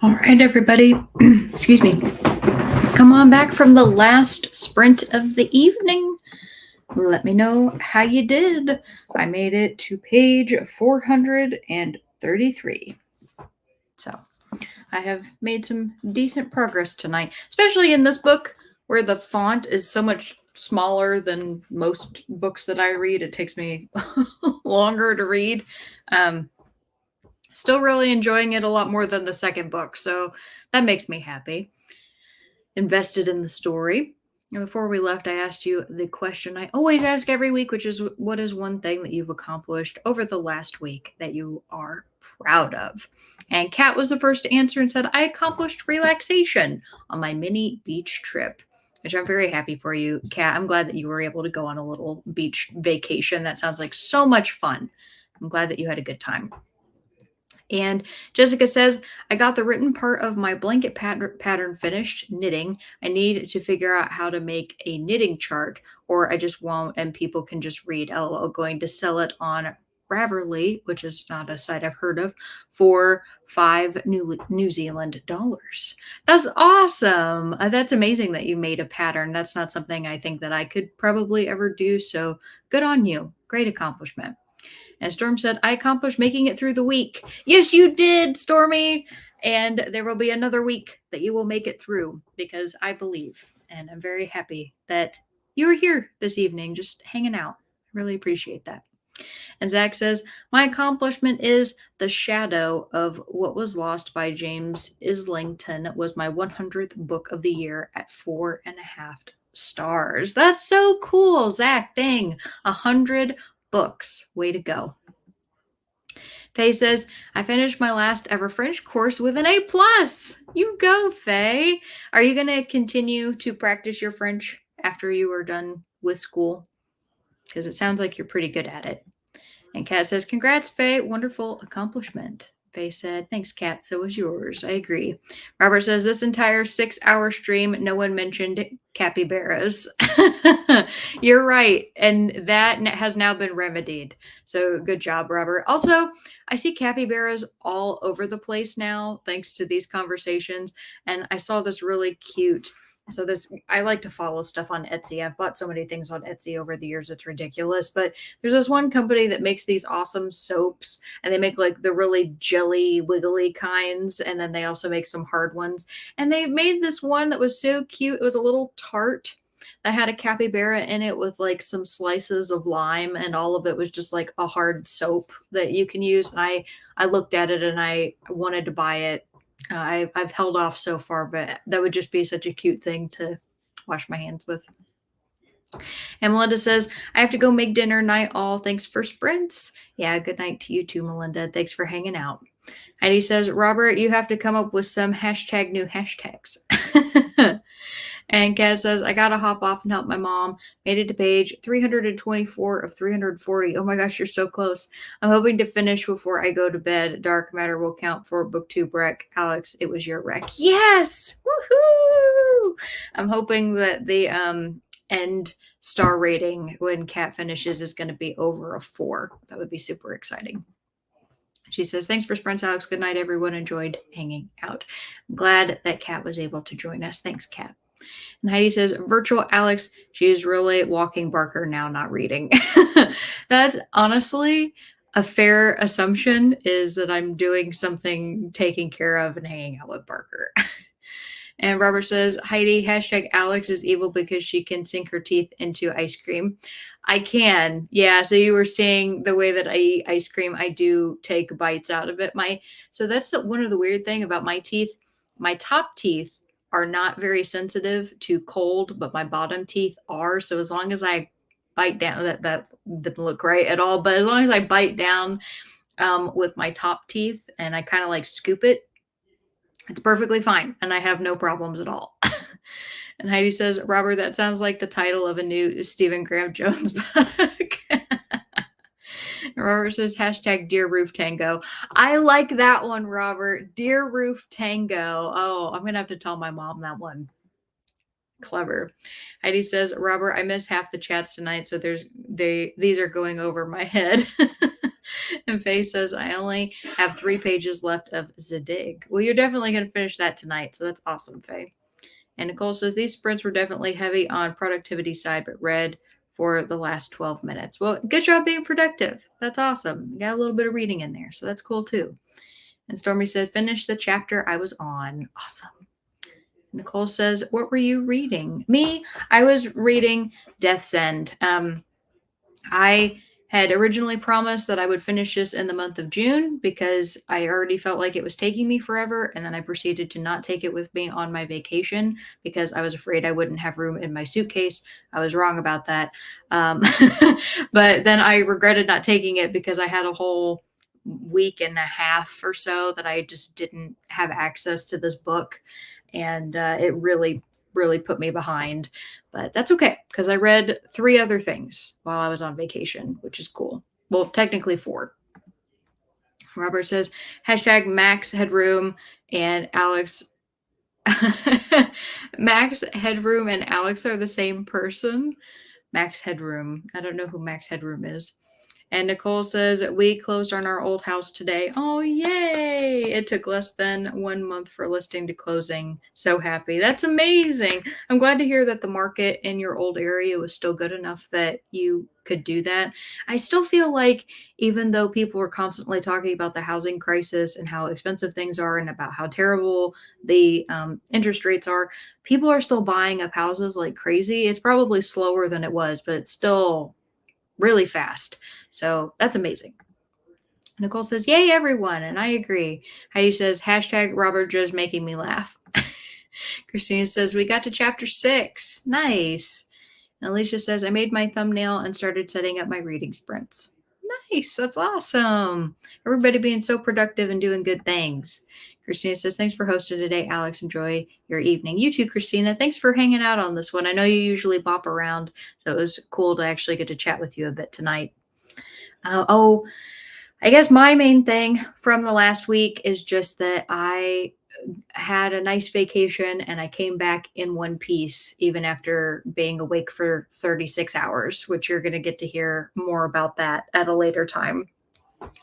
All right, everybody. Excuse me. Come on back from the last sprint of the evening. Let me know how you did. I made it to page 433. So I have made some decent progress tonight, especially in this book where the font is so much smaller than most books that I read. It takes me longer to read. Still really enjoying it a lot more than the second book, so that makes me happy. Invested in the story. And before we left, I asked you the question I always ask every week, which is what is one thing that you've accomplished over the last week that you are proud of? And Kat was the first to answer and said, I accomplished relaxation on my mini beach trip, which I'm very happy for you, Kat. I'm glad that you were able to go on a little beach vacation. That sounds like so much fun. I'm glad that you had a good time. And Jessica says, I got the written part of my blanket pattern finished knitting. I need to figure out how to make a knitting chart, or I just won't, and people can just read. LOL, going to sell it on Ravelry, which is not a site I've heard of, for $5 New Zealand dollars. That's awesome. That's amazing that you made a pattern. That's not something I think that I could probably ever do. So good on you. Great accomplishment. And Storm said, I accomplished making it through the week. Yes, you did, Stormy. And there will be another week that you will make it through because I believe. And I'm very happy that you were here this evening, just hanging out. I really appreciate that. And Zach says, my accomplishment is The Shadow of What Was Lost by James Islington was my 100th book of the year at 4.5 stars. That's so cool, Zach. Dang, 100 books. Way to go. Faye says, I finished my last ever French course with an A+. You go, Faye. Are you going to continue to practice your French after you are done with school? Because it sounds like you're pretty good at it. And Kat says, congrats, Faye. Wonderful accomplishment. Faye said, thanks, Kat. So was yours. I agree. Robert says, this entire 6-hour stream, no one mentioned capybaras. You're right. And that has now been remedied. So good job, Robert. Also, I see capybaras all over the place now, thanks to these conversations. And I saw this really cute. So I like to follow stuff on Etsy. I've bought so many things on Etsy over the years. It's ridiculous. But there's this one company that makes these awesome soaps, and they make like the really jelly, wiggly kinds. And then they also make some hard ones. And they made this one that was so cute. It was a little tart that had a capybara in it with like some slices of lime, and all of it was just like a hard soap that you can use. And I looked at it and I wanted to buy it. I've held off so far, but that would just be such a cute thing to wash my hands with. And Melinda says, I have to go make dinner. Night all. Thanks for sprints. Yeah, good night to you too, Melinda. Thanks for hanging out. Heidi says, Robert, you have to come up with some #new hashtags. And Kaz says, I got to hop off and help my mom. Made it to page 324 of 340. Oh my gosh, you're so close. I'm hoping to finish before I go to bed. Dark Matter will count for book 2 wreck. Alex, it was your wreck. Yes! Woohoo! I'm hoping that the end star rating when Kat finishes is going to be over a 4. That would be super exciting. She says, thanks for sprints, Alex. Good night, everyone. Enjoyed hanging out. I'm glad that Kat was able to join us. Thanks, Kat. And Heidi says, virtual Alex, she is really walking Barker now, not reading. That's honestly a fair assumption, is that I'm doing something, taking care of and hanging out with Barker. And Robert says, Heidi, #Alex is evil because she can sink her teeth into ice cream. I can. Yeah. So you were seeing the way that I eat ice cream. I do take bites out of it. So that's one of the weird thing about my teeth. My top teeth are not very sensitive to cold, but my bottom teeth are. So as long as I bite down, that didn't look right at all, but as long as I bite down with my top teeth and I kind of like scoop it, it's perfectly fine. And I have no problems at all. And Heidi says, Robert, that sounds like the title of a new Stephen Graham Jones book. Robert says, #Dear Roof Tango. I like that one, Robert. Dear Roof Tango. Oh, I'm going to have to tell my mom that one. Clever. Heidi says, Robert, I miss half the chats tonight, so these are going over my head. And And Faye says, I only have 3 pages left of Zadig. Well, you're definitely going to finish that tonight. So that's awesome, Faye. And Nicole says, these sprints were definitely heavy on productivity side, but read for the last 12 minutes. Well, good job being productive. That's awesome. You got a little bit of reading in there. So that's cool too. And Stormy said, finish the chapter I was on. Awesome. Nicole says, what were you reading? Me, I was reading Death's End. I had originally promised that I would finish this in the month of June because I already felt like it was taking me forever. And then I proceeded to not take it with me on my vacation because I was afraid I wouldn't have room in my suitcase. I was wrong about that. But then I regretted not taking it because I had a whole week and a half or so that I just didn't have access to this book. And it really put me behind, but that's okay because I read 3 other things while I was on vacation, which is cool. Well, technically 4. Robert says, hashtag Max Headroom and Alex. Max Headroom and Alex are the same person. Max Headroom. I don't know who Max Headroom is. And Nicole says, we closed on our old house today. Oh, yay. It took less than 1 month for listing to closing. So happy. That's amazing. I'm glad to hear that the market in your old area was still good enough that you could do that. I still feel like even though people are constantly talking about the housing crisis and how expensive things are and about how terrible the interest rates are, people are still buying up houses like crazy. It's probably slower than it was, but it's still really fast. So that's amazing. Nicole says, yay, everyone. And I agree. Heidi says, hashtag Robert Joe's making me laugh. Christina says, we got to chapter 6. Nice. And Alicia says, I made my thumbnail and started setting up my reading sprints. Nice. That's awesome. Everybody being so productive and doing good things. Christina says, thanks for hosting today, Alex. Enjoy your evening. You too, Christina. Thanks for hanging out on this one. I know you usually bop around, so it was cool to actually get to chat with you a bit tonight. I guess my main thing from the last week is just that I had a nice vacation and I came back in one piece, even after being awake for 36 hours, which you're going to get to hear more about that at a later time.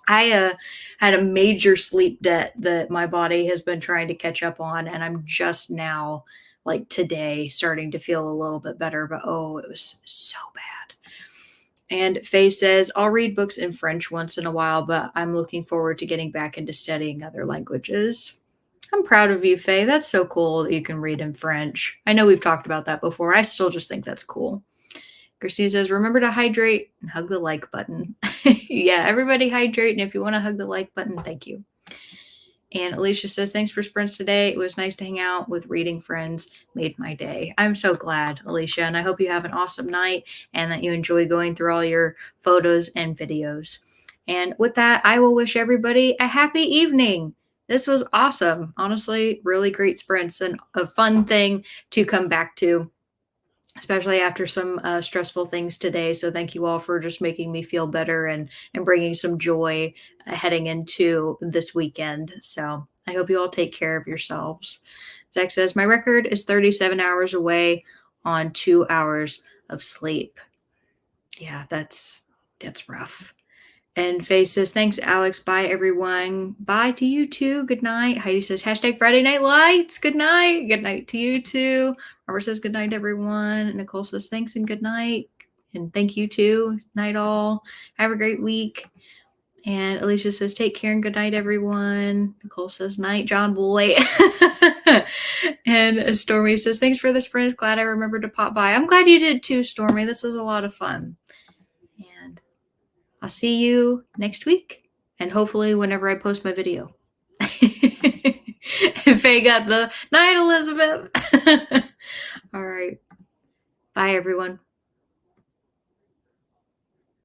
I had a major sleep debt that my body has been trying to catch up on, and I'm just now, like today, starting to feel a little bit better, but oh, it was so bad. And Faye says, I'll read books in French once in a while, but I'm looking forward to getting back into studying other languages. I'm proud of you, Faye. That's so cool that you can read in French. I know we've talked about that before. I still just think that's cool. Christine says, remember to hydrate and hug the like button. Yeah, everybody hydrate. And if you want to hug the like button, thank you. And Alicia says, thanks for sprints today. It was nice to hang out with reading friends. Made my day. I'm so glad, Alicia. And I hope you have an awesome night and that you enjoy going through all your photos and videos. And with that, I will wish everybody a happy evening. This was awesome. Honestly, really great sprints and a fun thing to come back to, especially after some stressful things today. So thank you all for just making me feel better and bringing some joy heading into this weekend. So I hope you all take care of yourselves. Zach says, my record is 37 hours away on 2 hours of sleep. Yeah, that's rough. And Faye says, thanks, Alex. Bye, everyone. Bye to you, too. Good night. Heidi says, hashtag Friday Night Lights. Good night. Good night to you, too. Robert says, good night, everyone. Nicole says, thanks and good night. And thank you, too. Night, all. Have a great week. And Alicia says, take care and good night, everyone. Nicole says, night, John Boy. And Stormy says, thanks for the sprint. Glad I remembered to pop by. I'm glad you did, too, Stormy. This was a lot of fun. And I'll see you next week, and hopefully whenever I post my video. Faye got the night, Elizabeth. All right. Bye, everyone.